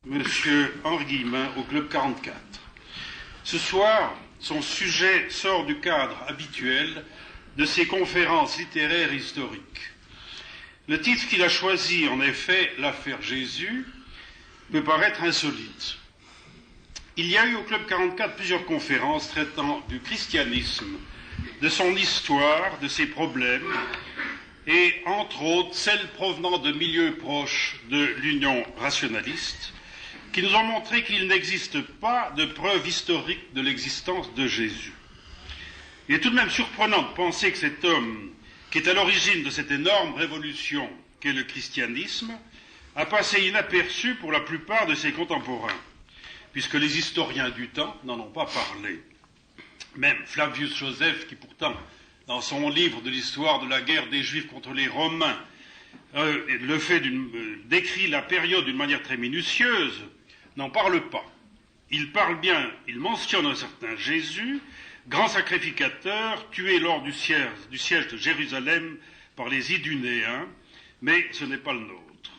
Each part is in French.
Monsieur Henri Guillemin au Club 44. Ce soir, son sujet sort du cadre habituel de ses conférences littéraires et historiques. Le titre qu'il a choisi, en effet, l'affaire Jésus, peut paraître insolite. Il y a eu au Club 44 plusieurs conférences traitant du christianisme, de son histoire, de ses problèmes, et entre autres celles provenant de milieux proches de l'Union rationaliste, qui nous ont montré qu'il n'existe pas de preuve historique de l'existence de Jésus. Il est tout de même surprenant de penser que cet homme, qui est à l'origine de cette énorme révolution qu'est le christianisme, a passé inaperçu pour la plupart de ses contemporains, puisque les historiens du temps n'en ont pas parlé. Même Flavius Joseph, qui pourtant, dans son livre de l'histoire de la guerre des Juifs contre les Romains, décrit la période d'une manière très minutieuse, n'en parle pas. Il parle bien, il mentionne un certain Jésus, grand sacrificateur, tué lors du siège de Jérusalem par les Idunéens, mais ce n'est pas le nôtre.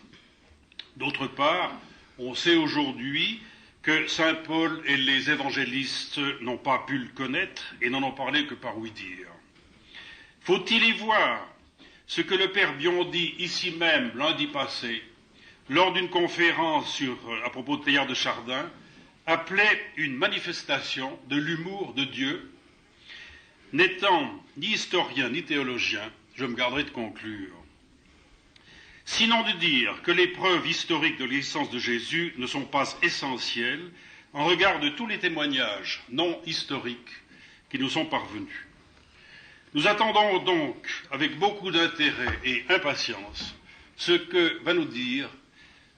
D'autre part, on sait aujourd'hui que saint Paul et les évangélistes n'ont pas pu le connaître et n'en ont parlé que par ouï-dire. Faut-il y voir ce que le père Biondi, ici même, lundi passé, lors d'une conférence à propos de Teilhard de Chardin, appelait une manifestation de l'humour de Dieu? N'étant ni historien ni théologien, je me garderai de conclure. Sinon de dire que les preuves historiques de l'existence de Jésus ne sont pas essentielles en regard de tous les témoignages non historiques qui nous sont parvenus. Nous attendons donc avec beaucoup d'intérêt et impatience ce que va nous dire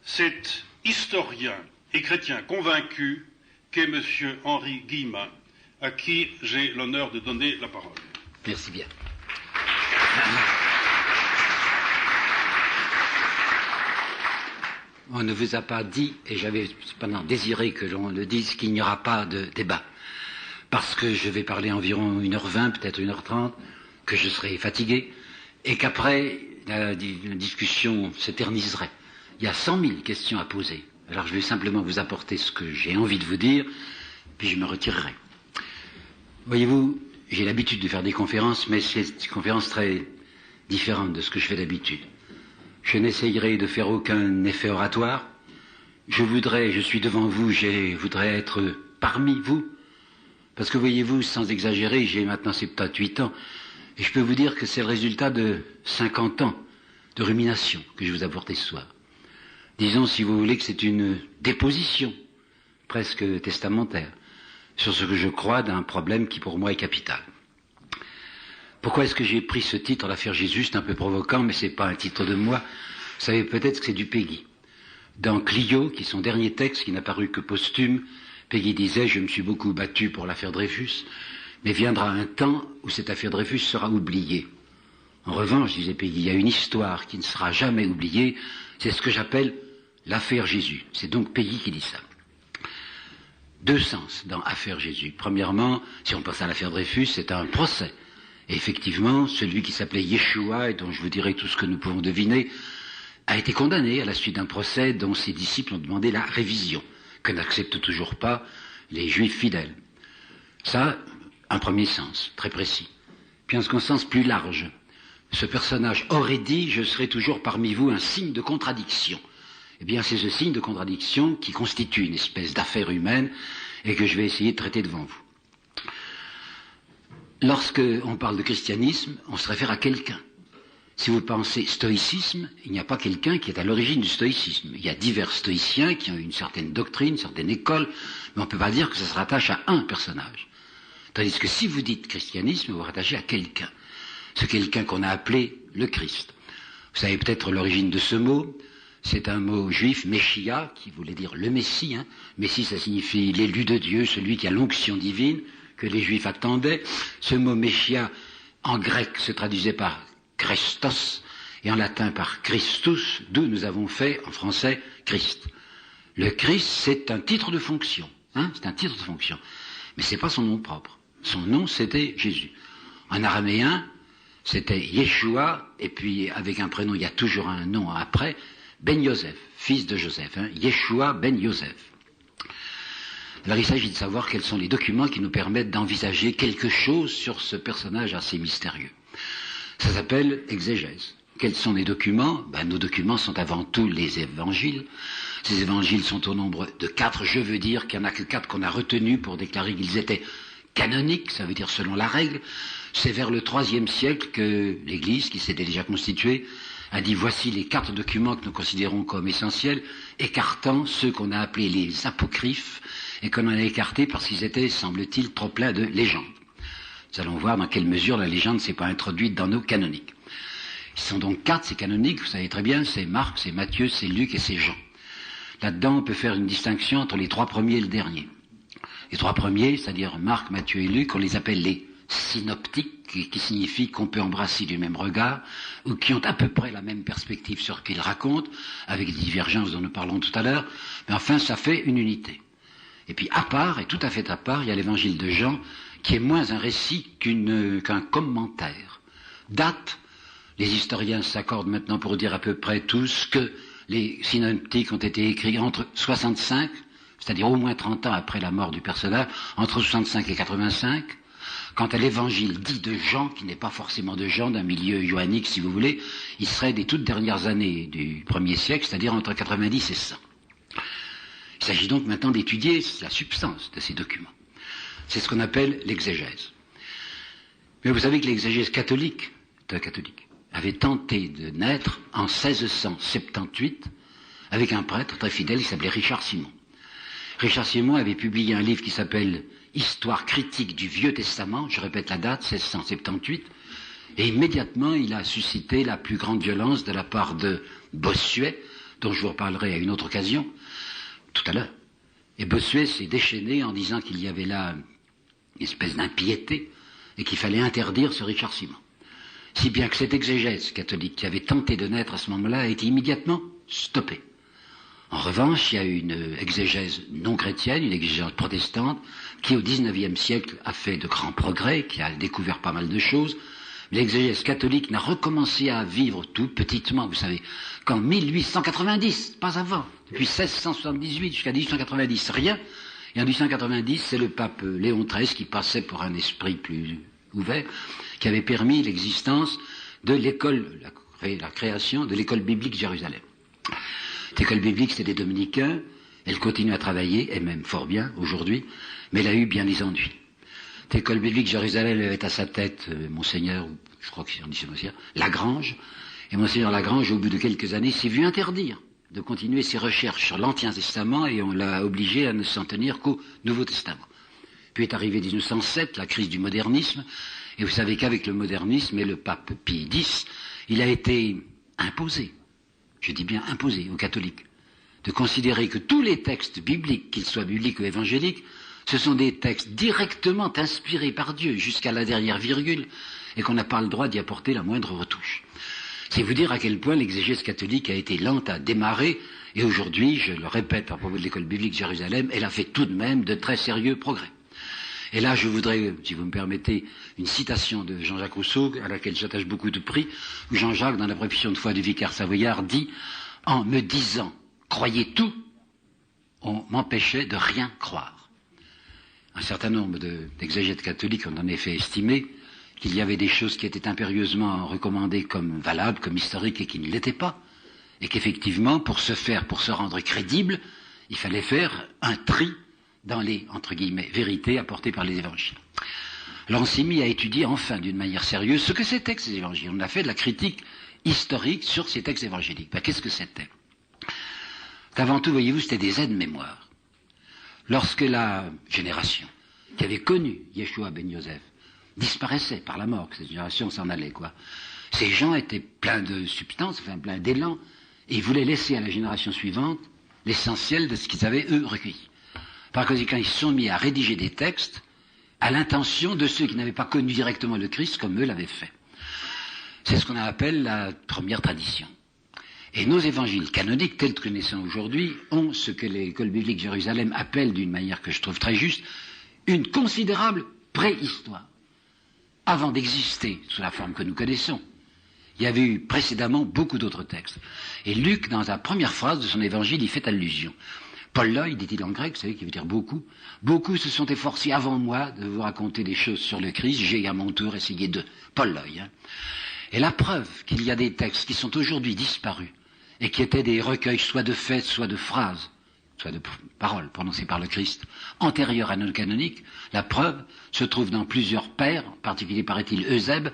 cet historien et chrétien convaincu qu'est M. Henri Guillemin, à qui j'ai l'honneur de donner la parole. Merci bien. On ne vous a pas dit, et j'avais cependant désiré que l'on le dise, qu'il n'y aura pas de débat. Parce que je vais parler environ 1h20, peut-être 1h30, que je serai fatigué, et qu'après, la discussion s'éterniserait. Il y a 100 000 questions à poser. Alors je vais simplement vous apporter ce que j'ai envie de vous dire, puis je me retirerai. Voyez-vous, j'ai l'habitude de faire des conférences, mais c'est des conférences très différentes de ce que je fais d'habitude. Je n'essayerai de faire aucun effet oratoire. Je suis devant vous, je voudrais être parmi vous. Parce que voyez-vous, sans exagérer, j'ai maintenant 78 ans, et je peux vous dire que c'est le résultat de 50 ans de rumination que je vous apporte ce soir. Disons, si vous voulez, que c'est une déposition, presque testamentaire, sur ce que je crois d'un problème qui pour moi est capital. Pourquoi est-ce que j'ai pris ce titre, l'affaire Jésus? C'est un peu provoquant, mais c'est pas un titre de moi. Vous savez peut-être que c'est du Péguy. Dans Clio, qui est son dernier texte, qui n'a paru que posthume, Péguy disait « Je me suis beaucoup battu pour l'affaire Dreyfus, mais viendra un temps où cette affaire Dreyfus sera oubliée. En revanche, disait Péguy, il y a une histoire qui ne sera jamais oubliée, c'est ce que j'appelle l'affaire Jésus. » C'est donc Péguy qui dit ça. Deux sens dans affaire Jésus. Premièrement, si on pense à l'affaire Dreyfus, c'est un procès. Et effectivement, celui qui s'appelait Yeshua, et dont je vous dirai tout ce que nous pouvons deviner, a été condamné à la suite d'un procès dont ses disciples ont demandé la révision, que n'acceptent toujours pas les juifs fidèles. Ça, un premier sens, très précis. Puis un second sens plus large. Ce personnage aurait dit « Je serai toujours parmi vous un signe de contradiction ». Eh bien, c'est ce signe de contradiction qui constitue une espèce d'affaire humaine et que je vais essayer de traiter devant vous. Lorsque on parle de christianisme, on se réfère à quelqu'un. Si vous pensez stoïcisme, il n'y a pas quelqu'un qui est à l'origine du stoïcisme. Il y a divers stoïciens qui ont une certaine doctrine, une certaine école, mais on ne peut pas dire que ça se rattache à un personnage. Tandis que si vous dites christianisme, vous vous rattachez à quelqu'un. Ce quelqu'un qu'on a appelé le Christ. Vous savez peut-être l'origine de ce mot. C'est un mot juif, Messia, qui voulait dire le Messie. Messie, ça signifie l'élu de Dieu, celui qui a l'onction divine, que les Juifs attendaient. Ce mot Messia, en grec, se traduisait par Christos, et en latin par Christus, d'où nous avons fait, en français, Christ. Le Christ, c'est un titre de fonction. C'est un titre de fonction. Mais c'est pas son nom propre. Son nom, c'était Jésus. En araméen, c'était Yeshua, et puis avec un prénom, il y a toujours un nom après, ben Yosef, fils de Joseph, Yeshua ben Yosef. Alors il s'agit de savoir quels sont les documents qui nous permettent d'envisager quelque chose sur ce personnage assez mystérieux. Ça s'appelle exégèse. Quels sont les documents? Nos documents sont avant tout les évangiles. Ces évangiles sont au nombre de 4. Je veux dire qu'il n'y en a que 4 qu'on a retenus pour déclarer qu'ils étaient canoniques, ça veut dire selon la règle. C'est vers le IIIe siècle que l'Église, qui s'était déjà constituée, a dit voici les 4 documents que nous considérons comme essentiels, écartant ceux qu'on a appelés les apocryphes, et qu'on en a écartés parce qu'ils étaient, semble-t-il, trop pleins de légendes. Nous allons voir dans quelle mesure la légende ne s'est pas introduite dans nos canoniques. Ils sont donc 4, ces canoniques, vous savez très bien, c'est Marc, c'est Matthieu, c'est Luc et c'est Jean. Là-dedans, on peut faire une distinction entre les 3 premiers et le dernier. Les 3 premiers, c'est-à-dire Marc, Matthieu et Luc, on les appelle les synoptiques, qui signifie qu'on peut embrasser du même regard, ou qui ont à peu près la même perspective sur ce qu'ils racontent, avec des divergences dont nous parlons tout à l'heure, mais enfin, ça fait une unité. Et puis, à part, et tout à fait à part, il y a l'évangile de Jean, qui est moins un récit qu'un commentaire. Date, les historiens s'accordent maintenant pour dire à peu près tous que les synoptiques ont été écrits entre 65, c'est-à-dire au moins 30 ans après la mort du personnage, entre 65 et 85. Quant à l'évangile dit de Jean, qui n'est pas forcément de Jean, d'un milieu johannique si vous voulez, il serait des toutes dernières années du 1er siècle, c'est-à-dire entre 90 et 100. Il s'agit donc maintenant d'étudier la substance de ces documents. C'est ce qu'on appelle l'exégèse. Mais vous savez que l'exégèse catholique avait tenté de naître en 1678 avec un prêtre très fidèle qui s'appelait Richard Simon. Richard Simon avait publié un livre qui s'appelle Histoire critique du Vieux Testament, je répète la date, 1678, et immédiatement il a suscité la plus grande violence de la part de Bossuet, dont je vous reparlerai à une autre occasion, tout à l'heure. Et Bossuet s'est déchaîné en disant qu'il y avait là une espèce d'impiété et qu'il fallait interdire ce Richard Simon. Si bien que cette exégèse catholique qui avait tenté de naître à ce moment-là a été immédiatement stoppée. En revanche, il y a une exégèse non chrétienne, une exégèse protestante, qui au XIXe siècle a fait de grands progrès, qui a découvert pas mal de choses. L'exégèse catholique n'a recommencé à vivre tout petitement, vous savez, qu'en 1890, pas avant. Depuis 1678 jusqu'à 1890, rien. Et en 1890, c'est le pape Léon XIII qui passait pour un esprit plus ouvert, qui avait permis l'existence de l'école, la création de l'école biblique de Jérusalem. Cette école biblique, c'était des dominicains, elle continue à travailler, et même fort bien aujourd'hui, mais elle a eu bien des ennuis. Cette école biblique de Jérusalem avait à sa tête Monseigneur, je crois qu'on dit c'est Monseigneur, Lagrange, et Monseigneur Lagrange, au bout de quelques années, s'est vu interdire de continuer ses recherches sur l'Ancien Testament, et on l'a obligé à ne s'en tenir qu'au Nouveau Testament. Puis est arrivé 1907, la crise du modernisme, et vous savez qu'avec le modernisme et le pape Pie X, il a été imposé, je dis bien imposé aux catholiques, de considérer que tous les textes bibliques, qu'ils soient bibliques ou évangéliques, ce sont des textes directement inspirés par Dieu jusqu'à la dernière virgule, et qu'on n'a pas le droit d'y apporter la moindre retouche. C'est vous dire à quel point l'exégèse catholique a été lente à démarrer, et aujourd'hui, je le répète à propos de l'école biblique de Jérusalem, elle a fait tout de même de très sérieux progrès. Et là, je voudrais, si vous me permettez, une citation de Jean-Jacques Rousseau, à laquelle j'attache beaucoup de prix, où Jean-Jacques, dans la profession de foi du vicaire savoyard, dit « En me disant « croyez tout », on m'empêchait de rien croire ». Un certain nombre d'exégètes catholiques ont en effet estimé qu'il y avait des choses qui étaient impérieusement recommandées comme valables, comme historiques, et qui ne l'étaient pas, et qu'effectivement, pour se rendre crédible, il fallait faire un tri dans les, entre guillemets, vérités apportées par les évangiles. Alors on s'est mis à étudier enfin d'une manière sérieuse ce que c'était que ces évangiles. On a fait de la critique historique sur ces textes évangéliques. Qu'est-ce que c'était? Avant tout, voyez-vous, c'était des aides-mémoires. Lorsque la génération qui avait connu Yeshua ben Yosef disparaissait par la mort, que cette génération s'en allait, quoi, ces gens étaient pleins de substance, enfin pleins d'élan, et ils voulaient laisser à la génération suivante l'essentiel de ce qu'ils avaient, eux, recueilli. Par conséquent, ils se sont mis à rédiger des textes à l'intention de ceux qui n'avaient pas connu directement le Christ comme eux l'avaient fait. C'est ce qu'on appelle la première tradition. Et nos évangiles canoniques, tels que nous connaissons aujourd'hui, ont ce que l'école biblique de Jérusalem appelle, d'une manière que je trouve très juste, une considérable préhistoire. Avant d'exister sous la forme que nous connaissons, il y avait eu précédemment beaucoup d'autres textes. Et Luc, dans la première phrase de son évangile, y fait allusion. Polloi, dit-il en grec, vous savez, qui veut dire beaucoup. Beaucoup se sont efforcés avant moi de vous raconter des choses sur le Christ. J'ai à mon tour essayé de. Polloi. Et la preuve qu'il y a des textes qui sont aujourd'hui disparus et qui étaient des recueils soit de faits, soit de phrases, soit de paroles prononcées par le Christ, antérieures à nos canoniques, la preuve se trouve dans plusieurs pères, en particulier paraît-il Eusèbe,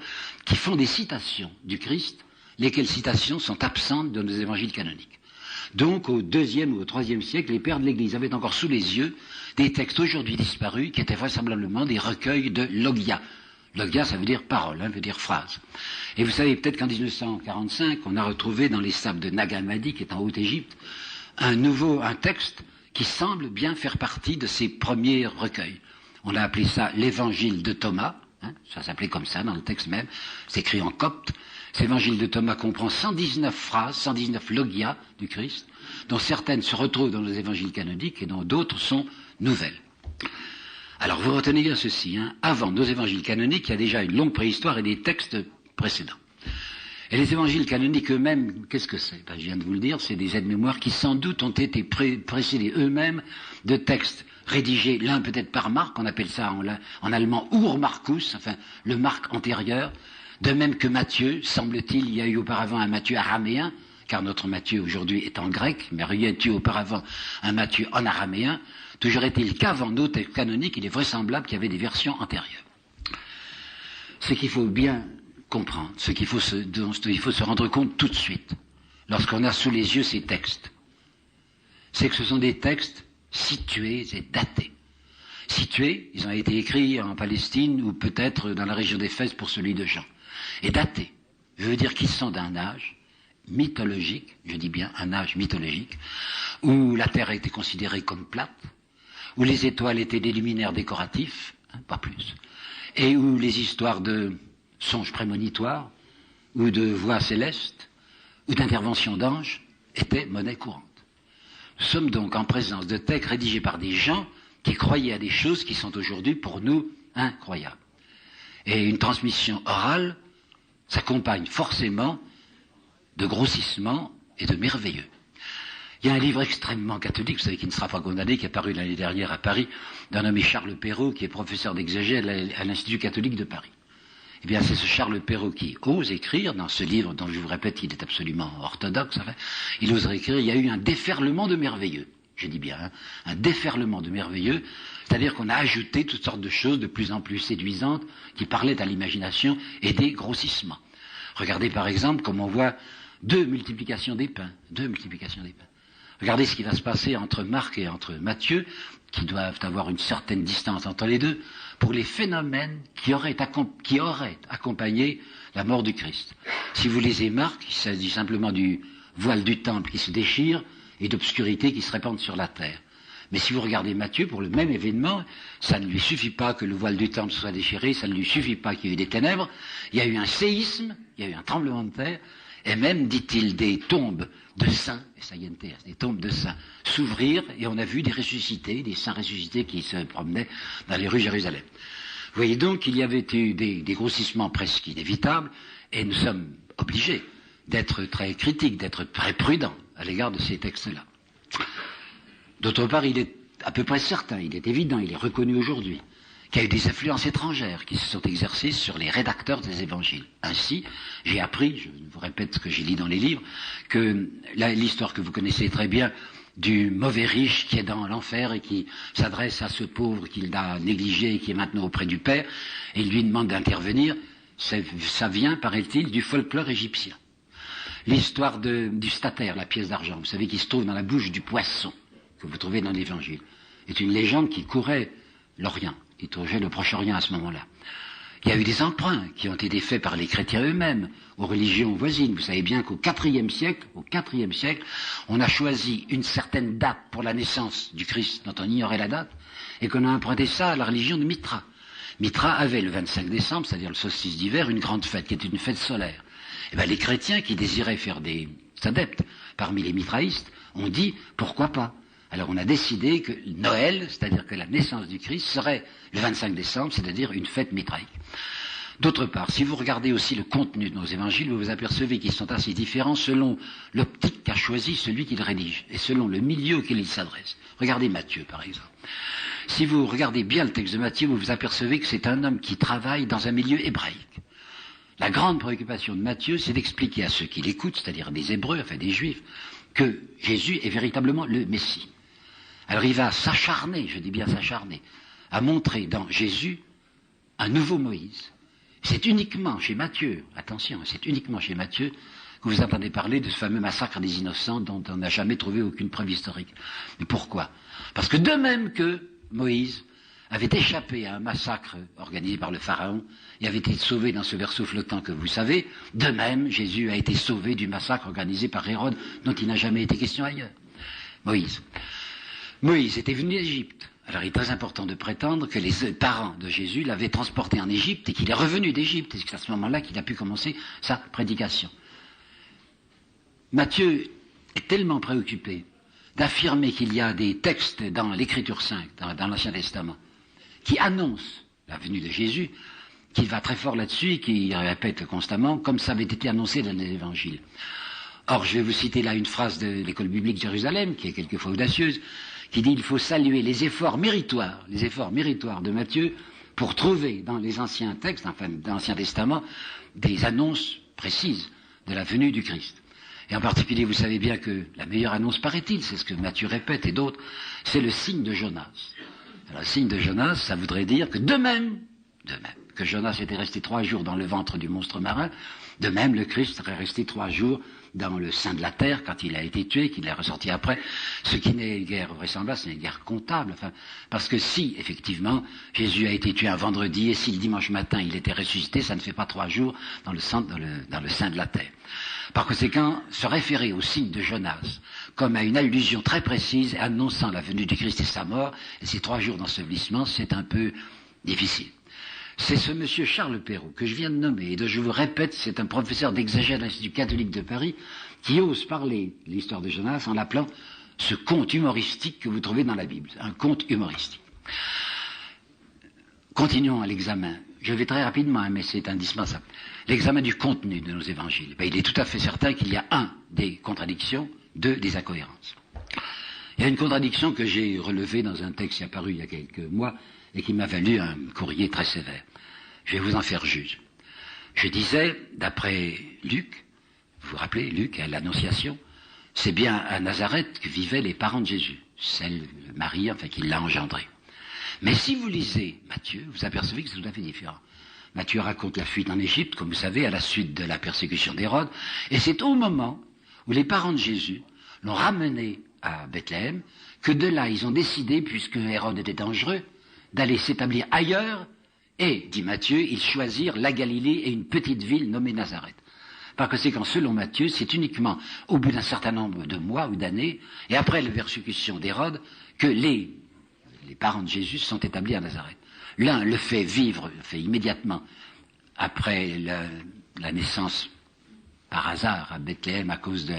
qui font des citations du Christ, lesquelles citations sont absentes de nos évangiles canoniques. Donc, au IIe ou au IIIe siècle, les pères de l'Église avaient encore sous les yeux des textes aujourd'hui disparus qui étaient vraisemblablement des recueils de logia. Logia, ça veut dire parole, veut dire phrase. Et vous savez peut-être qu'en 1945, on a retrouvé dans les sables de Nag Hammadi, qui est en Haute-Égypte, un texte qui semble bien faire partie de ces premiers recueils. On a appelé ça l'évangile de Thomas, ça s'appelait comme ça dans le texte même, c'est écrit en copte. Cet évangile de Thomas comprend 119 phrases, 119 logias du Christ, dont certaines se retrouvent dans les évangiles canoniques et dont d'autres sont nouvelles. Alors vous retenez bien ceci, avant nos évangiles canoniques, il y a déjà une longue préhistoire et des textes précédents. Et les évangiles canoniques eux-mêmes, qu'est-ce que c'est? Je viens de vous le dire, c'est des aides-mémoires qui sans doute ont été précédés eux-mêmes de textes rédigés, l'un peut-être par Marc, on appelle ça en allemand Ur Marcus, enfin le Marc antérieur. De même que Matthieu, semble-t-il, il y a eu auparavant un Matthieu araméen, car notre Matthieu aujourd'hui est en grec, mais il y a eu auparavant un Matthieu en araméen. Toujours est-il qu'avant nos textes canoniques, il est vraisemblable qu'il y avait des versions antérieures. Ce qu'il faut bien comprendre, dont il faut se rendre compte tout de suite, lorsqu'on a sous les yeux ces textes, c'est que ce sont des textes situés et datés. Situés, ils ont été écrits en Palestine ou peut-être dans la région d'Éphèse pour celui de Jean. Et datés, je veux dire qu'ils sont d'un âge mythologique, je dis bien un âge mythologique, où la terre a été considérée comme plate, où les étoiles étaient des luminaires décoratifs, pas plus, et où les histoires de songes prémonitoires, ou de voix célestes, ou d'interventions d'anges étaient monnaie courante. Nous sommes donc en présence de textes rédigés par des gens qui croyaient à des choses qui sont aujourd'hui pour nous incroyables. Et une transmission orale s'accompagne forcément de grossissements et de merveilleux. Il y a un livre extrêmement catholique, vous savez, qui ne sera pas condamné, qui est paru l'année dernière à Paris, d'un nommé Charles Perrault, qui est professeur d'exégèse à l'Institut catholique de Paris. Eh bien, c'est ce Charles Perrault qui ose écrire, dans ce livre dont je vous répète, il est absolument orthodoxe, enfin, il oserait écrire, il y a eu un déferlement de merveilleux. Je dis bien, un déferlement de merveilleux, c'est-à-dire qu'on a ajouté toutes sortes de choses de plus en plus séduisantes qui parlaient à l'imagination et des grossissements. Regardez par exemple comme on voit deux multiplications des pains. Regardez ce qui va se passer entre Marc et entre Matthieu, qui doivent avoir une certaine distance entre les deux, pour les phénomènes qui auraient accompagné la mort du Christ. Si vous lisez Marc, il s'agit simplement du voile du temple qui se déchire et d'obscurité qui se répandent sur la terre. Mais si vous regardez Matthieu, pour le même événement, ça ne lui suffit pas que le voile du temple soit déchiré, ça ne lui suffit pas qu'il y ait eu des ténèbres, il y a eu un séisme, il y a eu un tremblement de terre, et même, dit-il, des tombes de saints, des tombes de saints, s'ouvrir, et on a vu des ressuscités, des saints ressuscités qui se promenaient dans les rues de Jérusalem. Vous voyez donc qu'il y avait eu des grossissements presque inévitables, et nous sommes obligés d'être très critiques, d'être très prudents à l'égard de ces textes-là. D'autre part, il est à peu près certain, il est évident, il est reconnu aujourd'hui, qu'il y a eu des influences étrangères qui se sont exercées sur les rédacteurs des évangiles. Ainsi, j'ai appris, je vous répète ce que j'ai lu dans les livres, que l'histoire que vous connaissez très bien du mauvais riche qui est dans l'enfer et qui s'adresse à ce pauvre qu'il a négligé et qui est maintenant auprès du Père, et il lui demande d'intervenir, ça vient, paraît-il, du folklore égyptien. L'histoire du stataire, la pièce d'argent, vous savez, qui se trouve dans la bouche du poisson, que vous trouvez dans l'Évangile, est une légende qui courait l'Orient, qui touchait le Proche-Orient à ce moment-là. Il y a eu des emprunts qui ont été faits par les chrétiens eux-mêmes aux religions voisines. Vous savez bien qu'au IVe siècle, on a choisi une certaine date pour la naissance du Christ, dont on ignorait la date, et qu'on a emprunté ça à la religion de Mithra. Mithra avait le 25 décembre, c'est-à-dire le solstice d'hiver, une grande fête qui était une fête solaire. Et bien les chrétiens qui désiraient faire des adeptes parmi les mitraïstes ont dit pourquoi pas. Alors on a décidé que Noël, c'est-à-dire que la naissance du Christ, serait le 25 décembre, c'est-à-dire une fête mitraïque. D'autre part, si vous regardez aussi le contenu de nos évangiles, vous vous apercevez qu'ils sont assez différents selon l'optique qu'a choisi celui qui le rédige et selon le milieu auquel il s'adresse. Regardez Matthieu, par exemple. Si vous regardez bien le texte de Matthieu, vous vous apercevez que c'est un homme qui travaille dans un milieu hébraïque. La grande préoccupation de Matthieu, c'est d'expliquer à ceux qui l'écoutent, c'est-à-dire des Hébreux, enfin des Juifs, que Jésus est véritablement le Messie. Alors il va s'acharner, je dis bien s'acharner, à montrer dans Jésus un nouveau Moïse. C'est uniquement chez Matthieu, attention, c'est uniquement chez Matthieu que vous entendez parler de ce fameux massacre des innocents dont on n'a jamais trouvé aucune preuve historique. Mais pourquoi? Parce que de même que Moïse avait échappé à un massacre organisé par le Pharaon et avait été sauvé dans ce berceau flottant que vous savez, de même Jésus a été sauvé du massacre organisé par Hérode dont il n'a jamais été question ailleurs. Moïse était venu d'Égypte. Alors il est très important de prétendre que les parents de Jésus l'avaient transporté en Égypte et qu'il est revenu d'Égypte, et c'est à ce moment-là qu'il a pu commencer sa prédication. Matthieu est tellement préoccupé d'affirmer qu'il y a des textes dans l'Écriture sainte, dans l'Ancien Testament, qui annoncent la venue de Jésus, qu'il va très fort là-dessus et qu'il répète constamment, comme ça avait été annoncé dans les Évangiles. Or, je vais vous citer là une phrase de l'école biblique de Jérusalem, qui est quelquefois audacieuse, qui dit « Il faut saluer les efforts méritoires de Matthieu pour trouver dans les anciens textes, enfin dans l'Ancien Testament, des annonces précises de la venue du Christ. » Et en particulier, vous savez bien que la meilleure annonce, paraît-il, c'est ce que Matthieu répète et d'autres, c'est le signe de Jonas. Alors, le signe de Jonas, ça voudrait dire que de même que Jonas était resté 3 jours dans le ventre du monstre marin, de même le Christ serait resté 3 jours dans le sein de la terre quand il a été tué, qu'il est ressorti après, ce qui n'est une guerre vraisemblable, c'est une guerre comptable, enfin, parce que si, effectivement, Jésus a été tué un vendredi et si le dimanche matin il était ressuscité, ça ne fait pas 3 jours dans le sein de la terre. Par conséquent, se référer au signe de Jonas comme à une allusion très précise annonçant la venue du Christ et sa mort, et ces 3 jours d'ensevelissement, c'est un peu difficile. C'est ce monsieur Charles Perrault que je viens de nommer, et dont je vous répète, c'est un professeur d'exégèse de l'Institut catholique de Paris, qui ose parler de l'histoire de Jonas en l'appelant ce conte humoristique que vous trouvez dans la Bible, un conte humoristique. Continuons à l'examen. Je vais très rapidement, mais c'est indispensable. L'examen du contenu de nos évangiles. Il est tout à fait certain qu'il y a 1, des contradictions, 2, des incohérences. Il y a une contradiction que j'ai relevée dans un texte qui est apparu il y a quelques mois et qui m'a valu un courrier très sévère. Je vais vous en faire juge. Je disais, d'après Luc, vous vous rappelez, Luc, à l'Annonciation, c'est bien à Nazareth que vivaient les parents de Jésus, celle de Marie, enfin, qui l'a engendré. Mais si vous lisez Matthieu, vous apercevez que c'est tout à fait différent. Matthieu raconte la fuite en Égypte, comme vous savez, à la suite de la persécution d'Hérode, et c'est au moment où les parents de Jésus l'ont ramené à Bethléem que de là ils ont décidé, puisque Hérode était dangereux, d'aller s'établir ailleurs, et, dit Matthieu, ils choisirent la Galilée et une petite ville nommée Nazareth. Par conséquent, selon Matthieu, c'est uniquement au bout d'un certain nombre de mois ou d'années, et après la persécution d'Hérode, que les parents de Jésus sont établis à Nazareth. L'un le fait immédiatement après la naissance par hasard à Bethléem à cause de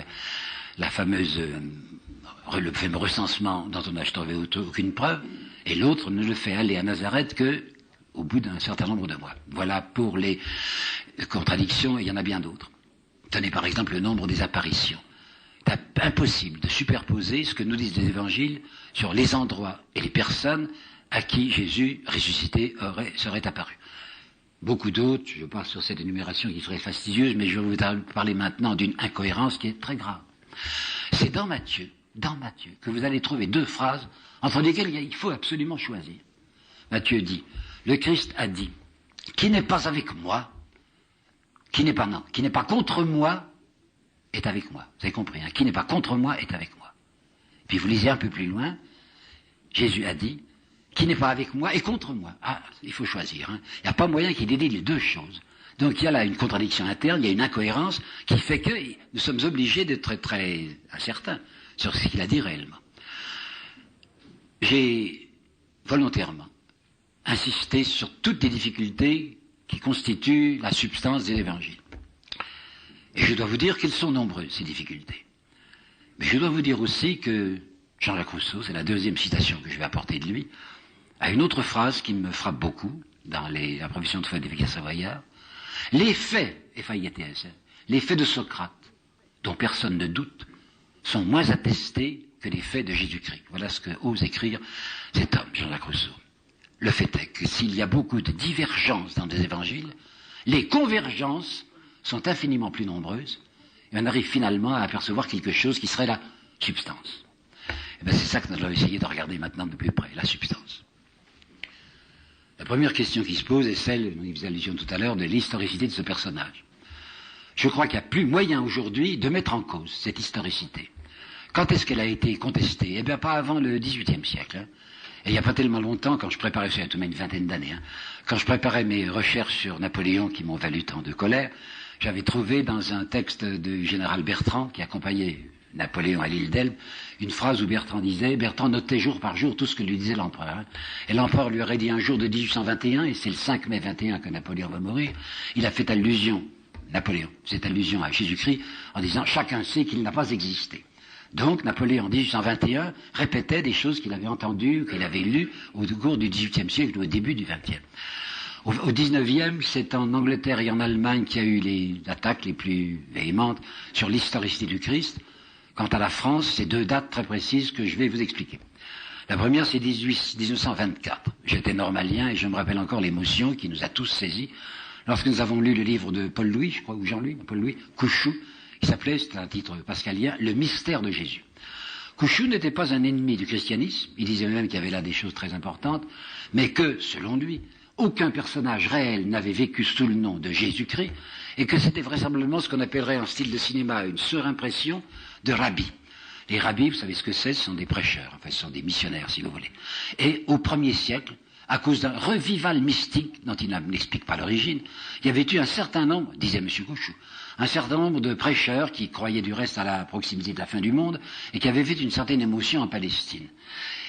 le fameux recensement dont on n'a trouvé aucune preuve, et l'autre ne le fait aller à Nazareth que au bout d'un certain nombre de mois. Voilà pour les contradictions, et il y en a bien d'autres. Tenez par exemple le nombre des apparitions. C'est impossible de superposer ce que nous disent les évangiles sur les endroits et les personnes à qui Jésus ressuscité serait apparu. Beaucoup d'autres, je passe sur cette énumération qui serait fastidieuse, mais je vais vous parler maintenant d'une incohérence qui est très grave. C'est dans Matthieu, que vous allez trouver 2 phrases entre lesquelles il faut absolument choisir. Matthieu dit, le Christ a dit, qui n'est pas avec moi, qui n'est pas contre moi, est avec moi. Vous avez compris, hein? Qui n'est pas contre moi est avec moi. Puis vous lisez un peu plus loin, Jésus a dit, qui n'est pas avec moi est contre moi. Ah, il faut choisir. Hein? Il n'y a pas moyen qu'il dédie les 2 choses. Donc il y a là une contradiction interne, il y a une incohérence qui fait que nous sommes obligés d'être très incertains sur ce qu'il a dit réellement. J'ai volontairement insisté sur toutes les difficultés qui constituent la substance des évangiles. Et je dois vous dire qu'elles sont nombreuses, ces difficultés. Mais je dois vous dire aussi que Jean-Jacques Rousseau, c'est la 2e citation que je vais apporter de lui, a une autre phrase qui me frappe beaucoup dans la profession de foi des vicaires savoyards. Les faits, les faits de Socrate, dont personne ne doute, sont moins attestés que les faits de Jésus-Christ. Voilà ce que ose écrire cet homme, Jean-Jacques Rousseau. Le fait est que s'il y a beaucoup de divergences dans les évangiles, les convergences sont infiniment plus nombreuses, et on arrive finalement à apercevoir quelque chose qui serait la substance. Et bien c'est ça que nous allons essayer de regarder maintenant de plus près, la substance. La première question qui se pose est celle, nous y faisons allusion tout à l'heure, de l'historicité de ce personnage. Je crois qu'il n'y a plus moyen aujourd'hui de mettre en cause cette historicité. Quand est-ce qu'elle a été contestée? Eh bien pas avant le XVIIIe siècle. Hein. Et il n'y a pas tellement longtemps, quand je préparais, ça a tout de même une vingtaine d'années, hein, quand je préparais mes recherches sur Napoléon qui m'ont valu tant de colère, j'avais trouvé dans un texte du général Bertrand, qui accompagnait Napoléon à l'île d'Elbe, une phrase où Bertrand disait, Bertrand notait jour par jour tout ce que lui disait l'empereur. Hein. Et l'empereur lui aurait dit un jour de 1821, et c'est le 5 mai 21 que Napoléon va mourir, il a fait allusion, Napoléon, cette allusion à Jésus-Christ, en disant, chacun sait qu'il n'a pas existé. Donc, Napoléon, en 1821, répétait des choses qu'il avait entendues, qu'il avait lues au cours du XVIIIe siècle ou au début du XXe. Au XIXe, c'est en Angleterre et en Allemagne qu'il y a eu les attaques les plus véhémentes sur l'historicité du Christ. Quant à la France, c'est deux dates très précises que je vais vous expliquer. La première, c'est 1924. J'étais normalien et je me rappelle encore l'émotion qui nous a tous saisis lorsque nous avons lu le livre de Paul Louis, je crois, ou Jean-Louis, Paul Louis, Couchou, qui s'appelait, c'était un titre pascalien, Le mystère de Jésus. Couchou n'était pas un ennemi du christianisme, il disait même qu'il y avait là des choses très importantes, mais que, selon lui, aucun personnage réel n'avait vécu sous le nom de Jésus-Christ, et que c'était vraisemblablement ce qu'on appellerait en style de cinéma une surimpression de rabbis. Les rabbis, vous savez ce que c'est, ce sont des prêcheurs, enfin ce sont des missionnaires si vous voulez. Et au 1er siècle, à cause d'un revival mystique dont il n'explique pas l'origine, il y avait eu un certain nombre, disait M. Couchou, un certain nombre de prêcheurs qui croyaient du reste à la proximité de la fin du monde et qui avaient fait une certaine émotion en Palestine.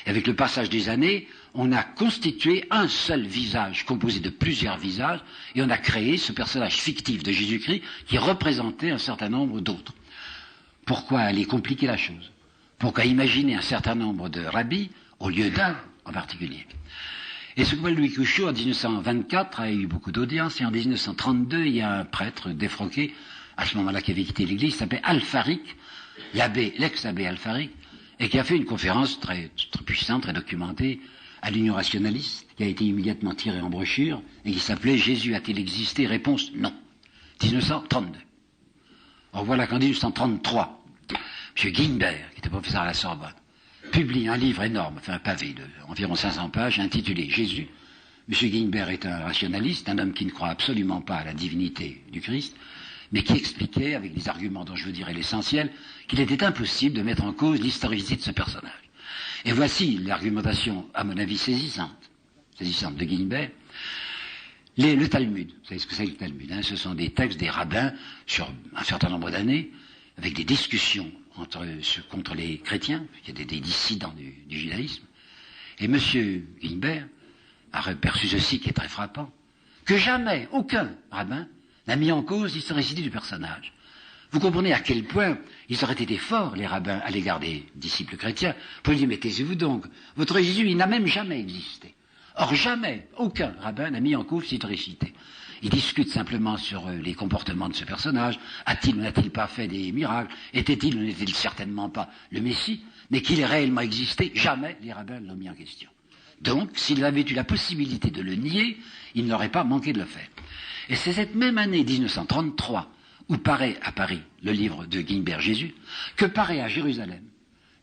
Et avec le passage des années, on a constitué un seul visage composé de plusieurs visages et on a créé ce personnage fictif de Jésus-Christ qui représentait un certain nombre d'autres. Pourquoi aller compliquer la chose? Pourquoi imaginer un certain nombre de rabbis au lieu d'un en particulier? Et ce Paul Louis Couchou, en 1924, a eu beaucoup d'audience, et en 1932, il y a un prêtre défroqué, à ce moment-là, qui avait quitté l'église, qui s'appelait Alfaric, l'ex-abbé Alfaric, et qui a fait une conférence très puissante, très documentée, à l'Union rationaliste, qui a été immédiatement tirée en brochure, et qui s'appelait « Jésus a-t-il existé ?» Réponse « Non ». 1932. Or voilà qu'en 1833, M. Guimbert, qui était professeur à la Sorbonne, publie un livre énorme, enfin un pavé d'environ 500 pages, intitulé « Jésus ». M. Guimbert est un rationaliste, un homme qui ne croit absolument pas à la divinité du Christ, mais qui expliquait, avec des arguments dont je veux dire l'essentiel, qu'il était impossible de mettre en cause l'historicité de ce personnage. Et voici l'argumentation, à mon avis, saisissante de Guimbert. Le Talmud, vous savez ce que c'est le Talmud, hein, ce sont des textes des rabbins sur un certain nombre d'années, avec des discussions contre les chrétiens, il y a des dissidents du judaïsme. Et M. Guimbert a perçu ceci qui est très frappant, que jamais aucun rabbin n'a mis en cause l'historicité du personnage. Vous comprenez à quel point ils auraient été forts, les rabbins, à l'égard des disciples chrétiens, pour dire, mais taisez-vous donc, votre Jésus, il n'a même jamais existé. Or, jamais, aucun rabbin n'a mis en cause cette historicité. Il discute simplement sur les comportements de ce personnage. A-t-il ou n'a-t-il pas fait des miracles? Était-il ou n'était-il certainement pas le Messie? Mais qu'il ait réellement existé, jamais les rabbins ne l'ont mis en question. Donc, s'il avait eu la possibilité de le nier, il n'aurait pas manqué de le faire. Et c'est cette même année 1933 où paraît à Paris le livre de Guimbert Jésus, que paraît à Jérusalem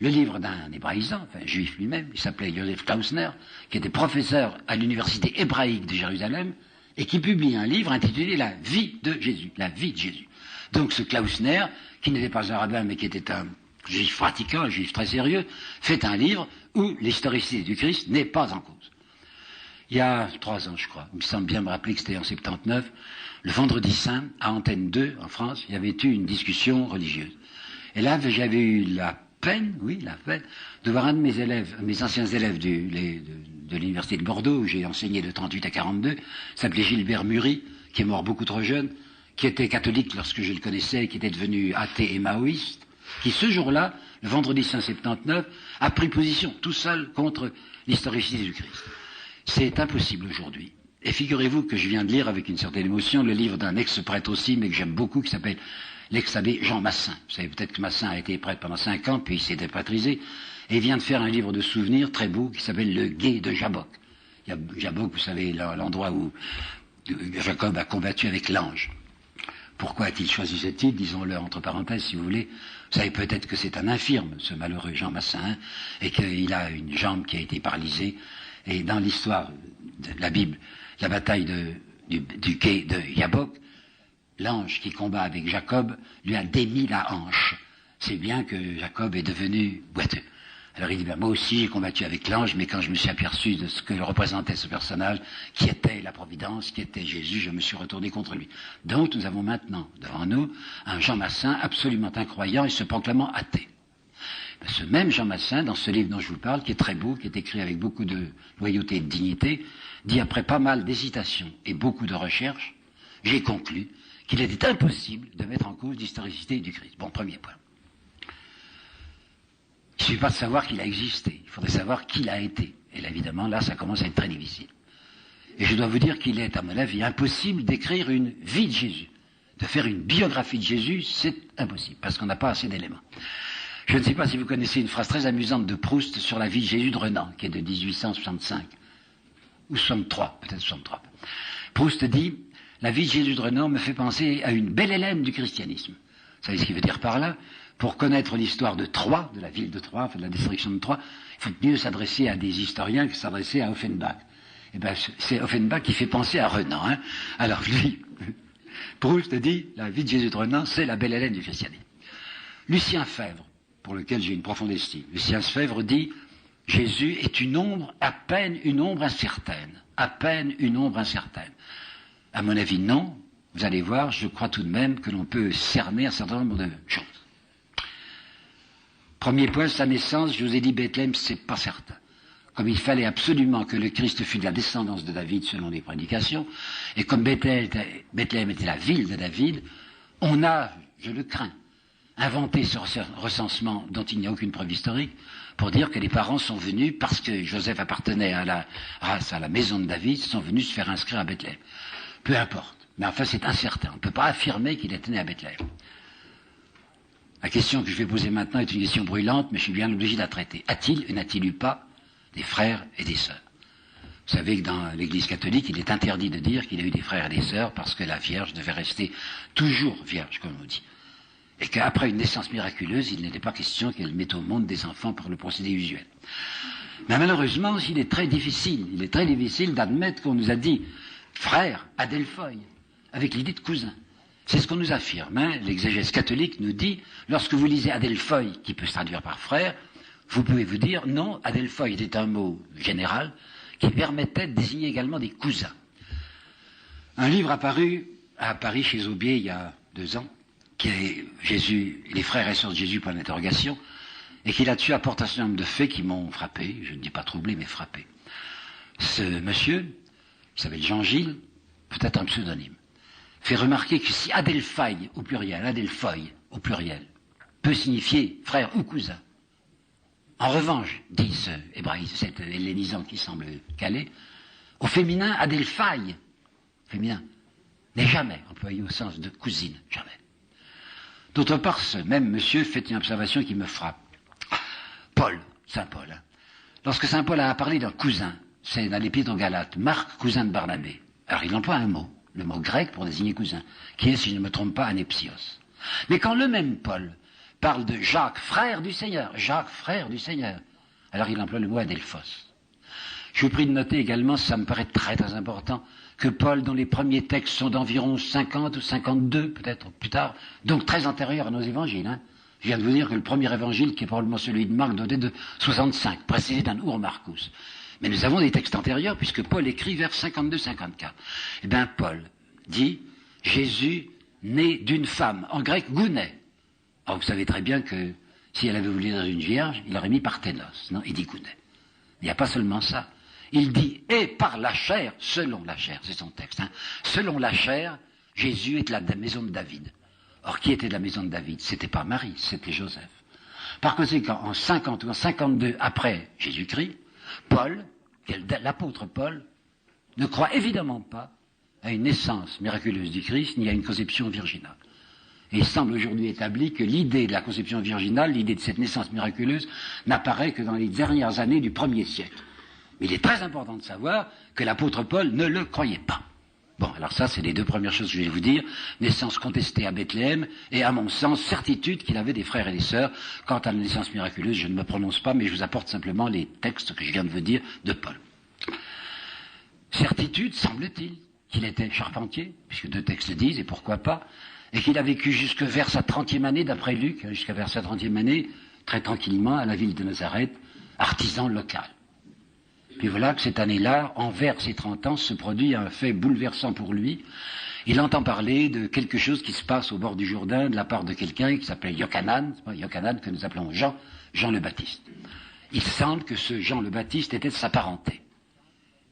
le livre d'un hébraïsant, enfin juif lui-même, il s'appelait Joseph Klausner, qui était professeur à l'université hébraïque de Jérusalem, et qui publie un livre intitulé La vie de Jésus, la vie de Jésus. Donc ce Klausner, qui n'était pas un rabbin, mais qui était un juif pratiquant, un juif très sérieux, fait un livre où l'historicité du Christ n'est pas en cause. Il y a 3 ans, je crois, il me semble bien me rappeler que c'était en 79, le vendredi saint, à Antenne 2, en France, il y avait eu une discussion religieuse. Et là, j'avais eu la peine de voir un de mes élèves, mes anciens élèves de l'université de Bordeaux, où j'ai enseigné de 38 à 42, s'appelait Gilbert Muri, qui est mort beaucoup trop jeune, qui était catholique lorsque je le connaissais, qui était devenu athée et maoïste, qui ce jour-là, le vendredi saint 79, a pris position tout seul contre l'historicité du Christ. C'est impossible aujourd'hui Et figurez-vous que je viens de lire avec une certaine émotion le livre d'un ex-prêtre aussi, mais que j'aime beaucoup, qui s'appelle l'ex-abbé Jean Massin. Vous savez peut-être que Massin a été prêtre pendant 5 ans, puis il s'est déprétrisé, et il vient de faire un livre de souvenirs très beau qui s'appelle Le Gué de Jabbok. Il y a Jabbok, vous savez, l'endroit où Jacob a combattu avec l'ange. Pourquoi a-t-il choisi ce titre? Disons-le entre parenthèses, si vous voulez. Vous savez peut-être que c'est un infirme, ce malheureux Jean Massin, et qu'il a une jambe qui a été paralysée. Et dans l'histoire de la Bible, la bataille du quai de Jabbok, l'ange qui combat avec Jacob lui a démis la hanche. C'est bien que Jacob est devenu boiteux. Alors il dit, moi aussi j'ai combattu avec l'ange, mais quand je me suis aperçu de ce que représentait ce personnage, qui était la Providence, qui était Jésus, je me suis retourné contre lui. Donc nous avons maintenant devant nous un Jean Massin absolument incroyant et se proclamant athée. Ce même Jean Massin, dans ce livre dont je vous parle, qui est très beau, qui est écrit avec beaucoup de loyauté et de dignité, dit après pas mal d'hésitations et beaucoup de recherches, j'ai conclu qu'il était impossible de mettre en cause l'historicité du Christ. Bon, premier point. Il ne suffit pas de savoir qu'il a existé, il faudrait savoir qui il a été. Et là, évidemment, là, ça commence à être très difficile. Et je dois vous dire qu'il est, à mon avis, impossible d'écrire une vie de Jésus. De faire une biographie de Jésus, c'est impossible, parce qu'on n'a pas assez d'éléments. Je ne sais pas si vous connaissez une phrase très amusante de Proust sur la vie de Jésus de Renan, qui est de 1865, ou 63, peut-être 63. Proust dit, la vie de Jésus de Renan me fait penser à une belle Hélène du christianisme. Vous savez ce qu'il veut dire par là? Pour connaître l'histoire de Troie, de la ville de Troie, enfin de la destruction de Troie, il faut mieux s'adresser à des historiens que s'adresser à Offenbach. Eh bien, c'est Offenbach qui fait penser à Renan. Hein. Alors lui, Proust dit, la vie de Jésus de Renan, c'est la belle Hélène du christianisme. Lucien Febvre, pour lequel j'ai une profonde estime, Lucien Febvre dit, Jésus est une ombre, à peine une ombre incertaine. À peine une ombre incertaine. À mon avis, non. Vous allez voir, je crois tout de même que l'on peut cerner un certain nombre de choses. Premier point, sa naissance, je vous ai dit Bethléem, c'est pas certain. Comme il fallait absolument que le Christ fût de la descendance de David selon les prédications, et comme Bethléem était la ville de David, on a, je le crains, inventé ce recensement dont il n'y a aucune preuve historique pour dire que les parents sont venus, parce que Joseph appartenait à la race, à la maison de David, sont venus se faire inscrire à Bethléem. Peu importe. Mais enfin, c'est incertain. On ne peut pas affirmer qu'il était né à Bethléem. La question que je vais poser maintenant est une question brûlante, mais je suis bien obligé de la traiter. A-t-il ou n'a-t-il eu pas des frères et des sœurs? Vous savez que dans l'Église catholique, il est interdit de dire qu'il a eu des frères et des sœurs parce que la Vierge devait rester toujours vierge, comme on dit. Et qu'après une naissance miraculeuse, il n'était pas question qu'elle mette au monde des enfants par le procédé usuel. Mais malheureusement, il est très difficile d'admettre qu'on nous a dit frère Adelphoï, avec l'idée de cousin. C'est ce qu'on nous affirme. Hein. L'exégèse catholique nous dit, lorsque vous lisez Adelphoï, qui peut se traduire par frère, vous pouvez vous dire, non, Adelphoï était un mot général qui permettait de désigner également des cousins. Un livre apparu à Paris chez Aubier il y a 2 ans, qui est Jésus, les frères et sœurs de Jésus, point d'interrogation, et qui là-dessus apporte un certain nombre de faits qui m'ont frappé, je ne dis pas troublé, mais frappé. Ce monsieur, il s'appelle Jean-Gilles, peut-être un pseudonyme, fait remarquer que si Adelphoï au pluriel, peut signifier frère ou cousin, en revanche, dit ce hébraïsme, cet hellénisant qui semble calé, au féminin, Adelphaï, féminin, n'est jamais employé au sens de cousine, jamais. D'autre part, ce même monsieur fait une observation qui me frappe. Paul, Saint Paul, hein. Lorsque Saint Paul a parlé d'un cousin, c'est dans l'Épître aux Galates, Marc, cousin de Barnabé. Alors il emploie un mot, le mot grec pour désigner cousin, qui est, si je ne me trompe pas, anepsios. Mais quand le même Paul parle de Jacques, frère du Seigneur, alors il emploie le mot adelphos. Je vous prie de noter également, ça me paraît très très important, que Paul, dont les premiers textes sont d'environ 50 ou 52, peut-être plus tard, donc très antérieurs à nos évangiles. Hein. Je viens de vous dire que le premier évangile, qui est probablement celui de Marc, doit être de 65, précédé d'un Ur Marcus. Mais nous avons des textes antérieurs, puisque Paul écrit vers 52-54. Eh bien, Paul dit, Jésus, né d'une femme, en grec, gouné. Alors, vous savez très bien que, si elle avait voulu dire une vierge, il aurait mis parthénos. Non, il dit gouné. Il n'y a pas seulement ça. Il dit, et par la chair, selon la chair, c'est son texte, hein, selon la chair, Jésus est de la maison de David. Or, qui était de la maison de David? C'était pas Marie, c'était Joseph. Par conséquent, en 50 ou en 52 après Jésus-Christ, Paul, l'apôtre Paul, ne croit évidemment pas à une naissance miraculeuse du Christ, ni à une conception virginale. Et il semble aujourd'hui établi que l'idée de la conception virginale, l'idée de cette naissance miraculeuse, n'apparaît que dans les dernières années du 1er siècle. Mais il est très important de savoir que l'apôtre Paul ne le croyait pas. Bon, alors ça, c'est les deux premières choses que je vais vous dire. Naissance contestée à Bethléem, et à mon sens, certitude qu'il avait des frères et des sœurs. Quant à la naissance miraculeuse, je ne me prononce pas, mais je vous apporte simplement les textes que je viens de vous dire de Paul. Certitude, semble-t-il, qu'il était charpentier, puisque deux textes le disent, et pourquoi pas, et qu'il a vécu jusque vers sa 30e année, d'après Luc, jusqu'à vers sa 30e année, très tranquillement, à la ville de Nazareth, artisan local. Puis voilà que cette année-là, envers ses 30 ans, se produit un fait bouleversant pour lui. Il entend parler de quelque chose qui se passe au bord du Jourdain de la part de quelqu'un qui s'appelle Yochanan, Yochanan que nous appelons Jean le Baptiste. Il semble que ce Jean le Baptiste était de sa parenté.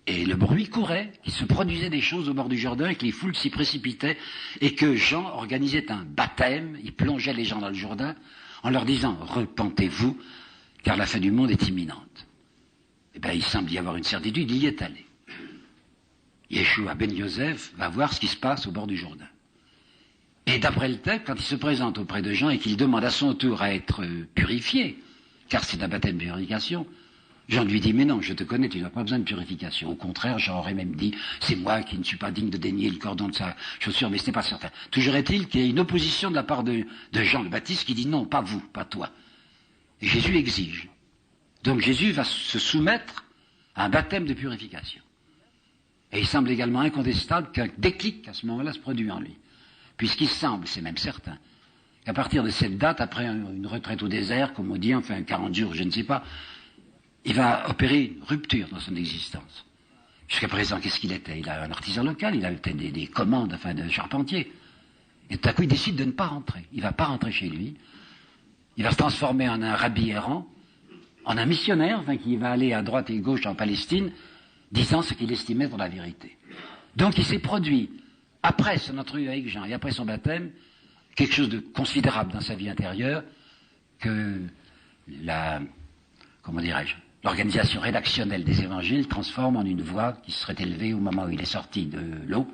Et le bruit courait, qu'il se produisait des choses au bord du Jourdain, que les foules s'y précipitaient, et que Jean organisait un baptême, il plongeait les gens dans le Jourdain, en leur disant « Repentez-vous, car la fin du monde est imminente ». Eh bien, il semble y avoir une certitude, il y est allé. Yeshua ben Yosef va voir ce qui se passe au bord du Jourdain. Et d'après le texte, quand il se présente auprès de Jean et qu'il demande à son tour à être purifié, car c'est un baptême de purification, Jean lui dit, mais non, je te connais, tu n'as pas besoin de purification. Au contraire, Jean aurait même dit, c'est moi qui ne suis pas digne de dénier le cordon de sa chaussure, mais ce n'est pas certain. Toujours est-il qu'il y a une opposition de la part de Jean le Baptiste qui dit, non, pas vous, pas toi. Et Jésus exige. Donc Jésus va se soumettre à un baptême de purification. Et il semble également incontestable qu'un déclic à ce moment-là se produit en lui. Puisqu'il semble, c'est même certain, qu'à partir de cette date, après une retraite au désert, comme on dit, enfin 40 jours, je ne sais pas, il va opérer une rupture dans son existence. Jusqu'à présent, qu'est-ce qu'il était? Il a un artisan local, il avait peut-être des commandes, enfin, de charpentier. Et tout à coup, il décide de ne pas rentrer. Il ne va pas rentrer chez lui. Il va se transformer en un rabbi errant, en un missionnaire, enfin, qui va aller à droite et gauche en Palestine, disant ce qu'il estimait être la vérité. Donc, il s'est produit, après son entrevue avec Jean et après son baptême, quelque chose de considérable dans sa vie intérieure, que l'organisation rédactionnelle des évangiles transforme en une voix qui serait élevée au moment où il est sorti de l'eau.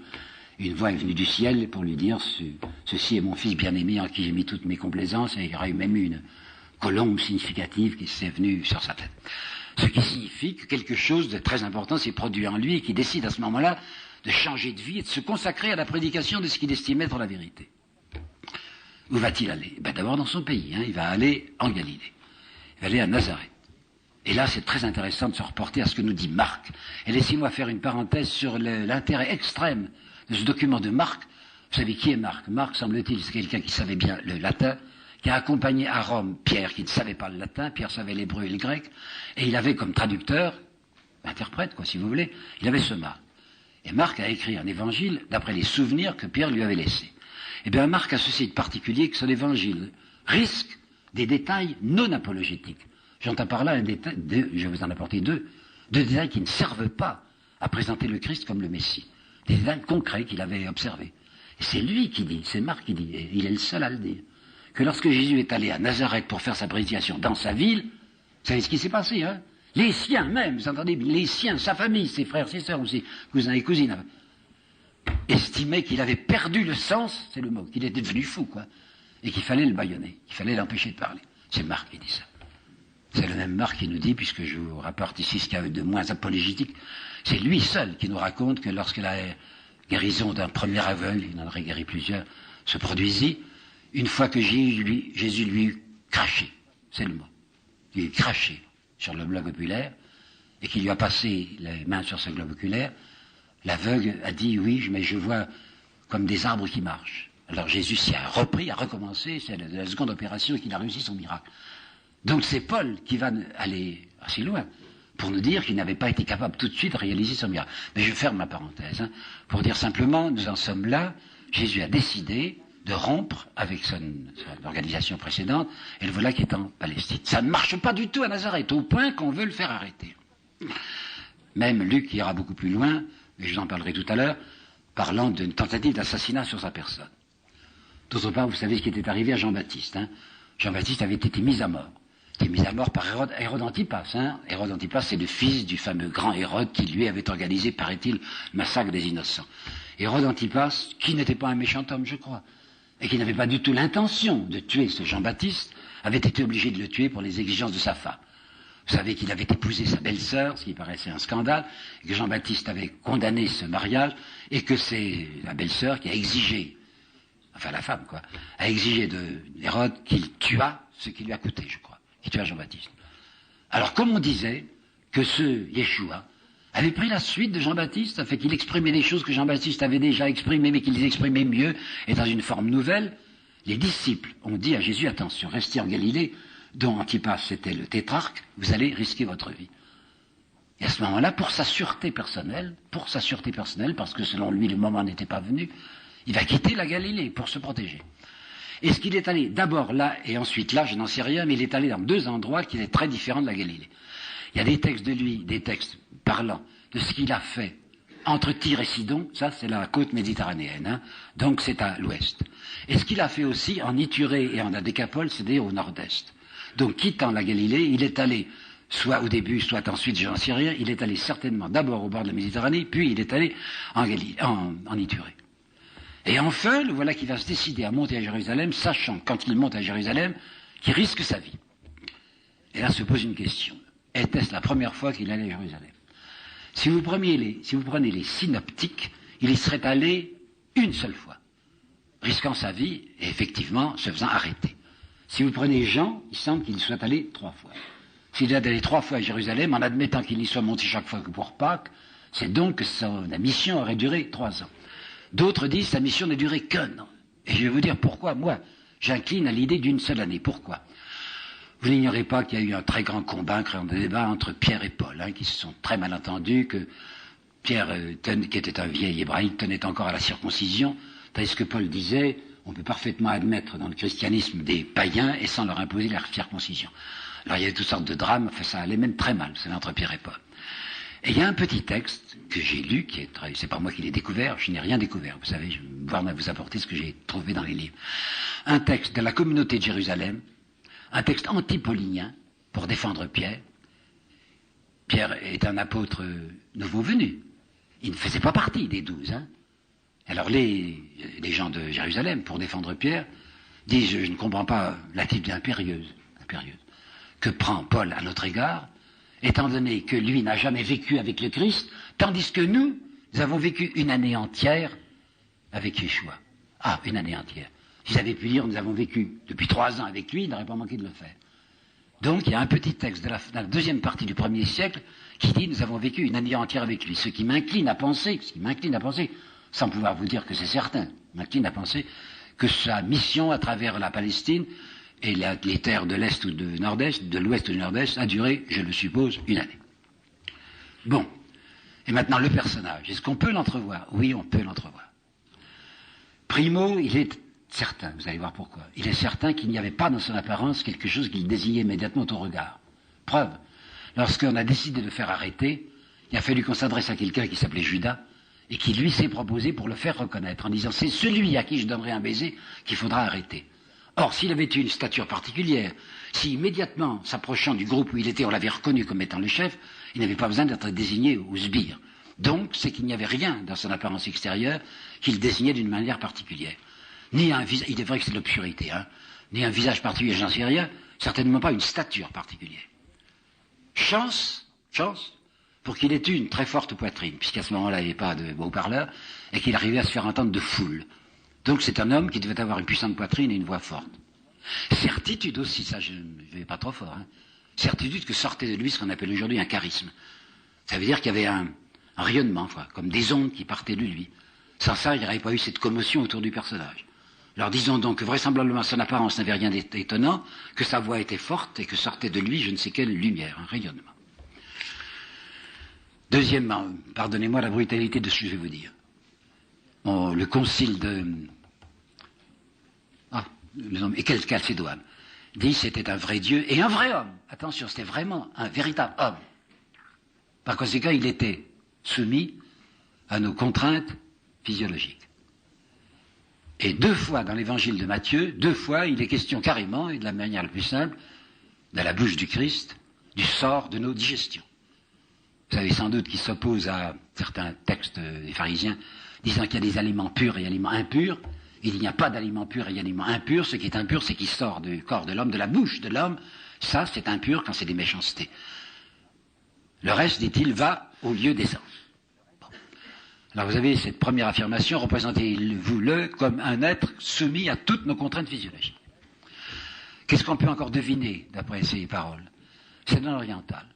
Une voix est venue du ciel pour lui dire « Ceci est mon fils bien-aimé en qui j'ai mis toutes mes complaisances » et il y aura eu même une colombe significative qui s'est venue sur sa tête. Ce qui signifie que quelque chose de très important s'est produit en lui et qui décide à ce moment-là de changer de vie et de se consacrer à la prédication de ce qu'il estimait être la vérité. Où va-t-il aller? D'abord dans son pays, il va aller en Galilée. Il va aller à Nazareth. Et là, c'est très intéressant de se reporter à ce que nous dit Marc. Et laissez-moi faire une parenthèse sur l'intérêt extrême de ce document de Marc. Vous savez qui est Marc? Marc, semble-t-il, c'est quelqu'un qui savait bien le latin, qui a accompagné à Rome Pierre, qui ne savait pas le latin. Pierre savait l'hébreu et le grec. Et il avait comme traducteur, interprète, si vous voulez, il avait ce Marc. Et Marc a écrit un évangile d'après les souvenirs que Pierre lui avait laissés. Eh bien, Marc a ceci de particulier que son évangile risque des détails non apologétiques. J'entends par là je vais vous en apporter deux détails qui ne servent pas à présenter le Christ comme le Messie. Des détails concrets qu'il avait observés. Et c'est lui qui dit, c'est Marc qui dit, et il est le seul à le dire, que lorsque Jésus est allé à Nazareth pour faire sa prédication dans sa ville, vous savez ce qui s'est passé, Les siens même, vous entendez, les siens, sa famille, ses frères, ses sœurs, ou ses cousins et cousines, estimaient qu'il avait perdu le sens, c'est le mot, qu'il était devenu fou, et qu'il fallait le bâillonner, qu'il fallait l'empêcher de parler. C'est Marc qui dit ça. C'est le même Marc qui nous dit, puisque je vous rapporte ici ce qu'il y a de moins apologétique, c'est lui seul qui nous raconte que lorsque la guérison d'un premier aveugle, il en aurait guéri plusieurs, se produisit, une fois que Jésus lui eut craché, c'est le mot, il eut craché sur le globe oculaire, et qu'il lui a passé les mains sur ce globe oculaire, l'aveugle a dit, oui, mais je vois comme des arbres qui marchent. Alors Jésus s'y a repris, a recommencé, c'est la seconde opération, et qu'il a réussi son miracle. Donc c'est Paul qui va aller assez loin pour nous dire qu'il n'avait pas été capable tout de suite de réaliser son miracle. Mais je ferme ma parenthèse, pour dire simplement, nous en sommes là, Jésus a décidé de rompre avec son organisation précédente, et le voilà qui est en Palestine. Ça ne marche pas du tout à Nazareth, au point qu'on veut le faire arrêter. Même Luc ira beaucoup plus loin, mais je vous en parlerai tout à l'heure, parlant d'une tentative d'assassinat sur sa personne. D'autre part, vous savez ce qui était arrivé à Jean-Baptiste. Jean-Baptiste avait été mis à mort. qui est mis à mort par Hérode Antipas. Hein. Hérode Antipas, c'est le fils du fameux grand Hérode qui, lui, avait organisé, paraît-il, le massacre des innocents. Hérode Antipas, qui n'était pas un méchant homme, je crois, et qui n'avait pas du tout l'intention de tuer ce Jean-Baptiste, avait été obligé de le tuer pour les exigences de sa femme. Vous savez qu'il avait épousé sa belle-sœur, ce qui paraissait un scandale, et que Jean-Baptiste avait condamné ce mariage, et que c'est la belle-sœur qui a exigé, enfin la femme quoi, a exigé de Hérode qu'il tuât ce qui lui a coûté, je crois, qu'il tuât Jean-Baptiste. Alors comme on disait que ce Yeshua avait pris la suite de Jean-Baptiste, ça fait qu'il exprimait des choses que Jean-Baptiste avait déjà exprimées, mais qu'il les exprimait mieux, et dans une forme nouvelle, les disciples ont dit à Jésus, attention, restez en Galilée, dont Antipas était le tétrarque, vous allez risquer votre vie. Et à ce moment-là, pour sa sûreté personnelle, parce que selon lui, le moment n'était pas venu, il va quitter la Galilée pour se protéger. Est-ce qu'il est allé d'abord là et ensuite là, je n'en sais rien, mais il est allé dans deux endroits qui sont très différents de la Galilée. Il y a des textes de lui, des textes parlant de ce qu'il a fait entre Tyr et Sidon, ça c'est la côte méditerranéenne, hein, donc c'est à l'ouest. Et ce qu'il a fait aussi en Ithurée et en Décapole, c'est-à-dire au nord-est. Donc quittant la Galilée, il est allé, soit au début, soit ensuite, je n'en sais rien, il est allé certainement d'abord au bord de la Méditerranée, puis il est allé en Ithurée. Et enfin, le voilà qui va se décider à monter à Jérusalem, sachant, quand il monte à Jérusalem, qu'il risque sa vie. Et là se pose une question. Était-ce la première fois qu'il allait à Jérusalem? Si vous prenez les synoptiques, il y serait allé une seule fois, risquant sa vie et effectivement se faisant arrêter. Si vous prenez Jean, il semble qu'il y soit allé 3 fois. S'il est allé 3 fois à Jérusalem, en admettant qu'il y soit monté chaque fois que pour Pâques, c'est donc que sa mission aurait duré 3 ans. D'autres disent que sa mission n'a duré qu'1 an. Et je vais vous dire pourquoi, moi, j'incline à l'idée d'une seule année. Pourquoi? Vous n'ignorez pas qu'il y a eu un très grand combat, un grand débat entre Pierre et Paul, hein, qui se sont très mal entendus, que Pierre, qui était un vieil hébraïque, tenait encore à la circoncision, tandis que Paul disait, on peut parfaitement admettre dans le christianisme des païens et sans leur imposer la circoncision. Alors il y avait toutes sortes de drames, enfin ça allait même très mal, c'est entre Pierre et Paul. Et il y a un petit texte que j'ai lu, qui est très, c'est pas moi qui l'ai découvert, je n'ai rien découvert, vous savez, je vais voir vous apporter ce que j'ai trouvé dans les livres. Un texte de la communauté de Jérusalem, un texte anti-paulinien pour défendre Pierre. Pierre est un apôtre nouveau venu. Il ne faisait pas partie des 12. Hein. Alors les gens de Jérusalem, pour défendre Pierre, disent, je ne comprends pas l'attitude impérieuse que prend Paul à notre égard, étant donné que lui n'a jamais vécu avec le Christ, tandis que nous avons vécu une année entière avec Yeshua. Ah, une année entière. S'ils avaient pu dire, nous avons vécu depuis 3 ans avec lui, il n'aurait pas manqué de le faire. Donc, il y a un petit texte de la deuxième partie du 1er siècle qui dit, nous avons vécu une année entière avec lui. Ce qui m'incline à penser, sans pouvoir vous dire que c'est certain, m'incline à penser que sa mission à travers la Palestine et les terres de l'Est ou de Nord-Est, de l'Ouest ou du Nord-Est, a duré, je le suppose, une année. Bon. Et maintenant, le personnage. Est-ce qu'on peut l'entrevoir? Oui, on peut l'entrevoir. Primo, il est certain, vous allez voir pourquoi. Il est certain qu'il n'y avait pas dans son apparence quelque chose qui le désignait immédiatement au regard. Preuve, lorsqu'on a décidé de le faire arrêter, il a fallu qu'on s'adresse à quelqu'un qui s'appelait Judas, et qui lui s'est proposé pour le faire reconnaître, en disant, c'est celui à qui je donnerai un baiser qu'il faudra arrêter. Or, s'il avait eu une stature particulière, si immédiatement, s'approchant du groupe où il était, on l'avait reconnu comme étant le chef, il n'avait pas besoin d'être désigné au sbire. Donc, c'est qu'il n'y avait rien dans son apparence extérieure qui le désignait d'une manière particulière. Ni un visage, il est vrai que c'est de l'obscurité, hein, ni un visage particulier, j'en sais rien, certainement pas une stature particulière. Chance, pour qu'il ait eu une très forte poitrine, puisqu'à ce moment-là, il n'y avait pas de haut-parleur, et qu'il arrivait à se faire entendre de foule. Donc c'est un homme qui devait avoir une puissante poitrine et une voix forte. Certitude aussi, ça je ne vais pas trop fort, hein. Certitude que sortait de lui ce qu'on appelle aujourd'hui un charisme. Ça veut dire qu'il y avait un rayonnement, quoi, comme des ondes qui partaient de lui. Sans ça, il n'y aurait pas eu cette commotion autour du personnage. Alors disons donc que vraisemblablement son apparence n'avait rien d'étonnant, que sa voix était forte et que sortait de lui je ne sais quelle lumière, un rayonnement. Deuxièmement, pardonnez-moi la brutalité de ce que je vais vous dire. Le concile de... le nom est Chalcédoine, dit c'était un vrai Dieu et un vrai homme. Attention, c'était vraiment un véritable homme. Par conséquent, il était soumis à nos contraintes physiologiques. Et 2 fois dans l'évangile de Matthieu, 2 fois, il est question carrément, et de la manière la plus simple, de la bouche du Christ du sort de nos digestions. Vous savez sans doute qu'il s'oppose à certains textes des pharisiens disant qu'il y a des aliments purs et aliments impurs. Il n'y a pas d'aliments purs et d'aliments impurs. Ce qui est impur, c'est qui sort du corps de l'homme, de la bouche de l'homme. Ça, c'est impur quand c'est des méchancetés. Le reste, dit-il, va au lieu des anges. Bon. Alors vous avez cette première affirmation, représentez-vous-le comme un être soumis à toutes nos contraintes physiologiques. Qu'est-ce qu'on peut encore deviner d'après ces paroles? C'est un oriental.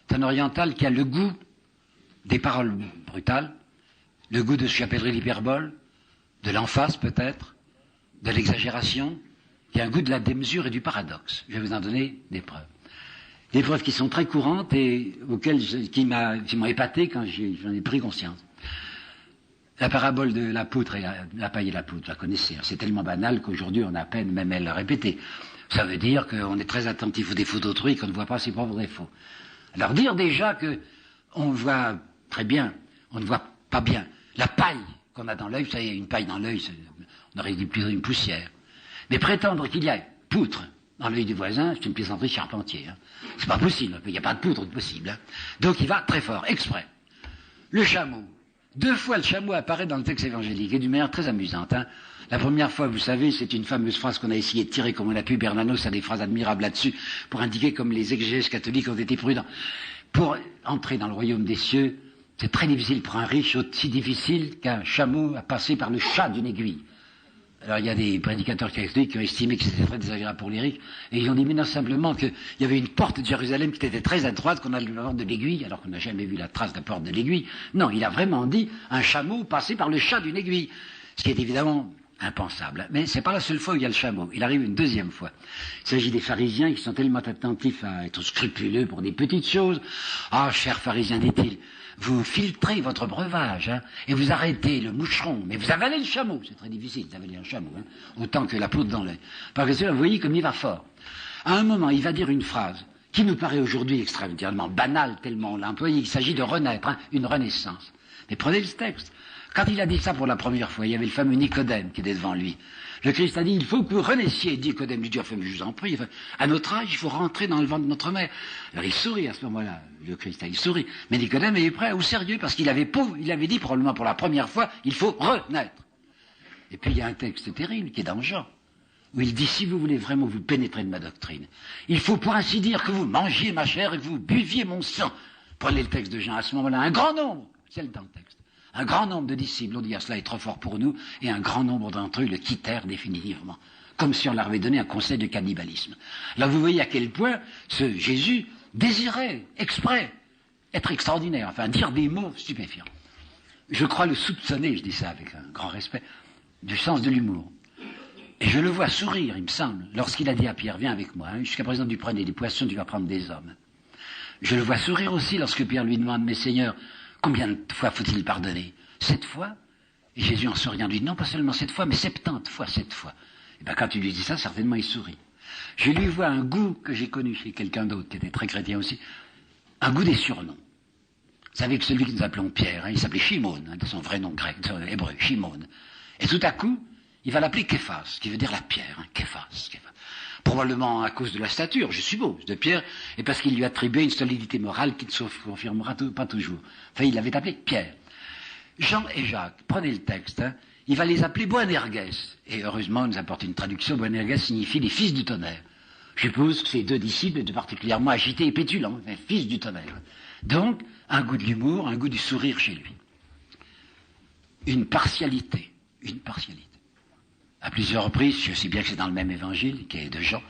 C'est un oriental qui a le goût des paroles brutales, le goût de ce que j'appellerais l'hyperbole, de l'emphase peut-être, de l'exagération, qui a un goût de la démesure et du paradoxe. Je vais vous en donner des preuves. Des preuves qui sont très courantes et qui m'ont épaté quand j'en ai pris conscience. La parabole de la poutre et la paille et la poutre, vous la connaissez. C'est tellement banal qu'aujourd'hui on a à peine même à le répéter. Ça veut dire qu'on est très attentif aux défauts d'autrui et qu'on ne voit pas ses propres défauts. Alors dire déjà que on voit très bien, on ne voit pas bien. La paille qu'on a dans l'œil, vous savez, une paille dans l'œil, on aurait dit plutôt une poussière. Mais prétendre qu'il y a poutre dans l'œil du voisin, c'est une plaisanterie charpentier. Hein. C'est pas possible, il n'y a pas de poutre possible. Hein. Donc il va très fort, exprès. Le chameau. 2 fois le chameau apparaît dans le texte évangélique, et d'une manière très amusante. Hein. La première fois, vous savez, c'est une fameuse phrase qu'on a essayé de tirer comme on a pu. Bernanos a des phrases admirables là-dessus, pour indiquer comme les exégèses catholiques ont été prudents. Pour entrer dans le royaume des cieux, c'est très difficile pour un riche, aussi difficile qu'un chameau à passer par le chat d'une aiguille. Alors il y a des prédicateurs catholiques qui ont estimé que c'était très désagréable pour les riches, et ils ont dit mais non simplement qu'il y avait une porte de Jérusalem qui était très étroite, qu'on a le porte de l'aiguille, alors qu'on n'a jamais vu la trace de la porte de l'aiguille. Non, il a vraiment dit un chameau passé par le chat d'une aiguille, ce qui est évidemment impensable. Mais c'est pas la seule fois où il y a le chameau. Il arrive une deuxième fois. Il s'agit des pharisiens qui sont tellement attentifs à être scrupuleux pour des petites choses. Ah, chers pharisiens, dit-il, vous filtrez votre breuvage, hein, et vous arrêtez le moucheron, mais vous avalez le chameau. C'est très difficile d'avaler un chameau, hein, autant que la poudre dans l'œil. Parce que cela, vous voyez comme il va fort. À un moment, il va dire une phrase qui nous paraît aujourd'hui extraordinairement banale, tellement on l'a employée. Il s'agit de renaître, hein, une renaissance. Mais prenez le texte. Quand il a dit ça pour la première fois, il y avait le fameux Nicodème qui était devant lui. Le Christ a dit, il faut que vous renaissiez. Nicodème lui dit, enfin, je vous en prie, à notre âge, il faut rentrer dans le ventre de notre mère. Alors il sourit à ce moment-là, le Christ, il sourit. Mais Nicodème est prêt au sérieux, parce qu'il avait dit probablement pour la première fois, il faut renaître. Et puis il y a un texte terrible qui est dans Jean, où il dit, si vous voulez vraiment vous pénétrer de ma doctrine, il faut pour ainsi dire que vous mangiez ma chair et que vous buviez mon sang. Prenez le texte de Jean à ce moment-là, un grand nombre, c'est dans le texte. Un grand nombre de disciples ont dit, ah, cela est trop fort pour nous, et un grand nombre d'entre eux le quittèrent définitivement, comme si on leur avait donné un conseil de cannibalisme. Là, vous voyez à quel point ce Jésus désirait, exprès, être extraordinaire, enfin, dire des mots stupéfiants. Je crois le soupçonner, je dis ça avec un grand respect, du sens de l'humour. Et je le vois sourire, il me semble, lorsqu'il a dit à Pierre, viens avec moi, hein, jusqu'à présent tu prenais des poissons, tu vas prendre des hommes. Je le vois sourire aussi lorsque Pierre lui demande, mais Seigneur, combien de fois faut-il pardonner? 7 fois? Et Jésus en souriant lui dit, non pas seulement 7 fois, mais 70 fois 7 fois. Et bien quand tu lui dis ça, certainement il sourit. Je lui vois un goût que j'ai connu chez quelqu'un d'autre, qui était très chrétien aussi, un goût des surnoms. Vous savez que celui que nous appelons Pierre, hein, il s'appelait Shimon, hein, de son vrai nom grec, de son hébreu, Shimon. Et tout à coup, il va l'appeler Képhas, qui veut dire la pierre, hein, Képhas. Probablement à cause de la stature, je suppose, de Pierre, et parce qu'il lui attribuait une solidité morale qui ne se confirmera pas toujours. Enfin, il l'avait appelé Pierre. Jean et Jacques, prenez le texte, hein, il va les appeler Boanerges. Et heureusement, il nous apporte une traduction. Boanerges signifie les fils du tonnerre. Je suppose que ces 2 disciples étaient particulièrement agités et pétulants, les fils du tonnerre. Donc, un goût de l'humour, un goût du sourire chez lui. Une partialité. À plusieurs reprises, je sais bien que c'est dans le même évangile, qui est de Jean,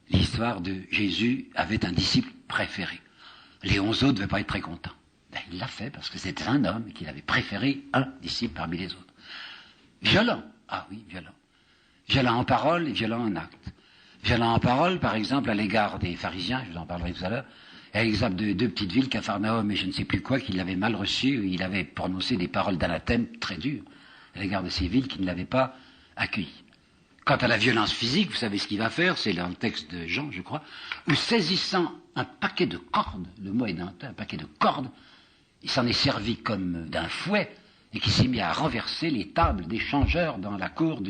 l'histoire de Jésus avait un disciple préféré. Les 11 autres ne devaient pas être très contents. Ben, il l'a fait parce que c'était un homme qu'il avait préféré un disciple parmi les autres. Violent. Ah oui, violent. Violent en parole et violent en acte. Violent en parole, par exemple, à l'égard des pharisiens, je vous en parlerai tout à l'heure, et à l'exemple de 2 petites villes, Capharnaüm et je ne sais plus quoi, qu'il avait mal reçu, il avait prononcé des paroles d'anathème très dures à l'égard de ces villes qui ne l'avaient pas accueilli. Quant à la violence physique, vous savez ce qu'il va faire, c'est dans le texte de Jean, je crois, où saisissant un paquet de cordes, le mot est denté, un paquet de cordes, il s'en est servi comme d'un fouet, et qui s'est mis à renverser les tables des changeurs dans la cour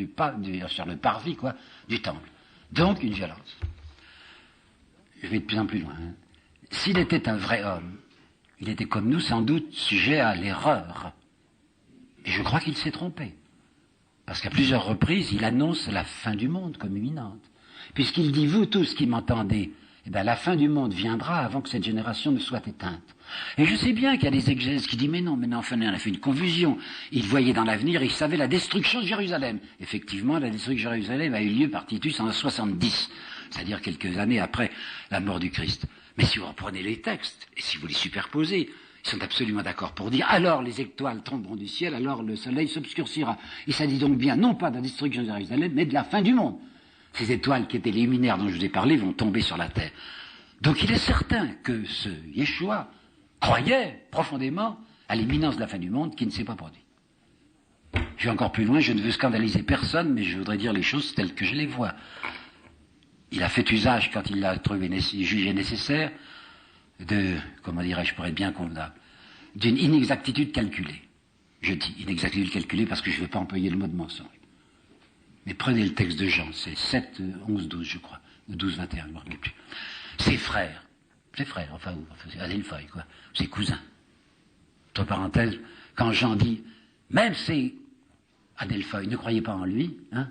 sur le parvis, du temple. Donc, une violence. je vais de plus en plus loin, hein. S'il était un vrai homme, il était comme nous sans doute sujet à l'erreur. Et je crois qu'il s'est trompé. Parce qu'à plusieurs reprises, il annonce la fin du monde comme imminente. Puisqu'il dit, vous tous qui m'entendez, eh bien, la fin du monde viendra avant que cette génération ne soit éteinte. Et je sais bien qu'il y a des exégèses qui disent, mais non, enfin, on a fait une confusion. Il voyait dans l'avenir, il savait la destruction de Jérusalem. Effectivement, la destruction de Jérusalem a eu lieu par Titus en 70, c'est-à-dire quelques années après la mort du Christ. Mais si vous reprenez les textes, et si vous les superposez, ils sont absolument d'accord pour dire, alors les étoiles tomberont du ciel, alors le soleil s'obscurcira. Et ça dit donc bien, non pas de la destruction de Jérusalem, mais de la fin du monde. Ces étoiles qui étaient les luminaires dont je vous ai parlé vont tomber sur la terre. Donc il est certain que ce Yeshua croyait profondément à l'imminence de la fin du monde qui ne s'est pas produite. Je vais encore plus loin, je ne veux scandaliser personne, mais je voudrais dire les choses telles que je les vois. Il a fait usage, quand il l'a jugé nécessaire, comment dirais-je, pour être bien convenable, d'une inexactitude calculée. Je dis inexactitude calculée parce que je ne veux pas employer le mot de mensonge. Mais prenez le texte de Jean, c'est 7, 11, 12, je crois, ou 12, 21, je ne me rappelle plus. Ses frères, c'est Adelphi, quoi, ses cousins. Entre parenthèses, quand Jean dit, même ses Adelphi, ne croyez pas en lui, hein,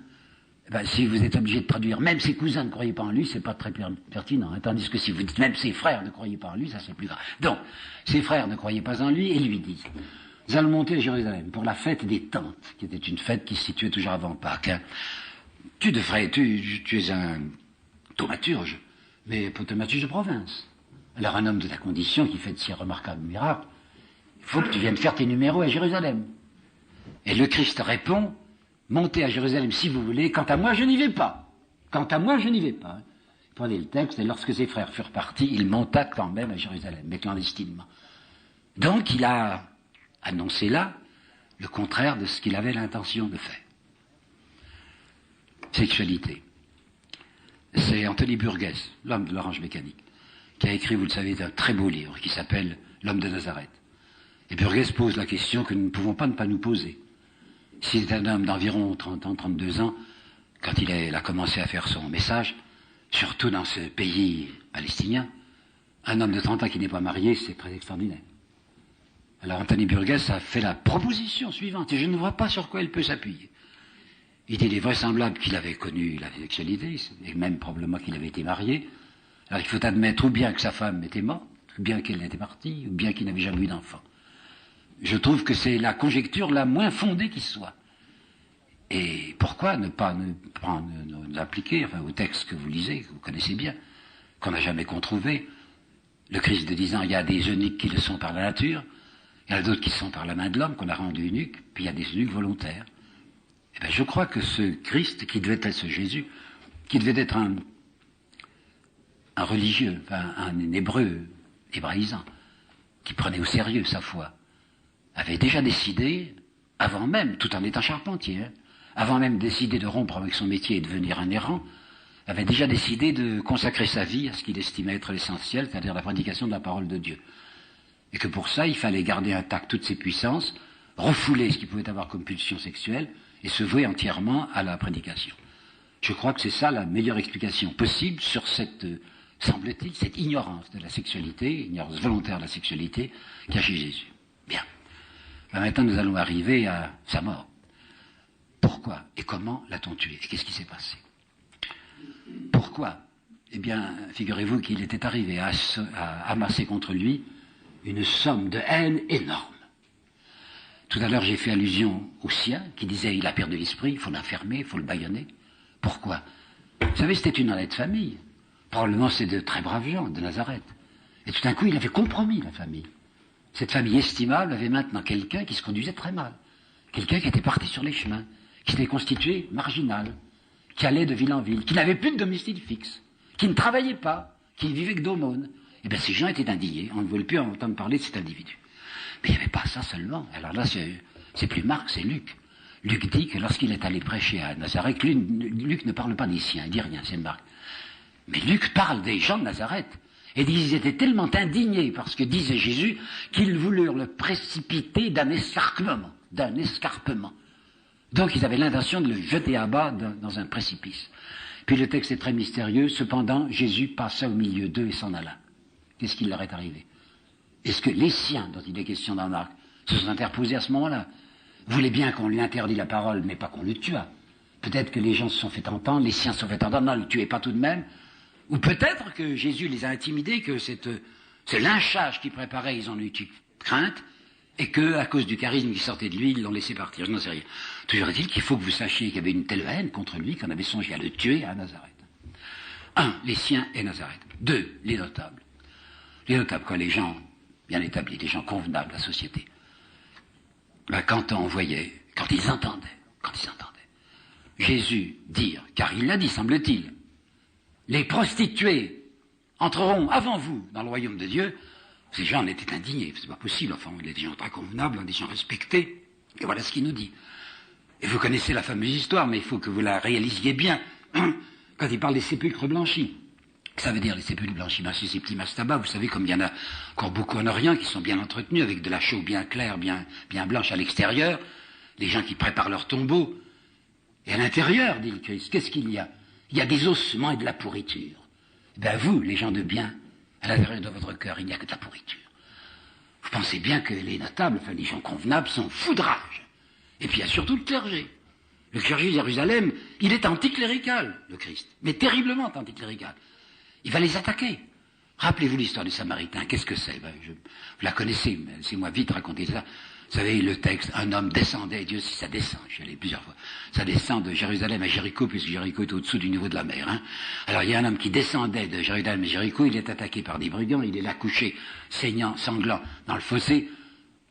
ben, si vous êtes obligé de traduire, même ses cousins ne croyaient pas en lui, c'est pas très pertinent, hein, tandis que si vous dites, même ses frères ne croyaient pas en lui, ça c'est plus grave. Donc, ses frères ne croyaient pas en lui et lui disent, nous allons monter à Jérusalem pour la fête des tentes, qui était une fête qui se situait toujours avant Pâques. Hein. Tu es un thaumaturge, mais pas thaumaturge de province. Alors un homme de ta condition qui fait de si remarquables miracles, il faut que tu viennes faire tes numéros à Jérusalem. Et le Christ répond, montez à Jérusalem si vous voulez, quant à moi je n'y vais pas. Quant à moi je n'y vais pas. Prenez le texte, et lorsque ses frères furent partis, il monta quand même à Jérusalem, mais clandestinement. Donc il a annoncé là le contraire de ce qu'il avait l'intention de faire. Sexualité. C'est Anthony Burgess, l'homme de l'Orange Mécanique, qui a écrit, vous le savez, un très beau livre qui s'appelle L'homme de Nazareth. Et Burgess pose la question que nous ne pouvons pas ne pas nous poser. Si c'est un homme d'environ 30 ans, 32 ans, quand il a commencé à faire son message, surtout dans ce pays palestinien, un homme de 30 ans qui n'est pas marié, c'est très extraordinaire. Alors Anthony Burgess a fait la proposition suivante, et je ne vois pas sur quoi elle peut s'appuyer. Il est vraisemblable qu'il avait connu la sexualité, et même probablement qu'il avait été marié. Alors il faut admettre ou bien que sa femme était morte, ou bien qu'elle était partie, ou bien qu'il n'avait jamais eu d'enfant. Je trouve que c'est la conjecture la moins fondée qui soit. Et pourquoi ne pas nous appliquer, enfin, au texte que vous lisez, que vous connaissez bien, qu'on n'a jamais controuvé, le Christ de disant, il y a des eunuques qui le sont par la nature, il y en a d'autres qui sont par la main de l'homme, qu'on a rendu eunuques, puis il y a des eunuques volontaires. Eh bien, je crois que ce Christ, qui devait être ce Jésus, qui devait être un religieux, enfin, un hébreu hébraïsant, qui prenait au sérieux sa foi, avait déjà décidé, avant même, tout en étant charpentier, hein, avant même décidé de rompre avec son métier et de devenir un errant, avait déjà décidé de consacrer sa vie à ce qu'il estimait être l'essentiel, c'est-à-dire la prédication de la parole de Dieu. Et que pour ça, il fallait garder intactes toutes ses puissances, refouler ce qu'il pouvait avoir comme pulsion sexuelle, et se vouer entièrement à la prédication. Je crois que c'est ça la meilleure explication possible sur cette, semble-t-il, cette ignorance de la sexualité, ignorance volontaire de la sexualité, qu'a chez Jésus. Bien. Ben maintenant, nous allons arriver à sa mort. Pourquoi et comment l'a-t-on tué? Et qu'est-ce qui s'est passé? Pourquoi? Eh bien, figurez-vous qu'il était arrivé à amasser contre lui une somme de haine énorme. Tout à l'heure, j'ai fait allusion au sien, qui disait, il a perdu l'esprit, il faut l'enfermer, il faut le bâillonner. Pourquoi? Vous savez, c'était une honnête famille. Probablement, c'est de très braves gens, de Nazareth. Et tout d'un coup, il avait compromis la famille. Cette famille estimable avait maintenant quelqu'un qui se conduisait très mal. Quelqu'un qui était parti sur les chemins, qui s'était constitué marginal, qui allait de ville en ville, qui n'avait plus de domicile fixe, qui ne travaillait pas, qui ne vivait que d'aumônes. Eh bien, ces gens étaient indignés. On ne voulait plus entendre parler de cet individu. Mais il n'y avait pas ça seulement. Alors là, c'est plus Marc, c'est Luc. Luc dit que lorsqu'il est allé prêcher à Nazareth, Luc ne parle pas des siens, il dit rien, c'est Marc. Mais Luc parle des gens de Nazareth. Et ils étaient tellement indignés par ce que disait Jésus qu'ils voulurent le précipiter d'un escarpement. Donc ils avaient l'intention de le jeter à bas dans un précipice. Puis le texte est très mystérieux. Cependant, Jésus passa au milieu d'eux et s'en alla. Qu'est-ce qui leur est arrivé? Est-ce que les siens, dont il est question dans Marc, se sont interposés à ce moment-là? Voulait bien qu'on lui interdit la parole, mais pas qu'on le tuât. Peut-être que les gens se sont fait entendre, les siens se sont fait entendre, non, ne le tuez pas tout de même. Ou peut-être que Jésus les a intimidés, que ce lynchage qu'ils préparaient, ils en ont eu crainte, et que, à cause du charisme qui sortait de lui, ils l'ont laissé partir. Je n'en sais rien. Toujours est-il qu'il faut que vous sachiez qu'il y avait une telle haine contre lui qu'on avait songé à le tuer à Nazareth. 1. Les siens et Nazareth. 2. Les notables. Les notables, quoi, les gens bien établis, les gens convenables de la société. Ben, quand ils entendaient Jésus dire, car il l'a dit, semble-t-il, les prostituées entreront avant vous dans le royaume de Dieu, ces gens en étaient indignés. C'est pas possible, enfin, il y a des gens très convenables, des gens respectés, et voilà ce qu'il nous dit. Et vous connaissez la fameuse histoire, mais il faut que vous la réalisiez bien, quand il parle des sépulcres blanchis. Ça veut dire les sépulcres blanchis, c'est ces petits mastabas, vous savez, comme il y en a encore beaucoup en Orient, qui sont bien entretenus, avec de la chaux bien claire, bien blanche à l'extérieur, les gens qui préparent leur tombeau. Et à l'intérieur, dit le Christ, qu'est-ce qu'il y a? Il y a des ossements et de la pourriture. Ben vous, les gens de bien, à l'intérieur de votre cœur, il n'y a que de la pourriture. Vous pensez bien que les notables, enfin les gens convenables, sont fous de rage. Et puis il y a surtout le clergé. Le clergé de Jérusalem, il est anticlérical, le Christ, mais terriblement anticlérical. Il va les attaquer. Rappelez-vous l'histoire du Samaritain, qu'est-ce que c'est? Vous la connaissez, mais laissez-moi vite raconter ça. Vous savez, le texte, un homme descendait, Dieu si ça descend, je suis allé plusieurs fois, ça descend de Jérusalem à Jéricho, puisque Jéricho est au-dessous du niveau de la mer. Alors il y a un homme qui descendait de Jérusalem à Jéricho, il est attaqué par des brigands, il est là couché, saignant, sanglant, dans le fossé,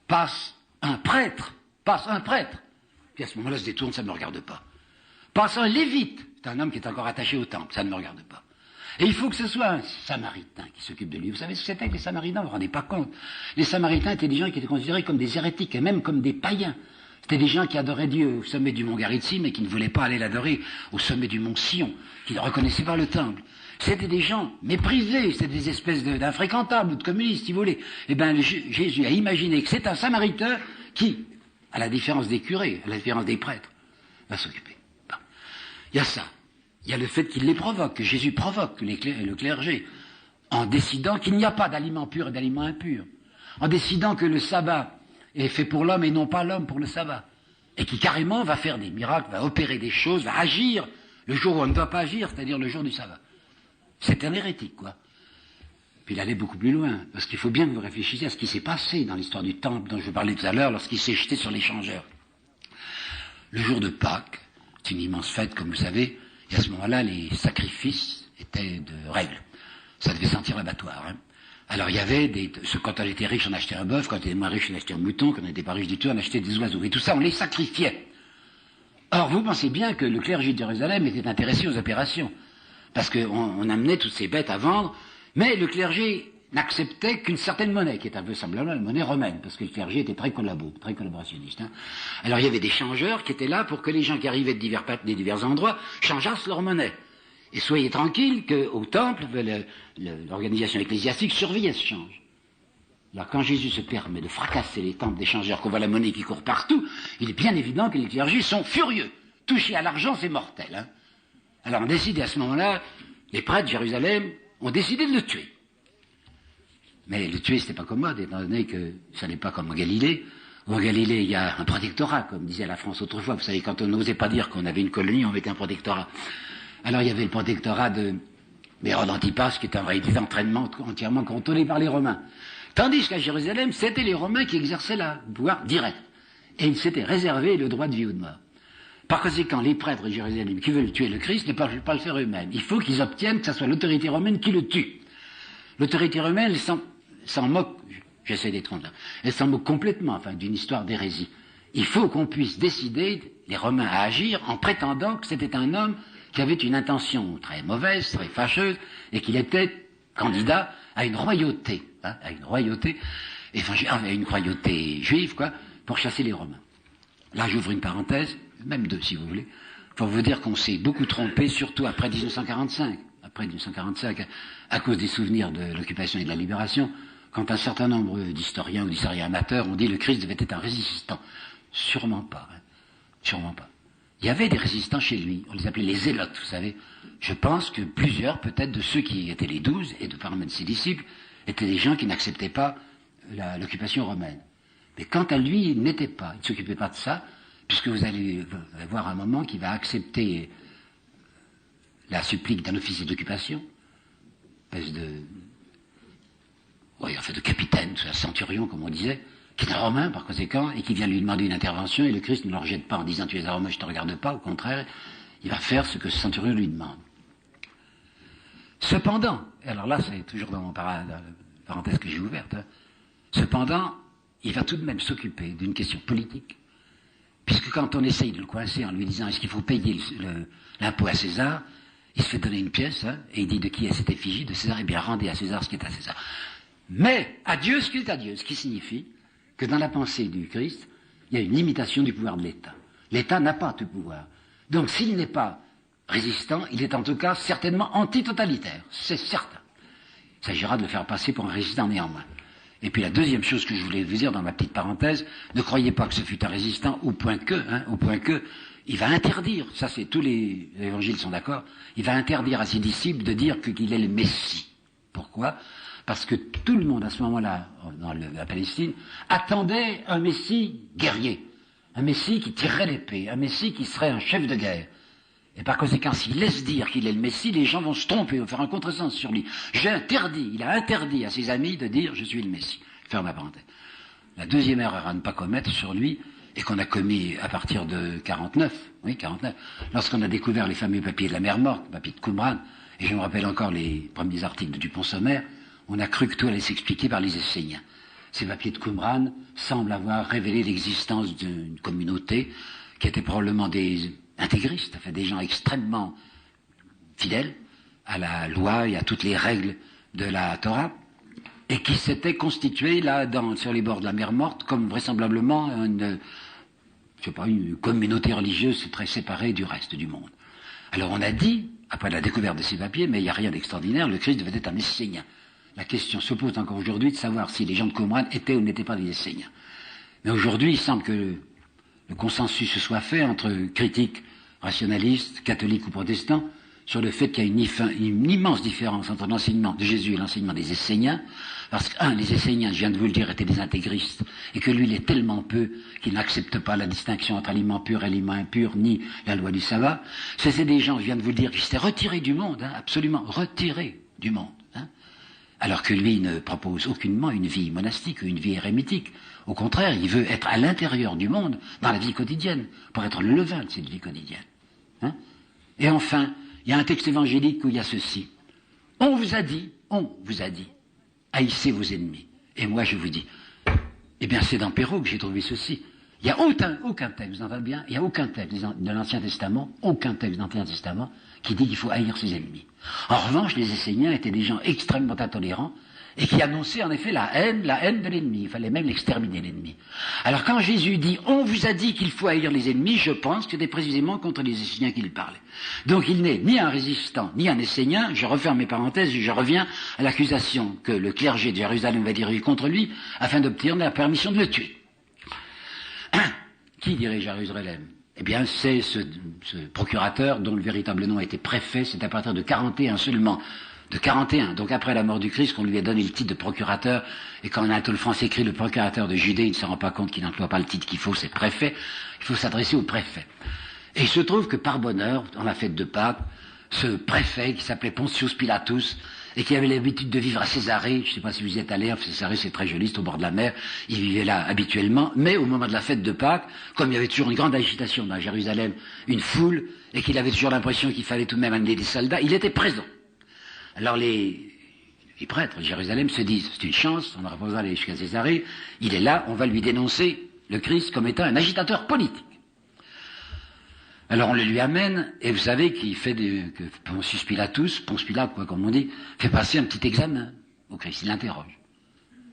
passe un prêtre, puis à ce moment-là se détourne, ça ne me regarde pas. Passe un lévite, c'est un homme qui est encore attaché au temple, ça ne me regarde pas. Et il faut que ce soit un Samaritain qui s'occupe de lui. Vous savez ce que c'était que les Samaritains? Vous ne vous rendez pas compte. Les Samaritains étaient des gens qui étaient considérés comme des hérétiques, et même comme des païens. C'était des gens qui adoraient Dieu au sommet du mont Garizim, mais qui ne voulaient pas aller l'adorer au sommet du mont Sion, qui ne reconnaissaient pas le temple. C'était des gens méprisés, c'était des espèces d'infréquentables, ou de communistes, si vous voulez. Eh bien, Jésus a imaginé que c'est un Samaritain qui, à la différence des curés, à la différence des prêtres, va s'occuper. Bon. Il y a ça. Il y a le fait qu'il les provoque, que Jésus provoque le clergé, en décidant qu'il n'y a pas d'aliments purs et d'aliments impurs, en décidant que le sabbat est fait pour l'homme et non pas l'homme pour le sabbat, et qui carrément va faire des miracles, va opérer des choses, va agir le jour où on ne doit pas agir, c'est-à-dire le jour du sabbat. C'est un hérétique, quoi. Puis il allait beaucoup plus loin, parce qu'il faut bien que vous réfléchissiez à ce qui s'est passé dans l'histoire du temple dont je vous parlais tout à l'heure, lorsqu'il s'est jeté sur l'échangeur. Le jour de Pâques, c'est une immense fête, comme vous savez. Et à ce moment-là, les sacrifices étaient de règle. Ça devait sentir l'abattoir. Alors il y avait quand on était riche, on achetait un bœuf, quand on était moins riche, on achetait un mouton, quand on n'était pas riche du tout, on achetait des oiseaux. Et tout ça, on les sacrifiait. Or, vous pensez bien que le clergé de Jérusalem était intéressé aux opérations. Parce qu'on amenait toutes ces bêtes à vendre, mais le clergé n'acceptait qu'une certaine monnaie, qui est un peu semblable à la monnaie romaine, parce que le clergé était très collaborationniste. Alors il y avait des changeurs qui étaient là pour que les gens qui arrivaient des divers endroits changeassent leur monnaie. Et soyez tranquilles qu'au temple, l'organisation ecclésiastique surveillait ce change. Alors quand Jésus se permet de fracasser les temples des changeurs, qu'on voit la monnaie qui court partout, il est bien évident que les clergés sont furieux. Toucher à l'argent, c'est mortel. Alors on décide à ce moment-là, les prêtres de Jérusalem ont décidé de le tuer. Mais le tuer, c'était pas commode, étant donné que ça n'est pas comme en Galilée. En Galilée, il y a un protectorat, comme disait la France autrefois. Vous savez, quand on n'osait pas dire qu'on avait une colonie, on mettait un protectorat. Alors il y avait le protectorat de Hérode Antipas, qui était en réalité d'entraînement entièrement contrôlé par les Romains. Tandis qu'à Jérusalem, c'était les Romains qui exerçaient le pouvoir direct. Et ils s'étaient réservé le droit de vie ou de mort. Par conséquent, les prêtres de Jérusalem qui veulent tuer le Christ ne peuvent pas le faire eux-mêmes. Il faut qu'ils obtiennent que ce soit l'autorité romaine qui le tue. L'autorité romaine s'en moque, j'essaie d'être là, elle s'en moque complètement, d'une histoire d'hérésie. Il faut qu'on puisse décider, les Romains, à agir en prétendant que c'était un homme qui avait une intention très mauvaise, très fâcheuse, et qu'il était candidat à une royauté, à une royauté juive, pour chasser les Romains. Là, j'ouvre une parenthèse, même deux, si vous voulez, pour vous dire qu'on s'est beaucoup trompé, surtout après 1945. Après 1945, à cause des souvenirs de l'occupation et de la libération, quand un certain nombre d'historiens ou d'historiens amateurs ont dit que le Christ devait être un résistant. Sûrement pas. Sûrement pas. Il y avait des résistants chez lui, on les appelait les zélotes, vous savez. Je pense que plusieurs, peut-être, de ceux qui étaient les 12, et de parmi ses disciples, étaient des gens qui n'acceptaient pas l'occupation romaine. Mais quant à lui, il n'était pas, il ne s'occupait pas de ça, puisque vous allez voir un moment qu'il va accepter la supplique d'un officier d'occupation, espèce de... oui, en fait, de capitaine, un centurion, comme on disait, qui est un Romain, par conséquent, et qui vient lui demander une intervention, et le Christ ne le rejette pas en disant « tu es un Romain, je ne te regarde pas », au contraire, il va faire ce que ce centurion lui demande. Cependant, alors là, c'est toujours dans la parenthèse que j'ai ouverte, hein, cependant, il va tout de même s'occuper d'une question politique, puisque quand on essaye de le coincer en lui disant « est-ce qu'il faut payer l'impôt à César ?», il se fait donner une pièce, hein, et il dit « de qui est cette effigie ? De César, et bien rendez à César ce qui est à César. » Mais à Dieu ce qui est à Dieu, ce qui signifie que dans la pensée du Christ, il y a une limitation du pouvoir de l'État. L'État n'a pas de pouvoir. Donc s'il n'est pas résistant, il est en tout cas certainement antitotalitaire, c'est certain. Il s'agira de le faire passer pour un résistant néanmoins. Et puis la deuxième chose que je voulais vous dire dans ma petite parenthèse, ne croyez pas que ce fut un résistant au point que, il va interdire, ça c'est tous les évangiles sont d'accord, il va interdire à ses disciples de dire qu'il est le Messie. Pourquoi ? Parce que tout le monde à ce moment-là, dans la Palestine, attendait un Messie guerrier, un Messie qui tirerait l'épée, un Messie qui serait un chef de guerre. Et par conséquent, s'il laisse dire qu'il est le Messie, les gens vont se tromper, vont faire un contresens sur lui. Il a interdit à ses amis de dire « je suis le Messie ». Ferme la parenthèse. La deuxième erreur à ne pas commettre sur lui, et qu'on a commis à partir de 49, lorsqu'on a découvert les fameux papiers de la mer Morte, papiers de Qumran, et je me rappelle encore les premiers articles de Dupont-Sommer, on a cru que tout allait s'expliquer par les Esséniens. Ces papiers de Qumran semblent avoir révélé l'existence d'une communauté qui était probablement des intégristes, enfin des gens extrêmement fidèles à la loi et à toutes les règles de la Torah, et qui s'était constituée là, sur les bords de la mer Morte, comme vraisemblablement une communauté religieuse très séparée du reste du monde. Alors on a dit, après la découverte de ces papiers, mais il n'y a rien d'extraordinaire, le Christ devait être un Essénien. La question se pose encore aujourd'hui de savoir si les gens de Qumran étaient ou n'étaient pas des Esséniens. Mais aujourd'hui, il semble que le consensus se soit fait entre critiques rationalistes, catholiques ou protestants, sur le fait qu'il y a une immense différence entre l'enseignement de Jésus et l'enseignement des Esséniens, parce que, les Esséniens, je viens de vous le dire, étaient des intégristes, et que lui, il est tellement peu qu'il n'accepte pas la distinction entre aliments purs et aliments impurs, ni la loi du sabbat. C'est des gens, je viens de vous le dire, qui s'étaient retirés du monde, absolument retirés du monde. Alors que lui ne propose aucunement une vie monastique ou une vie érémitique. Au contraire, il veut être à l'intérieur du monde, dans la vie quotidienne, pour être le levain de cette vie quotidienne. Et enfin, il y a un texte évangélique où il y a ceci. On vous a dit, haïssez vos ennemis. Et moi je vous dis, eh bien c'est dans Perrault que j'ai trouvé ceci. Il n'y a aucun texte, vous entendez bien, il n'y a aucun texte de l'Ancien Testament, qui dit qu'il faut haïr ses ennemis. En revanche, les Esséniens étaient des gens extrêmement intolérants et qui annonçaient en effet la haine de l'ennemi. Il fallait même l'exterminer, l'ennemi. Alors quand Jésus dit « on vous a dit qu'il faut haïr les ennemis », je pense que c'était précisément contre les Esséniens qu'il parlait. Donc il n'est ni un résistant, ni un Essénien. Je referme mes parenthèses et je reviens à l'accusation que le clergé de Jérusalem va diriger contre lui afin d'obtenir la permission de le tuer. Qui dirige Jérusalem ? Eh bien, c'est ce procurateur dont le véritable nom a été préfet, c'est à partir de 41 seulement, de 41, donc après la mort du Christ, qu'on lui a donné le titre de procurateur, et quand Anatole France écrit le procurateur de Judée, il ne se rend pas compte qu'il n'emploie pas le titre qu'il faut, c'est préfet, il faut s'adresser au préfet. Et il se trouve que par bonheur, dans la fête de Pâques, ce préfet qui s'appelait Pontius Pilatus, et qui avait l'habitude de vivre à Césarée, je ne sais pas si vous y êtes allé, Césarée c'est très joli, c'est au bord de la mer, il vivait là habituellement, mais au moment de la fête de Pâques, comme il y avait toujours une grande agitation dans Jérusalem, une foule, et qu'il avait toujours l'impression qu'il fallait tout de même amener des soldats, il était présent. Alors les prêtres de Jérusalem se disent, c'est une chance, on n'aura pas besoin d'aller jusqu'à Césarée, il est là, on va lui dénoncer le Christ comme étant un agitateur politique. Alors on le lui amène, et vous savez qu'il fait que Pontius Pilate, quoi, comme on dit, fait passer un petit examen au Christ, il l'interroge.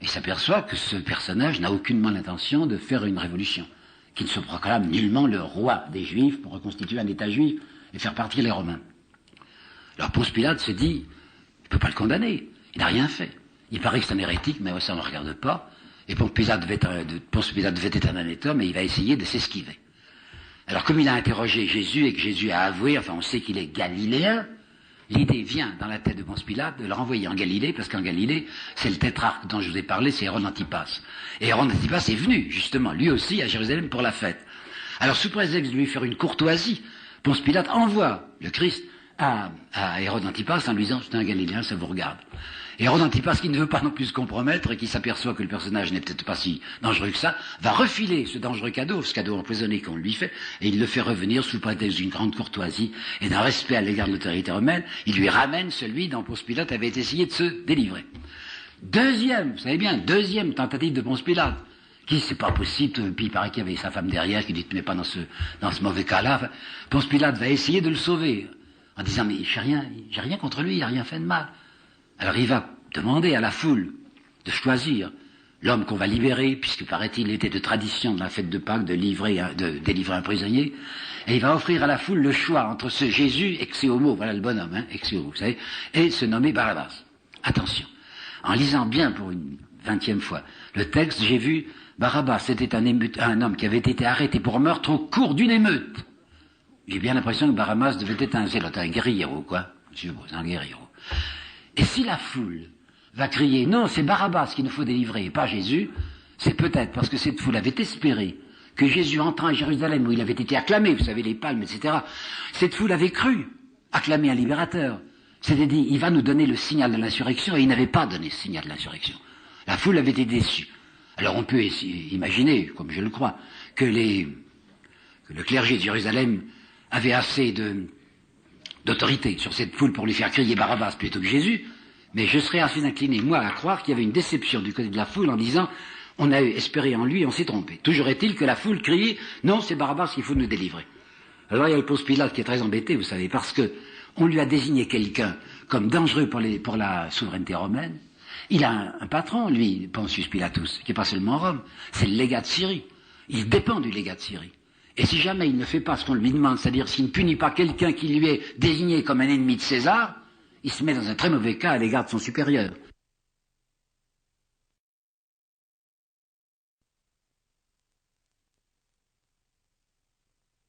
Et il s'aperçoit que ce personnage n'a aucunement l'intention de faire une révolution, qu'il ne se proclame nullement le roi des Juifs pour reconstituer un État juif et faire partir les Romains. Alors Ponce Pilate se dit, il ne peut pas le condamner, il n'a rien fait. Il paraît que c'est un hérétique, mais ça ne le regarde pas, et Ponce Pilate devait être un honnête homme, et il va essayer de s'esquiver. Alors comme il a interrogé Jésus et que Jésus a avoué, enfin on sait qu'il est galiléen, l'idée vient dans la tête de Ponce Pilate de le renvoyer en Galilée, parce qu'en Galilée, c'est le tétrarque dont je vous ai parlé, c'est Hérode Antipas. Et Hérode Antipas est venu, justement, lui aussi, à Jérusalem pour la fête. Alors, sous prétexte de lui faire une courtoisie, Ponce Pilate envoie le Christ à Hérode Antipas en lui disant « c'est un Galiléen, ça vous regarde ». Et Hérode Antipas, qui ne veut pas non plus se compromettre et qui s'aperçoit que le personnage n'est peut-être pas si dangereux que ça, va refiler ce dangereux cadeau, ce cadeau empoisonné qu'on lui fait, et il le fait revenir sous prétexte d'une grande courtoisie et d'un respect à l'égard de l'autorité romaine. Il lui ramène celui dont Ponce Pilate avait essayé de se délivrer. Deuxième, vous savez bien, deuxième tentative de Ponce Pilate, qui c'est pas possible, puis il paraît qu'il y avait sa femme derrière qui dit « tu mets pas dans ce mauvais cas-là ». Enfin, Ponce Pilate va essayer de le sauver, en disant « mais j'ai rien contre lui, il n'a rien fait de mal ». Alors il va demander à la foule de choisir l'homme qu'on va libérer, puisque paraît-il il était de tradition de la fête de Pâques de délivrer un prisonnier, et il va offrir à la foule le choix entre ce Jésus, ex homo, voilà le bonhomme, hein, ex homo, vous savez, et se nommer Barabbas. Attention, en lisant bien pour une 20e fois le texte, j'ai vu Barabbas, c'était un homme qui avait été arrêté pour meurtre au cours d'une émeute. J'ai bien l'impression que Barabbas devait être un zélote, un guerriero, quoi, je suppose, un guerriero. Et si la foule va crier « Non, c'est Barabbas qu'il nous faut délivrer et pas Jésus », c'est peut-être parce que cette foule avait espéré que Jésus entrant à Jérusalem, où il avait été acclamé, vous savez, les palmes, etc., cette foule avait cru acclamer un libérateur. C'était dit, il va nous donner le signal de l'insurrection, et il n'avait pas donné ce signal de l'insurrection. La foule avait été déçue. Alors on peut imaginer, comme je le crois, que le clergé de Jérusalem avait assez d'autorité sur cette foule pour lui faire crier Barabbas plutôt que Jésus, mais je serais assez incliné, moi, à croire qu'il y avait une déception du côté de la foule en disant on a espéré en lui, on s'est trompé. Toujours est-il que la foule criait non, c'est Barabbas qu'il faut nous délivrer. Alors il y a le Ponce Pilate qui est très embêté, vous savez, parce que on lui a désigné quelqu'un comme dangereux pour la souveraineté romaine. Il a un patron, lui, Pontius Pilatus, qui n'est pas seulement Rome, c'est le légat de Syrie. Il dépend du légat de Syrie. Et si jamais il ne fait pas ce qu'on lui demande, c'est-à-dire s'il ne punit pas quelqu'un qui lui est désigné comme un ennemi de César, il se met dans un très mauvais cas à l'égard de son supérieur.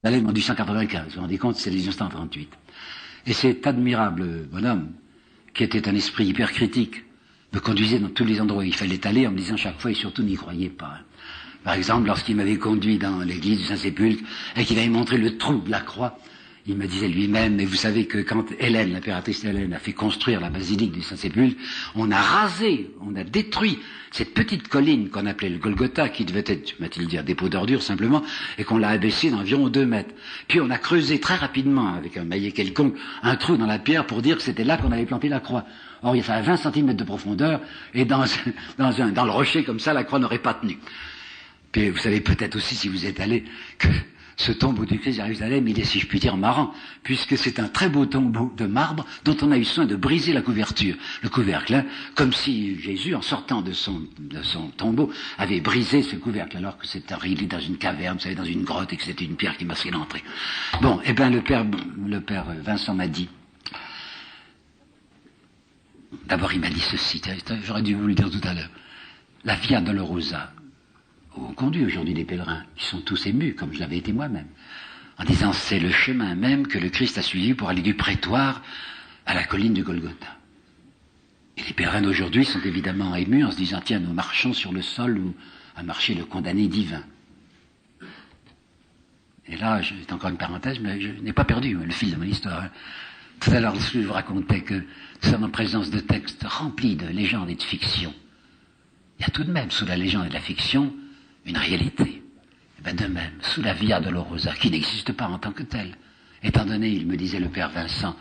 L'année en 1895, vous vous rendez compte, c'est 1938. Et cet admirable bonhomme, qui était un esprit hyper critique, me conduisait dans tous les endroits où il fallait aller en me disant chaque fois et surtout n'y croyez pas. Par exemple, lorsqu'il m'avait conduit dans l'église du Saint-Sépulcre et qu'il avait montré le trou de la croix, il me disait lui-même, mais vous savez que quand Hélène, l'impératrice Hélène, a fait construire la basilique du Saint-Sépulcre, on a rasé, on a détruit cette petite colline qu'on appelait le Golgotha, qui devait être, m'a-t-il dit, un dépôt d'ordures simplement, et qu'on l'a abaissé d'environ 2 mètres. Puis on a creusé très rapidement, avec un maillet quelconque, un trou dans la pierre pour dire que c'était là qu'on avait planté la croix. Or, il y a 20 cm de profondeur, et dans le rocher comme ça, la croix n'aurait pas tenu. Puis vous savez peut-être aussi, si vous êtes allé, que ce tombeau du Christ à Jérusalem, il est, si je puis dire, marrant, puisque c'est un très beau tombeau de marbre dont on a eu soin de briser la couverture, le couvercle, hein, comme si Jésus, en sortant de son tombeau, avait brisé ce couvercle, alors que c'était dans une caverne, vous savez, dans une grotte, et que c'était une pierre qui masquait l'entrée. Bon, eh bien, le père Vincent m'a dit, d'abord il m'a dit ceci, j'aurais dû vous le dire tout à l'heure, la Via Dolorosa, on conduit aujourd'hui des pèlerins, ils sont tous émus, comme je l'avais été moi-même, en disant c'est le chemin même que le Christ a suivi pour aller du prétoire à la colline du Golgotha. Et les pèlerins d'aujourd'hui sont évidemment émus en se disant tiens, nous marchons sur le sol où a marché le condamné divin. Et là, c'est encore une parenthèse, mais je n'ai pas perdu le fil de mon histoire. Hein. Tout à l'heure, je vous racontais que nous sommes en présence de textes remplis de légendes et de fictions. Il y a tout de même, sous la légende et la fiction, une réalité. Et bien de même, sous la Via Dolorosa, qui n'existe pas en tant que telle, étant donné, il me disait le père Vincent,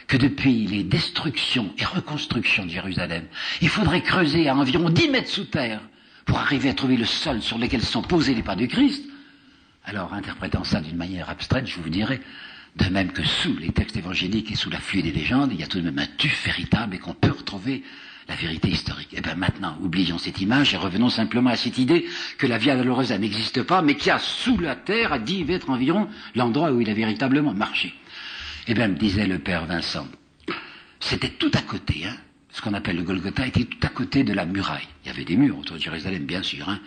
que depuis les destructions et reconstructions de Jérusalem, il faudrait creuser à environ 10 mètres sous terre pour arriver à trouver le sol sur lequel sont posés les pas du Christ. Alors, interprétant ça d'une manière abstraite, je vous dirais, de même que sous les textes évangéliques et sous la flux des légendes, il y a tout de même un tuf véritable et qu'on peut retrouver la vérité historique. Et bien maintenant, oublions cette image et revenons simplement à cette idée que la Via Dolorosa n'existe pas, mais qu'il y a sous la terre, à 10 mètres environ, l'endroit où il a véritablement marché. Et bien, me disait le père Vincent, c'était tout à côté, hein. Ce qu'on appelle le Golgotha était tout à côté de la muraille. Il y avait des murs autour de Jérusalem, bien sûr, hein.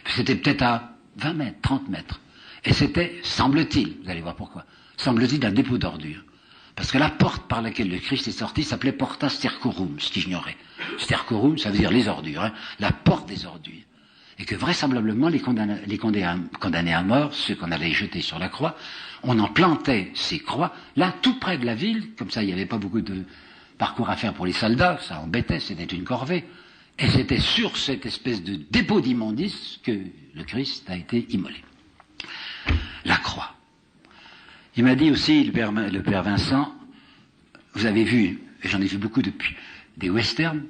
C'était peut-être à 20 mètres, 30 mètres. Et c'était, semble-t-il, vous allez voir pourquoi, semble-t-il un dépôt d'ordures. Parce que la porte par laquelle le Christ est sorti s'appelait Porta Stercorum, ce qui j'ignorais. Stercorum, ça veut dire les ordures, hein, la porte des ordures. Et que vraisemblablement, les condamnés à mort, ceux qu'on allait jeter sur la croix, on en plantait ces croix, là, tout près de la ville, comme ça, il n'y avait pas beaucoup de parcours à faire pour les soldats, ça embêtait, c'était une corvée. Et c'était sur cette espèce de dépôt d'immondices que le Christ a été immolé. La croix. Il m'a dit aussi, le père Vincent, vous avez vu, et j'en ai vu beaucoup depuis, des westerns,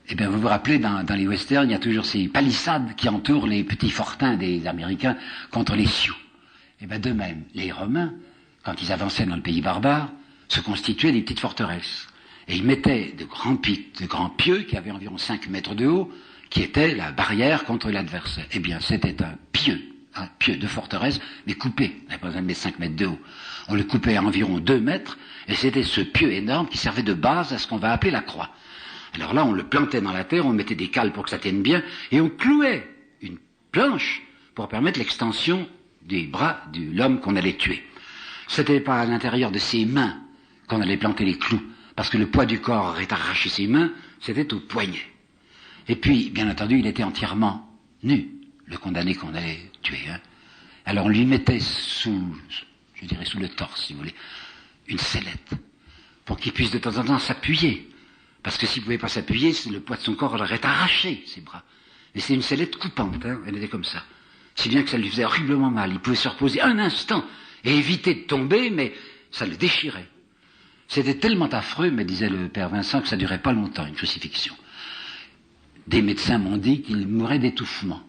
eh bien vous vous rappelez, dans les westerns, il y a toujours ces palissades qui entourent les petits fortins des Américains contre les Sioux. Eh bien de même, les Romains, quand ils avançaient dans le pays barbare, se constituaient des petites forteresses. Et ils mettaient de grands pics, de grands pieux qui avaient environ 5 mètres de haut, qui étaient la barrière contre l'adversaire. Eh bien c'était un pieu de forteresse, mais coupé, on n'avait pas besoin de mettre 5 mètres de haut. On le coupait à environ 2 mètres, et c'était ce pieu énorme qui servait de base à ce qu'on va appeler la croix. Alors là, on le plantait dans la terre, on mettait des cales pour que ça tienne bien, et on clouait une planche pour permettre l'extension des bras de l'homme qu'on allait tuer. C'était pas à l'intérieur de ses mains qu'on allait planter les clous, parce que le poids du corps aurait arraché ses mains, c'était au poignet. Et puis, bien entendu, il était entièrement nu, le condamné qu'on allait tuer. Hein. Alors on lui mettait sous le torse, si vous voulez, une sellette, pour qu'il puisse de temps en temps s'appuyer. Parce que s'il ne pouvait pas s'appuyer, le poids de son corps aurait arraché ses bras. Mais c'est une sellette coupante, hein, elle était comme ça. Si bien que ça lui faisait horriblement mal. Il pouvait se reposer un instant et éviter de tomber, mais ça le déchirait. C'était tellement affreux, me disait le père Vincent, que ça durait pas longtemps, une crucifixion. Des médecins m'ont dit qu'il mourrait d'étouffement,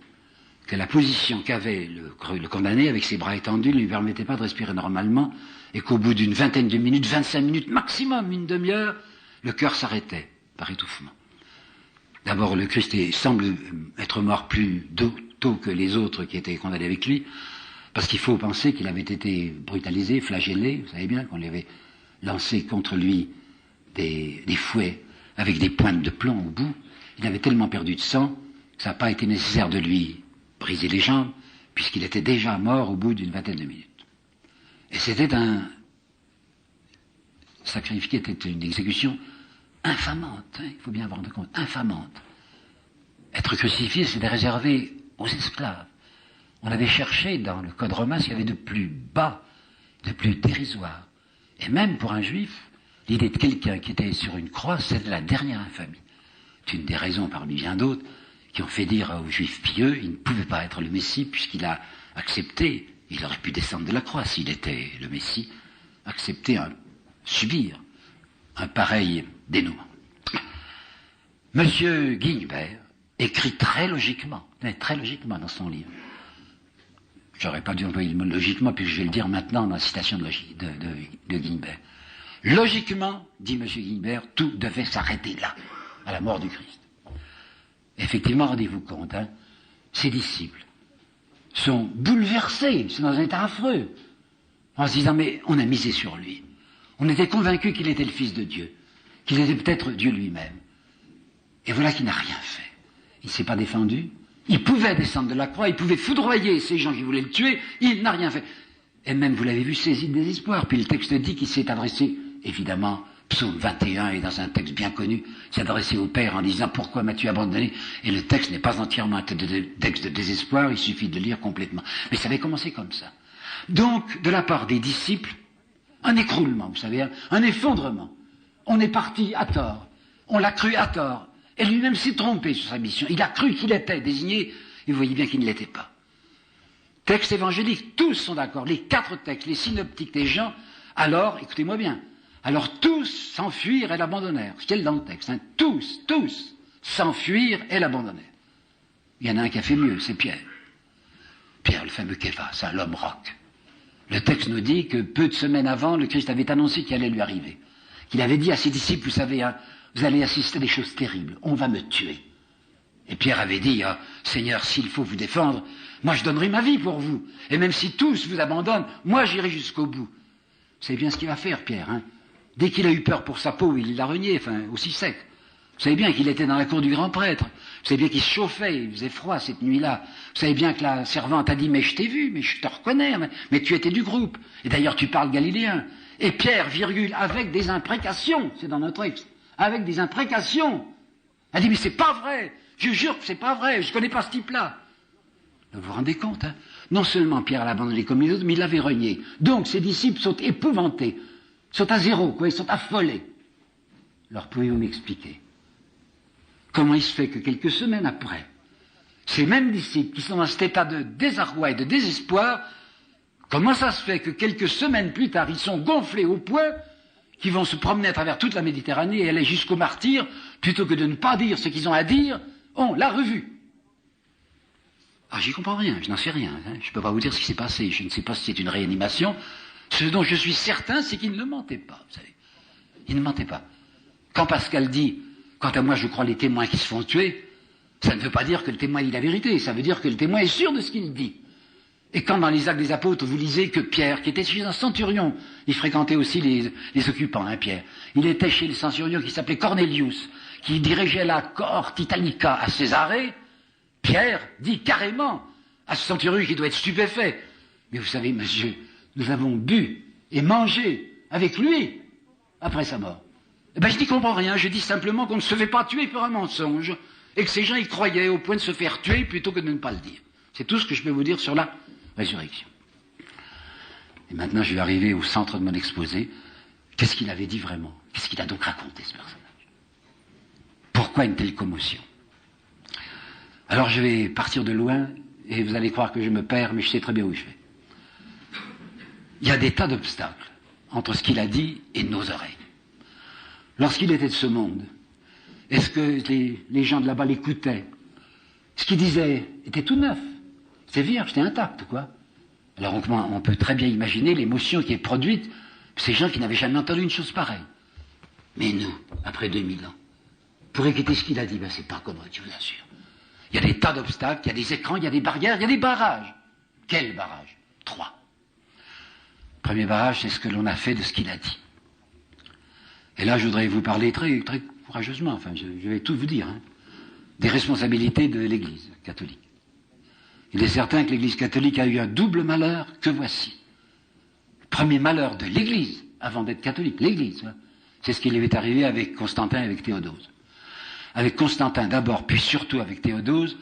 que la position qu'avait le condamné avec ses bras étendus ne lui permettait pas de respirer normalement, et qu'au bout d'une vingtaine de minutes, 25 minutes, maximum une demi-heure, le cœur s'arrêtait par étouffement. D'abord, le Christ semble être mort plus tôt que les autres qui étaient condamnés avec lui, parce qu'il faut penser qu'il avait été brutalisé, flagellé, vous savez bien qu'on lui avait lancé contre lui des fouets avec des pointes de plomb au bout. Il avait tellement perdu de sang que ça n'a pas été nécessaire de lui briser les jambes, puisqu'il était déjà mort au bout d'une vingtaine de minutes. Et c'était un sacrifice, était une exécution infamante, hein, il faut bien avoir de compte, infamante. Être crucifié, c'était réservé aux esclaves. On avait cherché dans le code romain ce qu'il y avait de plus bas, de plus dérisoire. Et même pour un juif, l'idée de quelqu'un qui était sur une croix, c'est la dernière infamie. C'est une des raisons parmi bien d'autres qui ont fait dire aux juifs pieux, il ne pouvait pas être le Messie puisqu'il a accepté, il aurait pu descendre de la croix s'il était le Messie, subir un pareil dénouement. Monsieur Guignebert écrit très logiquement dans son livre. J'aurais pas dû employer le mot logiquement, puis je vais le dire maintenant dans la citation de Guignebert. Logiquement, dit M. Guignebert, tout devait s'arrêter là, à la mort du Christ. Effectivement, rendez-vous compte, hein, ses disciples sont bouleversés, sont dans un état affreux, en se disant, mais on a misé sur lui. On était convaincus qu'il était le Fils de Dieu, qu'il était peut-être Dieu lui-même. Et voilà qu'il n'a rien fait. Il ne s'est pas défendu. Il pouvait descendre de la croix, il pouvait foudroyer ces gens qui voulaient le tuer, il n'a rien fait. Et même, vous l'avez vu, saisi de désespoir. Puis le texte dit qu'il s'est adressé, évidemment, Psaume 21 est dans un texte bien connu, s'est adressé au Père en disant « Pourquoi m'as-tu abandonné ?» Et le texte n'est pas entièrement un texte de désespoir, il suffit de le lire complètement. Mais ça avait commencé comme ça. Donc, de la part des disciples, un écroulement, vous savez, un effondrement. On est parti à tort. On l'a cru à tort. Et lui-même s'est trompé sur sa mission. Il a cru qu'il était désigné, et vous voyez bien qu'il ne l'était pas. Texte évangélique, tous sont d'accord. Les 4 textes, les synoptiques des gens, alors, écoutez-moi bien, alors tous s'enfuirent et l'abandonnèrent. C'est dans le texte, hein, tous s'enfuirent et l'abandonnèrent. Il y en a un qui a fait mieux, c'est Pierre. Pierre, le fameux Képhas, l'homme roc. Le texte nous dit que peu de semaines avant, le Christ avait annoncé qu'il allait lui arriver. Qu'il avait dit à ses disciples, vous savez, hein, vous allez assister à des choses terribles, on va me tuer. Et Pierre avait dit, ah, Seigneur, s'il faut vous défendre, moi je donnerai ma vie pour vous. Et même si tous vous abandonnent, moi j'irai jusqu'au bout. C'est bien ce qu'il va faire, Pierre. Hein. Dès qu'il a eu peur pour sa peau, il l'a renié, enfin, aussi sec. Vous savez bien qu'il était dans la cour du grand prêtre. Vous savez bien qu'il se chauffait, il faisait froid cette nuit-là. Vous savez bien que la servante a dit, mais je t'ai vu, mais je te reconnais, mais tu étais du groupe. Et d'ailleurs, tu parles galiléen. Et Pierre, virgule, avec des imprécations, c'est dans notre texte, avec des imprécations. Elle dit, mais c'est pas vrai, je jure que c'est pas vrai, je connais pas ce type-là. Vous vous rendez compte, hein? Non seulement Pierre l'a abandonné comme les autres, mais il l'avait renié. Donc ses disciples sont épouvantés, sont à zéro, quoi, ils sont affolés. Alors pouvez-vous m'expliquer comment il se fait que quelques semaines après, ces mêmes disciples qui sont dans cet état de désarroi et de désespoir, comment ça se fait que quelques semaines plus tard, ils sont gonflés au point qu'ils vont se promener à travers toute la Méditerranée et aller jusqu'au martyre, plutôt que de ne pas dire ce qu'ils ont à dire, on l'a revu. Ah, j'y comprends rien, je n'en sais rien, hein. Je ne peux pas vous dire ce qui s'est passé, je ne sais pas si c'est une réanimation. Ce dont je suis certain, c'est qu'il ne mentait pas, vous savez. Il ne mentait pas. Quand Pascal dit, quant à moi je crois les témoins qui se font tuer, ça ne veut pas dire que le témoin dit la vérité, ça veut dire que le témoin est sûr de ce qu'il dit. Et quand dans les Actes des Apôtres, vous lisez que Pierre, qui était chez un centurion, il fréquentait aussi les occupants, hein, Pierre, il était chez le centurion qui s'appelait Cornelius, qui dirigeait la cohorte Itanica à Césarée, Pierre dit carrément à ce centurion qui doit être stupéfait, mais vous savez, monsieur, nous avons bu et mangé avec lui après sa mort. Eh ben, je n'y comprends rien, je dis simplement qu'on ne se fait pas tuer pour un mensonge, et que ces gens y croyaient au point de se faire tuer plutôt que de ne pas le dire. C'est tout ce que je peux vous dire sur la résurrection. Et maintenant, je vais arriver au centre de mon exposé. Qu'est-ce qu'il avait dit vraiment? Qu'est-ce qu'il a donc raconté, ce personnage? Pourquoi une telle commotion? Alors, je vais partir de loin, et vous allez croire que je me perds, mais je sais très bien où je vais. Il y a des tas d'obstacles entre ce qu'il a dit et nos oreilles. Lorsqu'il était de ce monde, est-ce que les gens de là-bas l'écoutaient? Ce qu'il disait était tout neuf. C'est vierge, c'était intact, quoi. Alors on peut très bien imaginer l'émotion qui est produite de ces gens qui n'avaient jamais entendu une chose pareille. Mais nous, après 2000 ans, pour écouter ce qu'il a dit, ben c'est pas commode, je vous assure. Il y a des tas d'obstacles, il y a des écrans, il y a des barrières, il y a des barrages. Quels barrages? 3. Le premier barrage, c'est ce que l'on a fait de ce qu'il a dit. Et là, je voudrais vous parler très, très courageusement, enfin, je vais tout vous dire, hein, des responsabilités de l'Église catholique. Il est certain que l'Église catholique a eu un double malheur que voici. Le premier malheur de l'Église, avant d'être catholique, l'Église, hein, c'est ce qui lui est arrivé avec Constantin et avec Théodose. Avec Constantin d'abord, puis surtout avec Théodose,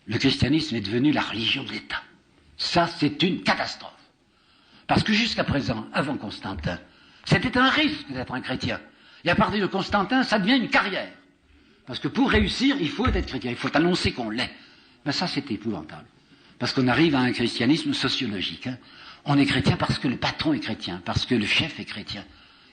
le christianisme est devenu la religion de l'État. Ça, c'est une catastrophe. Parce que jusqu'à présent, avant Constantin, c'était un risque d'être un chrétien. Et à partir de Constantin, ça devient une carrière. Parce que pour réussir, il faut être chrétien, il faut annoncer qu'on l'est. Ben ça, c'est épouvantable. Parce qu'on arrive à un christianisme sociologique. Hein. On est chrétien parce que le patron est chrétien, parce que le chef est chrétien.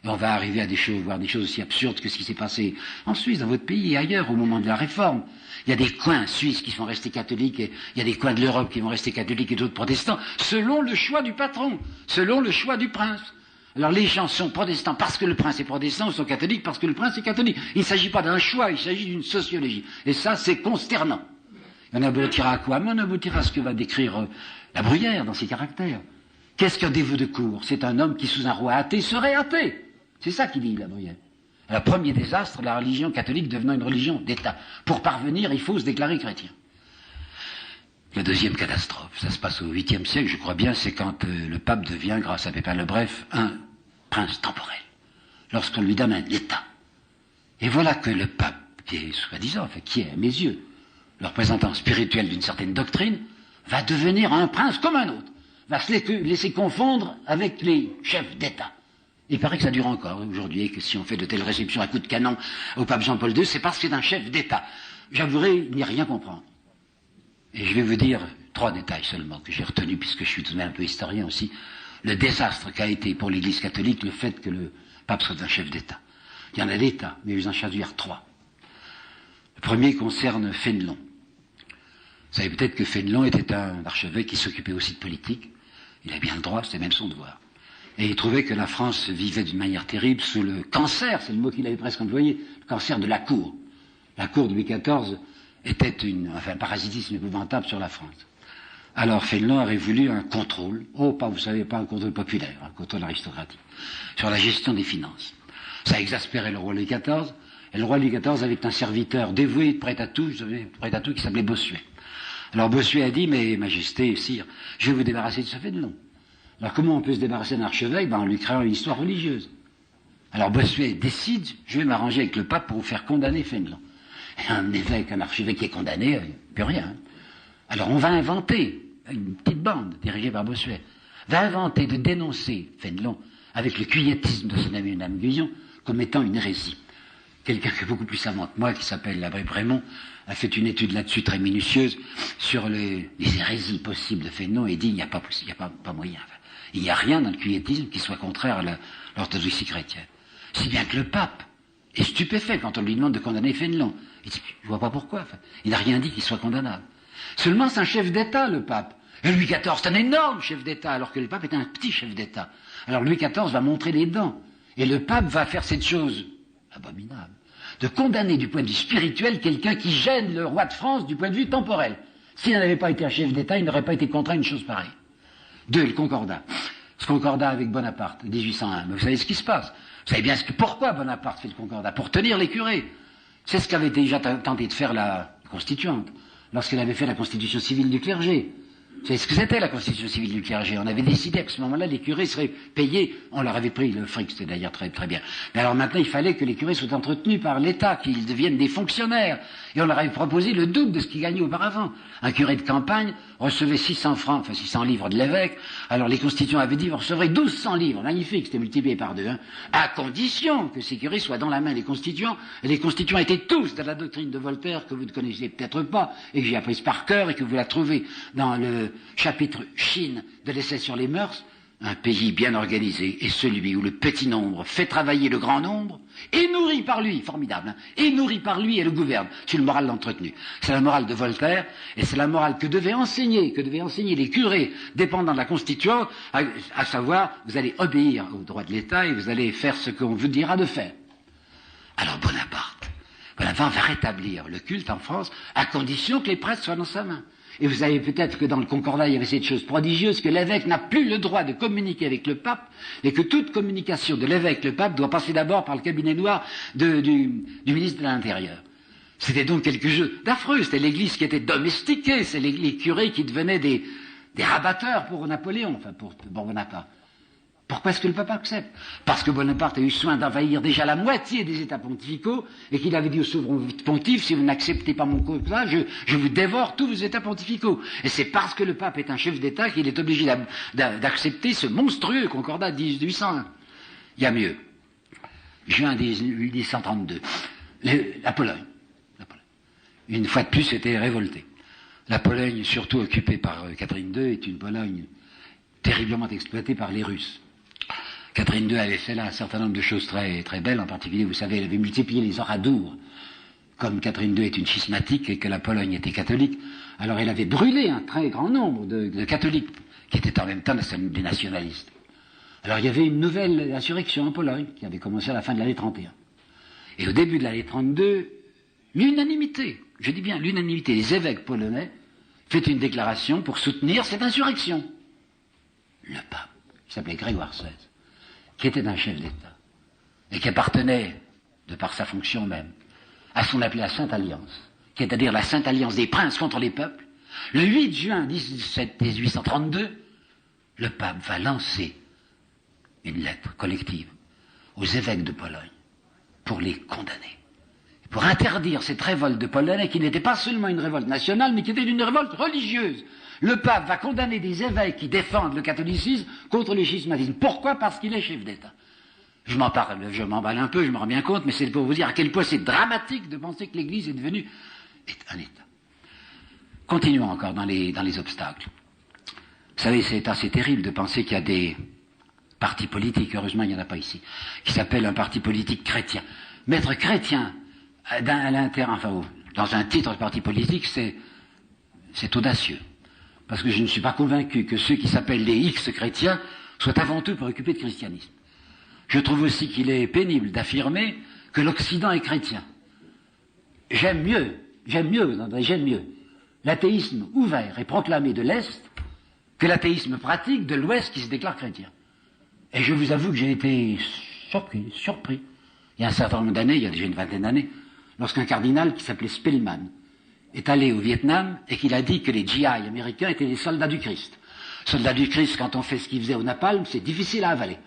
Et on va arriver à voir des choses aussi absurdes que ce qui s'est passé en Suisse, dans votre pays et ailleurs, au moment de la Réforme. Il y a des coins suisses qui sont restés catholiques, et il y a des coins de l'Europe qui vont rester catholiques et d'autres protestants, selon le choix du patron, selon le choix du prince. Alors les gens sont protestants parce que le prince est protestant, ou sont catholiques parce que le prince est catholique. Il ne s'agit pas d'un choix, il s'agit d'une sociologie. Et ça, c'est consternant. On aboutira à quoi? Mais on aboutira à ce que va décrire la Bruyère dans ses caractères. Qu'est-ce qu'un dévot de cour? C'est un homme qui, sous un roi athée, serait athée. C'est ça qu'il dit, la Bruyère. Le premier désastre, la religion catholique devenant une religion d'État. Pour parvenir, il faut se déclarer chrétien. La deuxième catastrophe, ça se passe au 8e siècle, je crois bien, c'est quand le pape devient, grâce à Pépin le Bref, un prince temporel. Lorsqu'on lui donne un État. Et voilà que le pape, qui est soi-disant, enfin, qui est à mes yeux, le représentant spirituel d'une certaine doctrine, va devenir un prince comme un autre. Va se laisser confondre avec les chefs d'État. Il paraît que ça dure encore aujourd'hui, et que si on fait de telles réceptions à coups de canon au pape Jean-Paul II, c'est parce que c'est un chef d'État. J'avouerai n'y rien comprendre. Et je vais vous dire 3 détails seulement que j'ai retenus, puisque je suis tout de même un peu historien aussi, le désastre qu'a été pour l'Église catholique le fait que le pape soit un chef d'État. Il y en a d'État, mais je vais en choisir 3. Le premier concerne Fénelon. Vous savez peut-être que Fénelon était un archevêque qui s'occupait aussi de politique. Il a bien le droit, c'était même son devoir. Et il trouvait que la France vivait d'une manière terrible sous le cancer, c'est le mot qu'il avait presque employé, le cancer de la cour. La cour de Louis XIV était un parasitisme épouvantable sur la France. Alors Fénelon aurait voulu un contrôle, vous savez, pas un contrôle populaire, un contrôle aristocratique, sur la gestion des finances. Ça exaspérait le roi Louis XIV, Et le roi Louis XIV avait un serviteur dévoué, prêt à tout qui s'appelait Bossuet. Alors Bossuet a dit, mais Majesté, sire, je vais vous débarrasser de ce Fénelon. Alors comment on peut se débarrasser d'un archevêque? En lui créant une histoire religieuse. Alors Bossuet décide, je vais m'arranger avec le pape pour vous faire condamner Fénelon. Et un évêque, un archevêque qui est condamné, plus rien. Alors on va inventer, une petite bande dirigée par Bossuet, va inventer de dénoncer Fénelon avec le cuilletisme de son ami Madame Guyon comme étant une hérésie. Quelqu'un qui est beaucoup plus savant que moi, qui s'appelle l'abbé Brémond, a fait une étude là-dessus très minutieuse sur les hérésies possibles de Fénelon et dit il n'y a pas moyen. Enfin, il n'y a rien dans le cuilletisme qui soit contraire à l'orthodoxie chrétienne. Si bien que le pape est stupéfait quand on lui demande de condamner Fénelon. Il dit, je vois pas pourquoi. Enfin, il n'a rien dit qu'il soit condamnable. Seulement, c'est un chef d'État, le pape. Et Louis XIV, c'est un énorme chef d'État, alors que le pape est un petit chef d'État. Alors Louis XIV va montrer les dents. Et le pape va faire cette chose abominable, de condamner du point de vue spirituel quelqu'un qui gêne le roi de France du point de vue temporel. S'il n'avait pas été un chef d'État, il n'aurait pas été contraint à une chose pareille. 2. Le concordat. Ce concordat avec Bonaparte, 1801. Mais vous savez ce qui se passe. Vous savez bien pourquoi Bonaparte fait le concordat. Pour tenir les curés. C'est ce qu'avait déjà tenté de faire la Constituante, lorsqu'elle avait fait la Constitution civile du clergé. Vous savez ce que c'était la Constitution civile du clergé? On avait décidé qu'à ce moment-là, les curés seraient payés, on leur avait pris le fric, c'était d'ailleurs très, très bien. Mais alors maintenant, il fallait que les curés soient entretenus par l'État, qu'ils deviennent des fonctionnaires. Et on leur avait proposé le double de ce qu'ils gagnaient auparavant. Un curé de campagne recevait 600 francs, enfin 600 livres de l'évêque. Alors les constituants avaient dit, vous recevrez 1200 livres. Magnifique, c'était multiplié par 2, à condition que ces curés soient dans la main des constituants. Et les constituants étaient tous de la doctrine de Voltaire, que vous ne connaissez peut-être pas, et que j'ai apprise par cœur, et que vous la trouvez dans le chapitre Chine de l'essai sur les mœurs. Un pays bien organisé est celui où le petit nombre fait travailler le grand nombre et nourri par lui, formidable, et nourri par lui et le gouverne. C'est le moral entretenu. C'est la morale de Voltaire et c'est la morale que devaient enseigner les curés dépendants de la Constituante, à savoir, vous allez obéir aux droits de l'État et vous allez faire ce qu'on vous dira de faire. Alors Bonaparte va rétablir le culte en France à condition que les prêtres soient dans sa main. Et vous savez peut-être que dans le Concordat, il y avait cette chose prodigieuse, que l'évêque n'a plus le droit de communiquer avec le pape, et que toute communication de l'évêque, le pape, doit passer d'abord par le cabinet noir du ministre de l'Intérieur. C'était donc quelque chose d'affreux, c'était l'église qui était domestiquée, c'est les curés qui devenaient des rabatteurs pour Napoléon, enfin pour Bonaparte. Pourquoi est-ce que le pape accepte? Parce que Bonaparte a eu soin d'envahir déjà la moitié des États pontificaux et qu'il avait dit au souverain pontife, si vous n'acceptez pas mon quota, je vous dévore tous vos États pontificaux. Et c'est parce que le pape est un chef d'État qu'il est obligé d'accepter ce monstrueux concordat de 1801. Il y a mieux. Juin 1832. La Pologne. Une fois de plus, c'était révolté. La Pologne, surtout occupée par Catherine II, est une Pologne terriblement exploitée par les Russes. Catherine II avait fait là un certain nombre de choses très, très belles, en particulier, vous savez, elle avait multiplié les oradours. Comme Catherine II est une schismatique et que la Pologne était catholique, alors elle avait brûlé un très grand nombre de catholiques, qui étaient en même temps des nationalistes. Alors il y avait une nouvelle insurrection en Pologne, qui avait commencé à la fin de l'année 31. Et au début de l'année 32, l'unanimité, je dis bien l'unanimité des évêques polonais, fait une déclaration pour soutenir cette insurrection. Le pape, qui s'appelait Grégoire XVI, qui était un chef d'État, et qui appartenait, de par sa fonction même, à ce qu'on appelait la Sainte Alliance, qui est à dire la Sainte Alliance des princes contre les peuples, le 8 juin 1832, le pape va lancer une lettre collective aux évêques de Pologne pour les condamner, pour interdire cette révolte de Polonais qui n'était pas seulement une révolte nationale, mais qui était une révolte religieuse. Le pape va condamner des évêques qui défendent le catholicisme contre le schismatisme. Pourquoi? Parce qu'il est chef d'État. Je m'emballe un peu, je me rends bien compte, mais c'est pour vous dire à quel point c'est dramatique de penser que l'Église est devenue un État. Continuons encore dans les obstacles. Vous savez, c'est assez terrible de penser qu'il y a des partis politiques, heureusement il n'y en a pas ici, qui s'appellent un parti politique chrétien. Mettre chrétien dans un titre de parti politique, c'est audacieux. Parce que je ne suis pas convaincu que ceux qui s'appellent les X chrétiens soient avant tout préoccupés de christianisme. Je trouve aussi qu'il est pénible d'affirmer que l'Occident est chrétien. J'aime mieux l'athéisme ouvert et proclamé de l'Est que l'athéisme pratique de l'Ouest qui se déclare chrétien. Et je vous avoue que j'ai été surpris il y a un certain nombre d'années, il y a déjà une vingtaine d'années, lorsqu'un cardinal qui s'appelait Spellman est allé au Vietnam et qu'il a dit que les GI américains étaient les soldats du Christ. Soldats du Christ, quand on fait ce qu'ils faisaient au napalm, c'est difficile à avaler.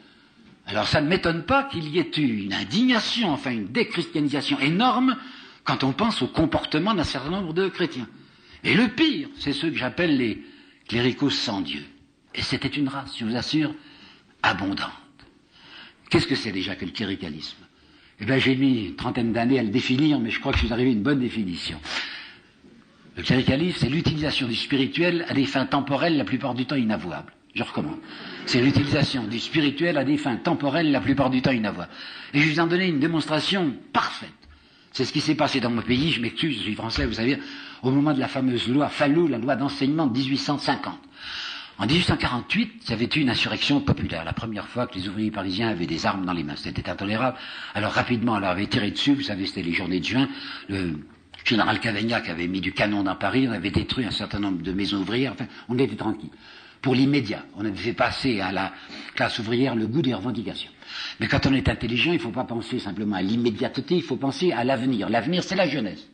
Alors ça ne m'étonne pas qu'il y ait eu une indignation, enfin une déchristianisation énorme quand on pense au comportement d'un certain nombre de chrétiens. Et le pire, c'est ceux que j'appelle les cléricaux sans Dieu. Et c'était une race, je vous assure, abondante. Qu'est-ce que c'est déjà que le cléricalisme? Eh bien, j'ai mis une trentaine d'années à le définir, mais je crois que je suis arrivé à une bonne définition. Le cléricalisme, c'est l'utilisation du spirituel à des fins temporelles, la plupart du temps inavouables. Je recommande. C'est l'utilisation du spirituel à des fins temporelles, la plupart du temps inavouables. Et je vais vous en donner une démonstration parfaite. C'est ce qui s'est passé dans mon pays, je m'excuse, je suis français, vous savez, au moment de la fameuse loi Fallot, la loi d'enseignement de 1850. En 1848, il y avait eu une insurrection populaire, la première fois que les ouvriers parisiens avaient des armes dans les mains. C'était intolérable. Alors rapidement, on leur avait tiré dessus, vous savez, c'était les journées de juin, le général Cavaignac avait mis du canon dans Paris, on avait détruit un certain nombre de maisons ouvrières, enfin, on était tranquille. Pour l'immédiat, on avait fait passer à la classe ouvrière le goût des revendications. Mais quand on est intelligent, il ne faut pas penser simplement à l'immédiateté, il faut penser à l'avenir. L'avenir, c'est la jeunesse.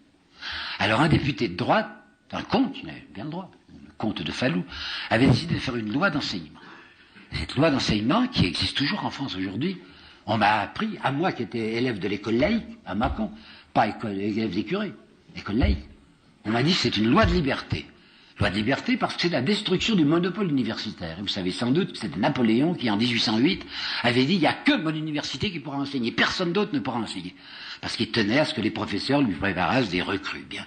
Alors un député de droite, un comte, il avait bien le droit, le comte de Fallou, avait décidé de faire une loi d'enseignement. Cette loi d'enseignement, qui existe toujours en France aujourd'hui, on m'a appris, à moi qui étais élève de l'école laïque, à Mâcon, pas élève des curés, école laïque, on m'a dit que c'est une loi de liberté. Loi de liberté parce que c'est la destruction du monopole universitaire. Et vous savez sans doute que c'était Napoléon qui, en 1808, avait dit « il n'y a que mon université qui pourra enseigner, personne d'autre ne pourra enseigner ». Parce qu'il tenait à ce que les professeurs lui préparassent des recrues. Bien.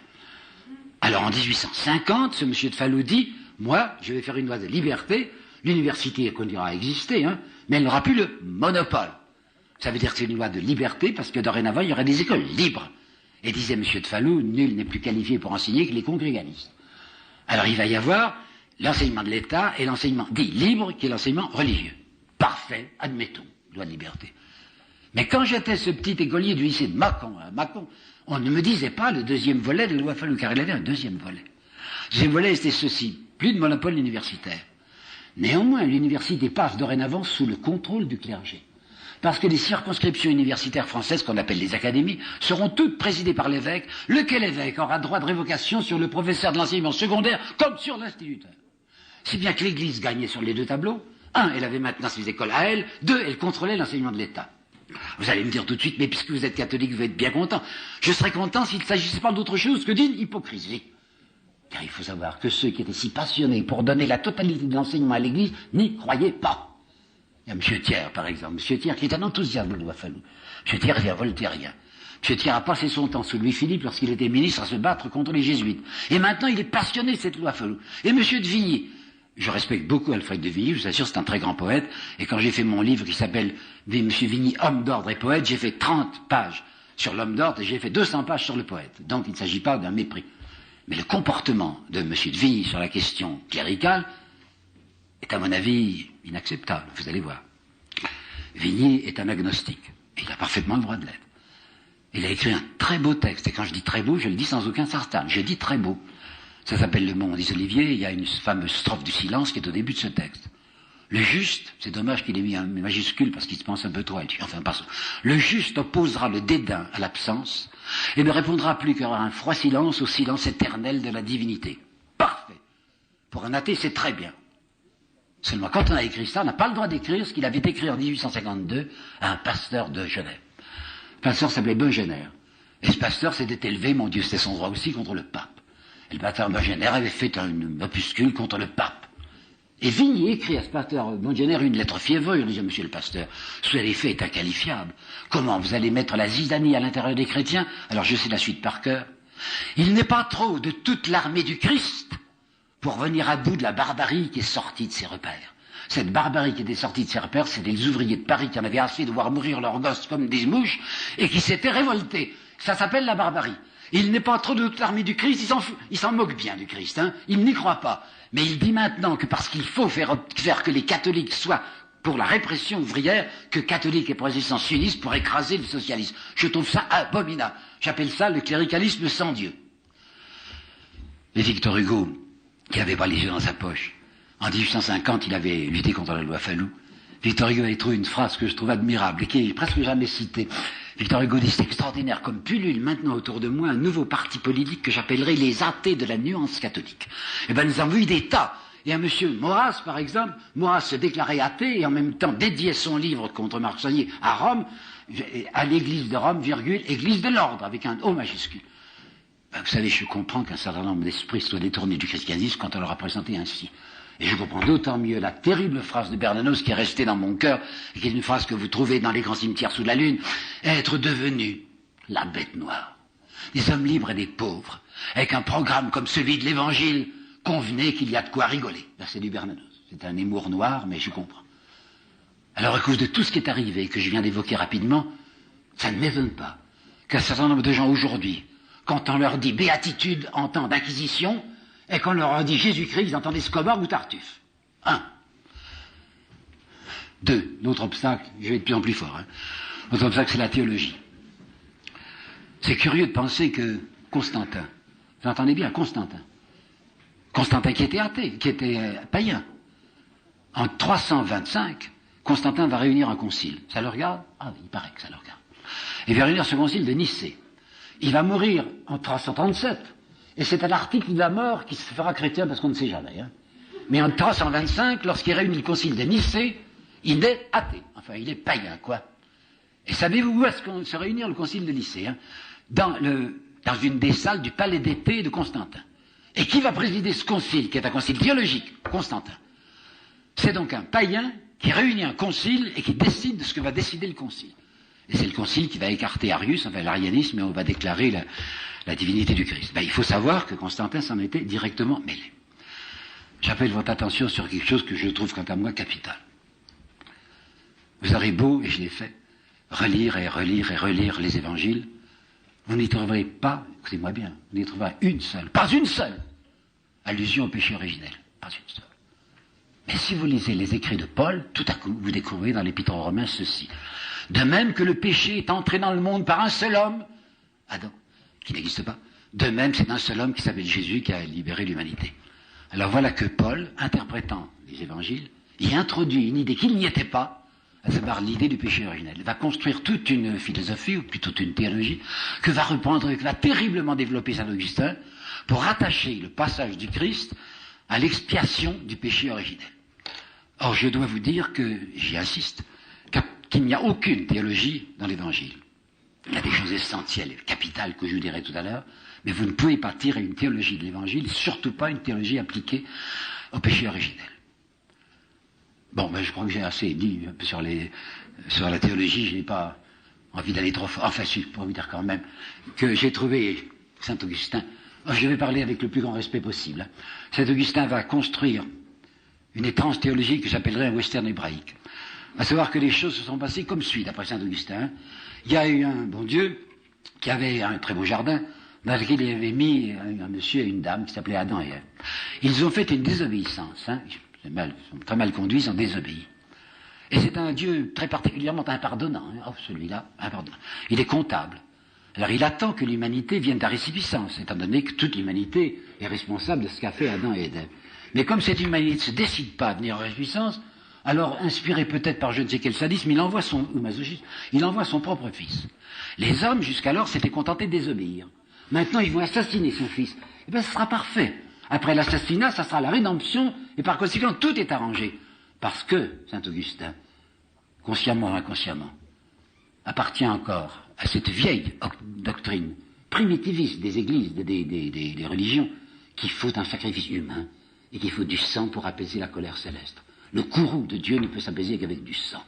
Alors en 1850, ce monsieur de Fallou dit « moi, je vais faire une loi de liberté, l'université continuera à exister, hein, mais elle n'aura plus le monopole ». Ça veut dire que c'est une loi de liberté parce que dorénavant, il y aurait des écoles libres. Et disait monsieur de Fallou, nul n'est plus qualifié pour enseigner que les congrégalistes. Alors il va y avoir l'enseignement de l'État et l'enseignement dit libre, qui est l'enseignement religieux. Parfait, admettons, loi de liberté. Mais quand j'étais ce petit écolier du lycée de Mâcon, à Mâcon, on ne me disait pas le deuxième volet de la loi Fallou, car il avait un deuxième volet. Le deuxième volet, c'était ceci, plus de monopole universitaire. Néanmoins, l'université passe dorénavant sous le contrôle du clergé. Parce que les circonscriptions universitaires françaises, qu'on appelle les académies, seront toutes présidées par l'évêque, lequel évêque aura droit de révocation sur le professeur de l'enseignement secondaire comme sur l'instituteur. Si bien que l'Église gagnait sur les deux tableaux. Un, elle avait maintenant ses écoles à elle. Deux, elle contrôlait l'enseignement de l'État. Vous allez me dire tout de suite, mais puisque vous êtes catholique, vous êtes bien content. Je serais content s'il ne s'agissait pas d'autre chose que d'une hypocrisie. Car il faut savoir que ceux qui étaient si passionnés pour donner la totalité de l'enseignement à l'Église n'y croyaient pas. Il y a M. Thiers, par exemple. M. Thiers, qui est un enthousiaste de loi Fallou. M. Thiers est un voltairien. M. Thiers a passé son temps sous Louis-Philippe lorsqu'il était ministre à se battre contre les jésuites. Et maintenant, il est passionné de cette loi Fallou. Et M. de Vigny, je respecte beaucoup Alfred de Vigny, je vous assure, c'est un très grand poète. Et quand j'ai fait mon livre qui s'appelle M. Vigny, homme d'ordre et poète, j'ai fait 30 pages sur l'homme d'ordre et j'ai fait 200 pages sur le poète. Donc il ne s'agit pas d'un mépris. Mais le comportement de M. de Vigny sur la question cléricale est, à mon avis, inacceptable, vous allez voir. Vigny est un agnostique, et il a parfaitement le droit de l'être. Il a écrit un très beau texte, et quand je dis très beau, je le dis sans aucun sarcasme, je dis très beau. Ça s'appelle Le Monde des Oliviers, il y a une fameuse strophe du silence qui est au début de ce texte. Le juste, c'est dommage qu'il ait mis un majuscule parce qu'il se pense un peu trop à lui, enfin passons. Le juste opposera le dédain à l'absence, et ne répondra plus qu'à un froid silence au silence éternel de la divinité. Parfait. Pour un athée, c'est très bien. Seulement, quand on a écrit ça, on n'a pas le droit d'écrire ce qu'il avait écrit en 1852 à un pasteur de Genève. Le pasteur s'appelait Bengener. Et ce pasteur s'était élevé, mon Dieu, c'était son droit aussi, contre le pape. Et le pasteur Bengener avait fait un opuscule contre le pape. Et Vigny écrit à ce pasteur Bengener une lettre fiévreuse. Il disait, monsieur le pasteur, ce que vous avez fait est inqualifiable. Comment vous allez mettre la zizanie à l'intérieur des chrétiens? Alors je sais la suite par cœur. Il n'est pas trop de toute l'armée du Christ pour venir à bout de la barbarie qui est sortie de ses repères. Cette barbarie qui était sortie de ses repères, c'est des ouvriers de Paris qui en avaient assez de voir mourir leurs gosses comme des mouches et qui s'étaient révoltés. Ça s'appelle la barbarie. Il n'est pas trop de toute l'armée du Christ, il s'en moque bien du Christ, hein. Il n'y croit pas. Mais il dit maintenant que parce qu'il faut faire que les catholiques soient pour la répression ouvrière, que catholiques et protestants s'unissent pour écraser le socialisme. Je trouve ça abominable. J'appelle ça le cléricalisme sans Dieu. Et Victor Hugo, qui avait pas les yeux dans sa poche. En 1850, il avait lutté contre la loi Fallou. Victor Hugo avait trouvé une phrase que je trouve admirable et qui est presque jamais citée. Victor Hugo dit, c'est extraordinaire comme pullule maintenant autour de moi un nouveau parti politique que j'appellerais les athées de la nuance catholique. Eh bien, nous avons vu des tas. Et un monsieur Maurras, par exemple, Maurras se déclarait athée et en même temps dédiait son livre contre Marc-Sanier à Rome, à l'église de Rome, virgule, église de l'ordre, avec un O majuscule. Ben, vous savez, je comprends qu'un certain nombre d'esprits soient détournés du christianisme quand on leur a présenté ainsi. Et je comprends d'autant mieux la terrible phrase de Bernanos qui est restée dans mon cœur, et qui est une phrase que vous trouvez dans les grands cimetières sous la lune, être devenu la bête noire. Des hommes libres et des pauvres, avec un programme comme celui de l'Évangile, convenez qu'il y a de quoi rigoler. Là, c'est du Bernanos. C'est un émour noir, mais je comprends. Alors, à cause de tout ce qui est arrivé, que je viens d'évoquer rapidement, ça ne m'étonne pas qu'un certain nombre de gens aujourd'hui, quand on leur dit béatitude en temps d'inquisition, et qu'on leur a dit Jésus-Christ, ils entendaient Escobar ou Tartuffe. 1. 2. L'autre obstacle, je vais être de plus en plus fort, hein. L'autre obstacle, c'est la théologie. C'est curieux de penser que Constantin, vous entendez bien, Constantin qui était athée, qui était païen, en 325, Constantin va réunir un concile. Ça le regarde? Ah, il paraît que ça le regarde. Il va réunir ce concile de Nicée. Il va mourir en 337. Et c'est à l'article de la mort qui se fera chrétien, parce qu'on ne sait jamais. Hein. Mais en 325, lorsqu'il réunit le concile de Nicée, il est athée. Enfin, il est païen, quoi. Et savez-vous où est-ce qu'on se réunit le concile de Nicée, hein? Dans une des salles du palais d'été de Constantin. Et qui va présider ce concile, qui est un concile théologique? Constantin. C'est donc un païen qui réunit un concile et qui décide de ce que va décider le concile. Et c'est le concile qui va écarter Arius, enfin l'arianisme, et on va déclarer la divinité du Christ. Ben, il faut savoir que Constantin s'en était directement mêlé. J'appelle votre attention sur quelque chose que je trouve, quant à moi, capital. Vous aurez beau, et je l'ai fait, relire et relire et relire les évangiles, vous n'y trouverez pas, écoutez-moi bien, vous n'y trouverez pas une seule, allusion au péché originel. Pas une seule. Mais si vous lisez les écrits de Paul, tout à coup, vous découvrez dans l'Épître aux Romains ceci. De même que le péché est entré dans le monde par un seul homme, Adam, qui n'existe pas. De même, c'est un seul homme qui s'appelle Jésus qui a libéré l'humanité. Alors voilà que Paul, interprétant les évangiles, y introduit une idée qu'il n'y était pas, à savoir l'idée du péché originel. Il va construire toute une philosophie, ou plutôt une théologie, que va terriblement développer Saint Augustin, pour rattacher le passage du Christ à l'expiation du péché originel. Or, je dois vous dire que, j'y insiste, qu'il n'y a aucune théologie dans l'évangile. Il y a des choses essentielles, capitales, que je vous dirai tout à l'heure, mais vous ne pouvez pas tirer une théologie de l'Évangile, surtout pas une théologie appliquée au péché originel. Bon, ben, je crois que j'ai assez dit sur la théologie, je n'ai pas envie d'aller trop fort. Enfin, si, pour vous dire quand même que j'ai trouvé Saint Augustin, je vais parler avec le plus grand respect possible. Hein. Saint Augustin va construire une étrange théologie que j'appellerais un western hébraïque. À savoir que les choses se sont passées comme suit, d'après Saint Augustin. Il y a eu un bon Dieu qui avait un très beau jardin dans lequel il avait mis un monsieur et une dame qui s'appelaient Adam et Ève. Ils ont fait une désobéissance. Hein. Ils sont très mal conduits, ils ont désobéi. Et c'est un Dieu très particulièrement impardonnant. Hein. Oh, celui-là, impardonnant. Il est comptable. Alors il attend que l'humanité vienne à récipiscence, étant donné que toute l'humanité est responsable de ce qu'a fait Adam et Ève. Mais comme cette humanité ne se décide pas à venir à récipiscence, alors, inspiré peut-être par je ne sais quel sadisme, il envoie son propre fils. Les hommes, jusqu'alors, s'étaient contentés de désobéir. Maintenant, ils vont assassiner son fils. Eh bien, ce sera parfait. Après l'assassinat, ça sera la rédemption, et par conséquent, tout est arrangé. Parce que, Saint Augustin, consciemment ou inconsciemment, appartient encore à cette vieille doctrine primitiviste des églises, des religions, qu'il faut un sacrifice humain, et qu'il faut du sang pour apaiser la colère céleste. Le courroux de Dieu ne peut s'apaiser qu'avec du sang.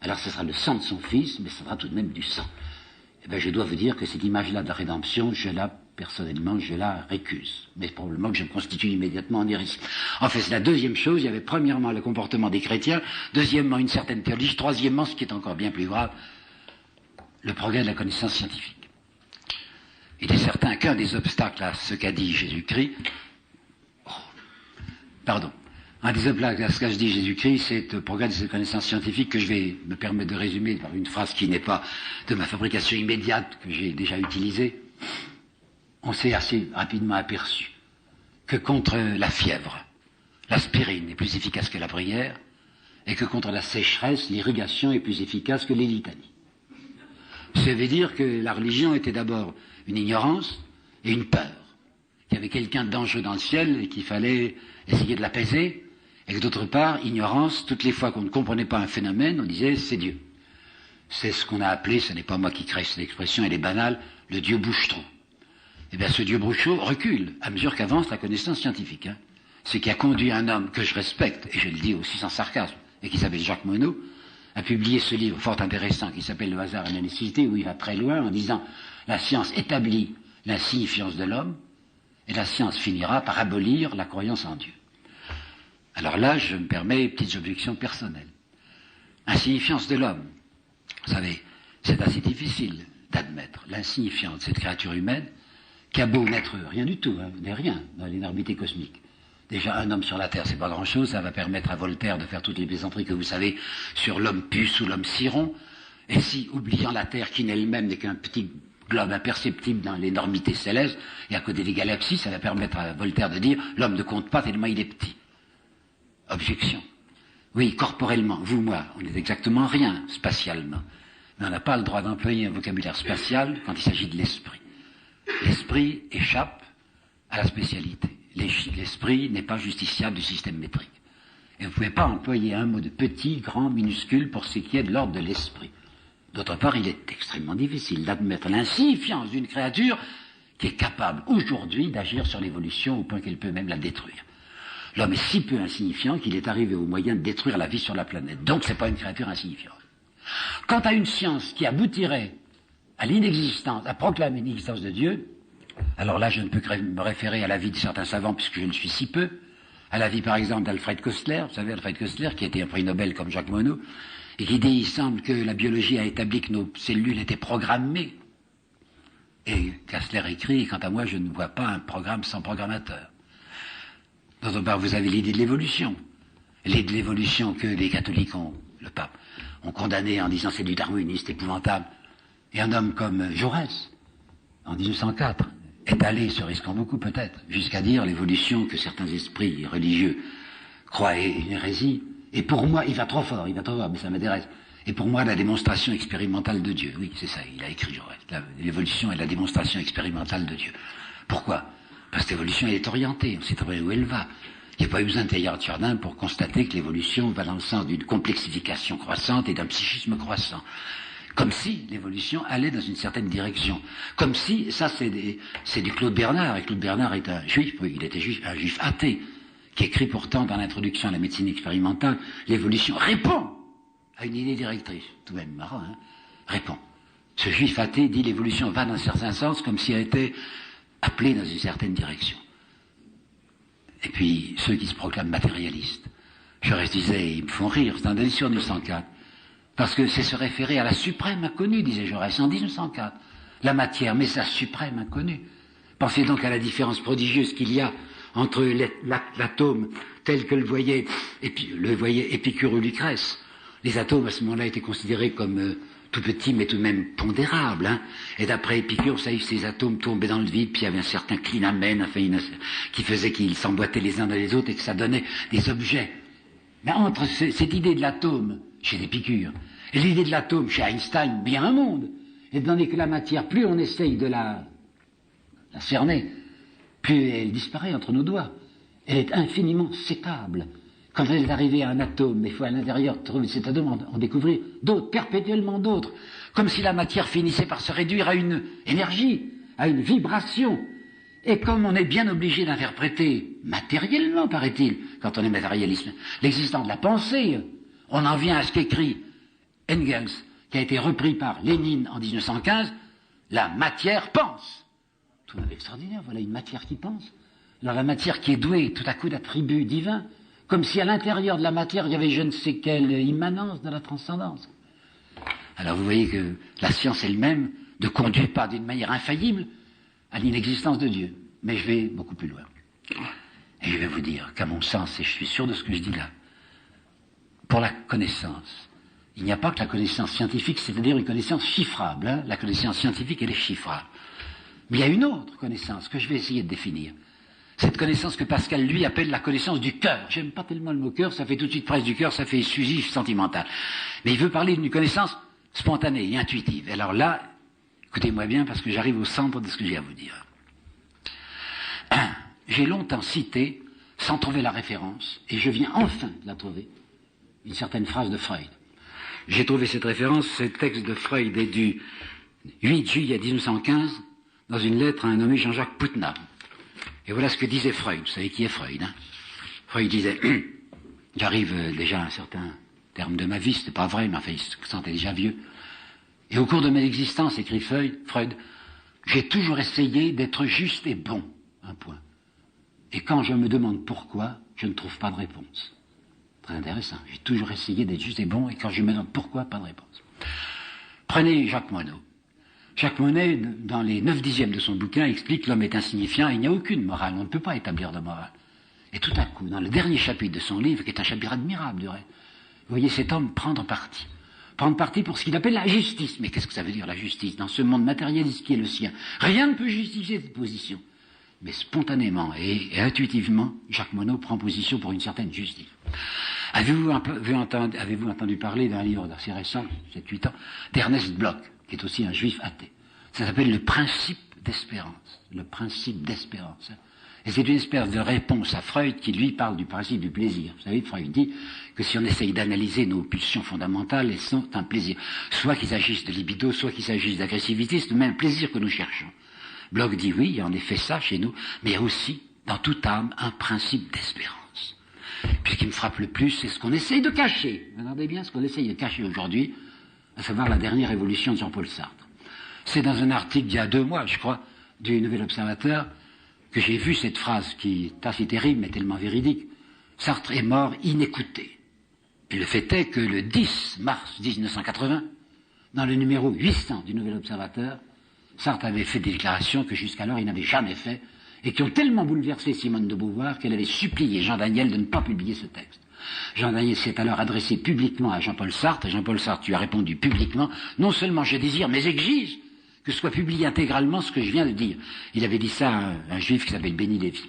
Alors ce sera le sang de son Fils, mais ce sera tout de même du sang. Eh bien, je dois vous dire que cette image-là de la rédemption, personnellement, je la récuse. Mais probablement que je me constitue immédiatement en hérésie. En fait, c'est la deuxième chose. Il y avait premièrement le comportement des chrétiens, deuxièmement une certaine théologie, troisièmement, ce qui est encore bien plus grave, le progrès de la connaissance scientifique. Il est certain qu'un des obstacles à ce qu'a dit Jésus-Christ... Un des obstacles à ce qu'a dit Jésus-Christ, c'est le progrès de cette connaissance scientifique que je vais me permettre de résumer par une phrase qui n'est pas de ma fabrication immédiate, que j'ai déjà utilisée. On s'est assez rapidement aperçu que contre la fièvre, l'aspirine est plus efficace que la prière, et que contre la sécheresse, l'irrigation est plus efficace que les litanies. Ça veut dire que la religion était d'abord une ignorance et une peur. Qu'il y avait quelqu'un de dangereux dans le ciel et qu'il fallait essayer de l'apaiser. Et que d'autre part, ignorance, toutes les fois qu'on ne comprenait pas un phénomène, on disait c'est Dieu. C'est ce qu'on a appelé, ce n'est pas moi qui crée cette expression, elle est banale, le Dieu bouche-trou. Eh bien ce Dieu bouche-trou recule à mesure qu'avance la connaissance scientifique. Ce qui a conduit un homme que je respecte, et je le dis aussi sans sarcasme, et qui s'appelle Jacques Monod, a publié ce livre fort intéressant qui s'appelle Le hasard et la nécessité, où il va très loin en disant la science établit l'insignifiance de l'homme, et la science finira par abolir la croyance en Dieu. Alors là, je me permets petites objections personnelles. Insignifiance de l'homme. Vous savez, c'est assez difficile d'admettre l'insignifiance de cette créature humaine qui a beau n'être rien du tout, n'est rien dans l'énormité cosmique. Déjà, un homme sur la Terre, c'est pas grand-chose, ça va permettre à Voltaire de faire toutes les plaisanteries que vous savez sur l'homme puce ou l'homme ciron, et si, oubliant la Terre qui elle-même n'est qu'un petit globe imperceptible dans l'énormité céleste, et à côté des galaxies, ça va permettre à Voltaire de dire l'homme ne compte pas tellement il est petit. Objection. Oui, corporellement, vous, moi, on n'est exactement rien, spatialement. Mais on n'a pas le droit d'employer un vocabulaire spatial quand il s'agit de l'esprit. L'esprit échappe à la spécialité. L'esprit n'est pas justiciable du système métrique. Et vous ne pouvez pas employer un mot de petit, grand, minuscule pour ce qui est de l'ordre de l'esprit. D'autre part, il est extrêmement difficile d'admettre l'insignifiance d'une créature qui est capable aujourd'hui d'agir sur l'évolution au point qu'elle peut même la détruire. L'homme est si peu insignifiant qu'il est arrivé au moyen de détruire la vie sur la planète. Donc, c'est pas une créature insignifiante. Quant à une science qui aboutirait à l'inexistence, à proclamer l'existence de Dieu, alors là, je ne peux que me référer à l'avis de certains savants, puisque je ne suis si peu, à l'avis, par exemple, d'Alfred Koestler, vous savez, Alfred Koestler, qui a été un prix Nobel comme Jacques Monod, et qui dit, il semble que la biologie a établi que nos cellules étaient programmées. Et Koestler écrit, quant à moi, je ne vois pas un programme sans programmateur. D'autre part, vous avez l'idée de l'évolution. L'idée de l'évolution que les catholiques ont, le pape, ont condamné en disant c'est du darwinisme épouvantable. Et un homme comme Jaurès, en 1904, est allé, se risquant beaucoup peut-être, jusqu'à dire l'évolution que certains esprits religieux croient est une hérésie. Et pour moi, il va trop fort, mais ça m'intéresse. Et pour moi, la démonstration expérimentale de Dieu. Oui, c'est ça, il a écrit Jaurès. L'évolution est la démonstration expérimentale de Dieu. Pourquoi ? Parce que l'évolution, elle est orientée, on sait très bien où elle va. Il n'y a pas eu besoin de Teilhard de Chardin pour constater que l'évolution va dans le sens d'une complexification croissante et d'un psychisme croissant. Comme si l'évolution allait dans une certaine direction. Comme si, ça c'est du Claude Bernard, et Claude Bernard est un juif, oui, il était juif, un juif athée, qui écrit pourtant dans l'introduction à la médecine expérimentale, l'évolution répond à une idée directrice. Tout de même marrant, hein, répond. Ce juif athée dit l'évolution va dans un certain sens, comme si elle était appelée dans une certaine direction. Et puis, ceux qui se proclament matérialistes, Jaurès disait, ils me font rire, c'est un délicieux en 1904, parce que c'est se référer à la suprême inconnue, disait Jaurès, en 1904. La matière, mais sa suprême inconnue. Pensez donc à la différence prodigieuse qu'il y a entre l'atome tel que le voyait Épicure ou Lucrèce. Les atomes, à ce moment-là, étaient considérés comme tout petits, mais tout de même pondérables. Hein. Et d'après Épicure, vous savez, ces atomes tombaient dans le vide, puis il y avait un certain clinamen, qui faisait qu'ils s'emboîtaient les uns dans les autres et que ça donnait des objets. Mais entre cette idée de l'atome, chez Épicure, et l'idée de l'atome chez Einstein, bien un monde. Étant donné que la matière, plus on essaye de la cerner, plus elle disparaît entre nos doigts. Elle est infiniment séparable. Quand elle est arrivée à un atome, il faut à l'intérieur trouver cet atome, en découvrir d'autres, perpétuellement d'autres. Comme si la matière finissait par se réduire à une énergie, à une vibration. Et comme on est bien obligé d'interpréter matériellement, paraît-il, quand on est matérialiste, l'existence de la pensée, on en vient à ce qu'écrit Engels, qui a été repris par Lénine en 1915, la matière pense. Tout extraordinaire, voilà une matière qui pense. Alors la matière qui est douée tout à coup d'attributs divins, comme si à l'intérieur de la matière il y avait je ne sais quelle immanence de la transcendance. Alors vous voyez que la science elle-même ne conduit pas d'une manière infaillible à l'inexistence de Dieu. Mais je vais beaucoup plus loin. Et je vais vous dire qu'à mon sens, et je suis sûr de ce que je dis là, pour la connaissance, il n'y a pas que la connaissance scientifique, c'est-à-dire une connaissance chiffrable. Hein. La connaissance scientifique, elle est chiffrable. Mais il y a une autre connaissance que je vais essayer de définir. Cette connaissance que Pascal, lui, appelle la connaissance du cœur. J'aime pas tellement le mot cœur, ça fait tout de suite presse du cœur, ça fait exclusif, sentimental. Mais il veut parler d'une connaissance spontanée et intuitive. Et alors là, écoutez-moi bien parce que j'arrive au centre de ce que j'ai à vous dire. J'ai longtemps cité, sans trouver la référence, et je viens enfin de la trouver, une certaine phrase de Freud. J'ai trouvé cette référence, ce texte de Freud est du 8 juillet 1915, dans une lettre à un nommé Jean-Jacques Putnam. Et voilà ce que disait Freud. Vous savez qui est Freud, hein? Freud disait, j'arrive déjà à un certain terme de ma vie, c'était pas vrai, mais enfin, il se sentait déjà vieux. Et au cours de mon existence, écrit Freud, j'ai toujours essayé d'être juste et bon, un point. Et quand je me demande pourquoi, je ne trouve pas de réponse. Très intéressant. J'ai toujours essayé d'être juste et bon, et quand je me demande pourquoi, pas de réponse. Prenez Jacques Monod. Jacques Monod, dans les 9/10 de son bouquin, explique que l'homme est insignifiant et il n'y a aucune morale. On ne peut pas établir de morale. Et tout à coup, dans le dernier chapitre de son livre, qui est un chapitre admirable, du reste, vous voyez cet homme prendre parti. Prendre parti pour ce qu'il appelle la justice. Mais qu'est-ce que ça veut dire, la justice, dans ce monde matérialiste qui est le sien? Rien ne peut justifier cette position. Mais spontanément et intuitivement, Jacques Monod prend position pour une certaine justice. Avez-vous entendu parler d'un livre assez récent, 7-8 ans, d'Ernest Bloch, qui est aussi un juif athée? Ça s'appelle le principe d'espérance. Le principe d'espérance. Et c'est une espèce de réponse à Freud qui, lui, parle du principe du plaisir. Vous savez, Freud dit que si on essaye d'analyser nos pulsions fondamentales, elles sont un plaisir. Soit qu'il s'agisse de libido, soit qu'il s'agisse d'agressivité, c'est le même plaisir que nous cherchons. Bloch dit oui, il y a en effet ça chez nous, mais il y a aussi, dans toute âme, un principe d'espérance. Puis ce qui me frappe le plus, c'est ce qu'on essaye de cacher. Vous regardez bien ce qu'on essaye de cacher aujourd'hui, à savoir la dernière évolution de Jean-Paul Sartre. C'est dans un article d'il y a 2 mois, je crois, du Nouvel Observateur, que j'ai vu cette phrase qui est assez terrible, mais tellement véridique. Sartre est mort inécouté. Et le fait est que le 10 mars 1980, dans le numéro 800 du Nouvel Observateur, Sartre avait fait des déclarations que jusqu'alors il n'avait jamais fait, et qui ont tellement bouleversé Simone de Beauvoir qu'elle avait supplié Jean Daniel de ne pas publier ce texte. Jean Daniel s'est alors adressé publiquement à Jean-Paul Sartre, et Jean-Paul Sartre lui a répondu publiquement, non seulement je désire, mais exige que soit publié intégralement ce que je viens de dire. Il avait dit ça à un juif qui s'appelle Benny Lévy.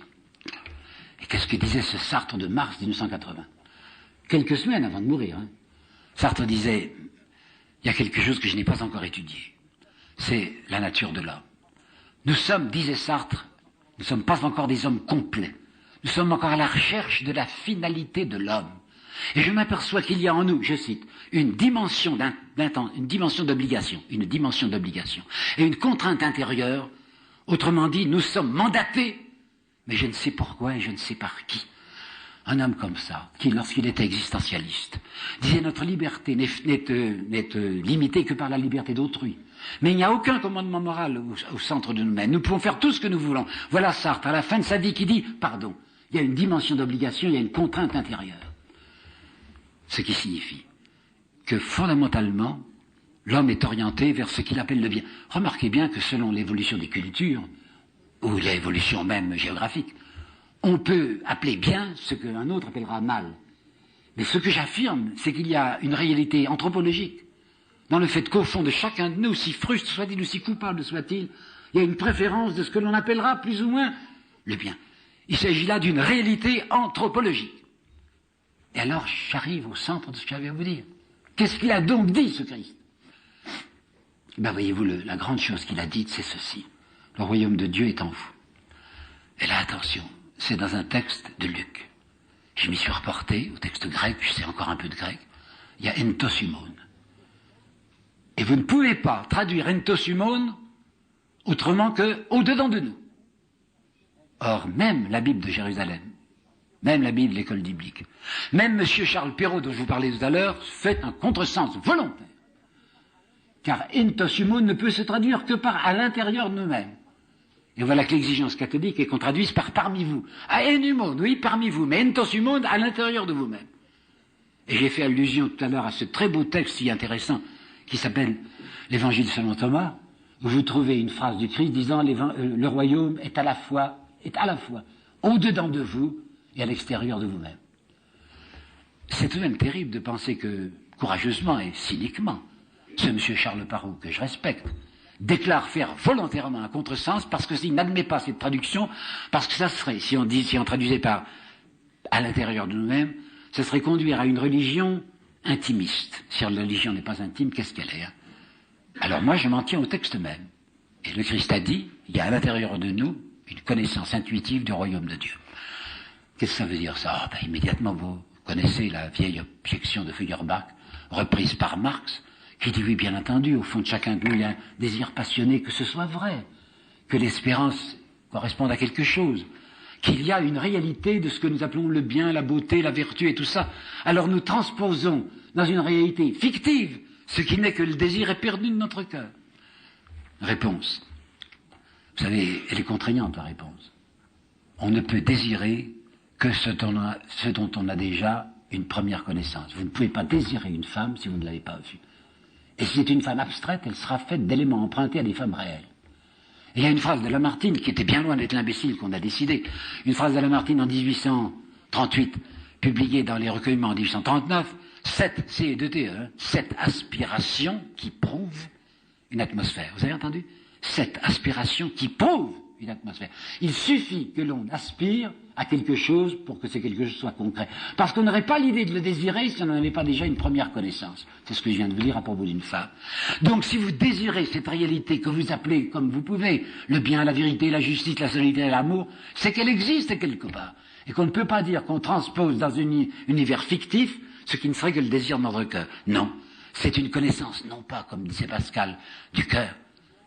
Et qu'est-ce que disait ce Sartre de mars 1980? Quelques semaines avant de mourir, hein. Sartre disait, il y a quelque chose que je n'ai pas encore étudié. C'est la nature de l'homme. Nous sommes, disait Sartre, nous ne sommes pas encore des hommes complets. Nous sommes encore à la recherche de la finalité de l'homme. Et je m'aperçois qu'il y a en nous, je cite, une dimension d'obligation, et une contrainte intérieure. Autrement dit, nous sommes mandatés, mais je ne sais pourquoi et je ne sais par qui. Un homme comme ça, qui, lorsqu'il était existentialiste, disait notre liberté n'est limitée que par la liberté d'autrui. Mais il n'y a aucun commandement moral au centre de nous-mêmes. Nous pouvons faire tout ce que nous voulons. Voilà Sartre, à la fin de sa vie, qui dit, pardon, il y a une dimension d'obligation, il y a une contrainte intérieure. Ce qui signifie que fondamentalement, l'homme est orienté vers ce qu'il appelle le bien. Remarquez bien que selon l'évolution des cultures, ou l'évolution même géographique, on peut appeler bien ce qu'un autre appellera mal. Mais ce que j'affirme, c'est qu'il y a une réalité anthropologique, dans le fait qu'au fond de chacun de nous, si fruste soit-il ou si coupable soit-il, il y a une préférence de ce que l'on appellera plus ou moins le bien. Il s'agit là d'une réalité anthropologique. Et alors, j'arrive au centre de ce que j'avais à vous dire. Qu'est-ce qu'il a donc dit, ce Christ? Ben, voyez-vous, la grande chose qu'il a dite, c'est ceci. Le royaume de Dieu est en vous. Et là, attention, c'est dans un texte de Luc. Je m'y suis reporté au texte grec, je sais encore un peu de grec. Il y a entosumon. Et vous ne pouvez pas traduire entosumon autrement que au-dedans de nous. Or, même la Bible de Jérusalem, même la Bible de l'école biblique, même M. Charles Perrault, dont je vous parlais tout à l'heure, fait un contresens volontaire. Car entosumon ne peut se traduire que par à l'intérieur de nous-mêmes. Et voilà que l'exigence catholique est qu'on traduise par parmi vous. Ah, enumon, oui, parmi vous, mais entosumon à l'intérieur de vous-même. Et j'ai fait allusion tout à l'heure à ce très beau texte si intéressant qui s'appelle l'Évangile selon Thomas, où vous trouvez une phrase du Christ disant le royaume est à la fois au-dedans de vous et à l'extérieur de vous-même. C'est tout de même terrible de penser que, courageusement et cyniquement, ce monsieur Charles Perrault, que je respecte, déclare faire volontairement un contresens parce que s'il n'admet pas cette traduction, parce que ça serait, si on traduisait par à l'intérieur de nous-mêmes, ça serait conduire à une religion intimiste. Si la religion n'est pas intime, qu'est-ce qu'elle est, hein? Alors moi, je m'en tiens au texte même. Et le Christ a dit, il y a à l'intérieur de nous une connaissance intuitive du royaume de Dieu. Qu'est-ce que ça veut dire ça? Immédiatement, vous connaissez la vieille objection de Feuerbach, reprise par Marx, qui dit oui, bien entendu, au fond de chacun de nous, il y a un désir passionné que ce soit vrai, que l'espérance corresponde à quelque chose, qu'il y a une réalité de ce que nous appelons le bien, la beauté, la vertu et tout ça. Alors nous transposons dans une réalité fictive ce qui n'est que le désir éperdu de notre cœur. Réponse. Vous savez, elle est contraignante, la réponse. On ne peut désirer que ce dont on a déjà une première connaissance. Vous ne pouvez pas désirer une femme si vous ne l'avez pas vue. Et si c'est une femme abstraite, elle sera faite d'éléments empruntés à des femmes réelles. Et il y a une phrase de Lamartine qui était bien loin d'être l'imbécile qu'on a décidé. Une phrase de Lamartine en 1838, publiée dans les recueillements en 1839, 7 C2T, 7 aspirations qui prouvent une atmosphère. Vous avez entendu? 7 aspirations qui prouvent une atmosphère. Il suffit que l'on aspire à quelque chose pour que ce quelque chose soit concret. Parce qu'on n'aurait pas l'idée de le désirer si on n'en avait pas déjà une première connaissance. C'est ce que je viens de vous dire à propos d'une femme. Donc si vous désirez cette réalité que vous appelez comme vous pouvez, le bien, la vérité, la justice, la solidarité, l'amour, c'est qu'elle existe quelque part. Et qu'on ne peut pas dire qu'on transpose dans un univers fictif ce qui ne serait que le désir de notre cœur. Non. C'est une connaissance, non pas, comme disait Pascal, du cœur.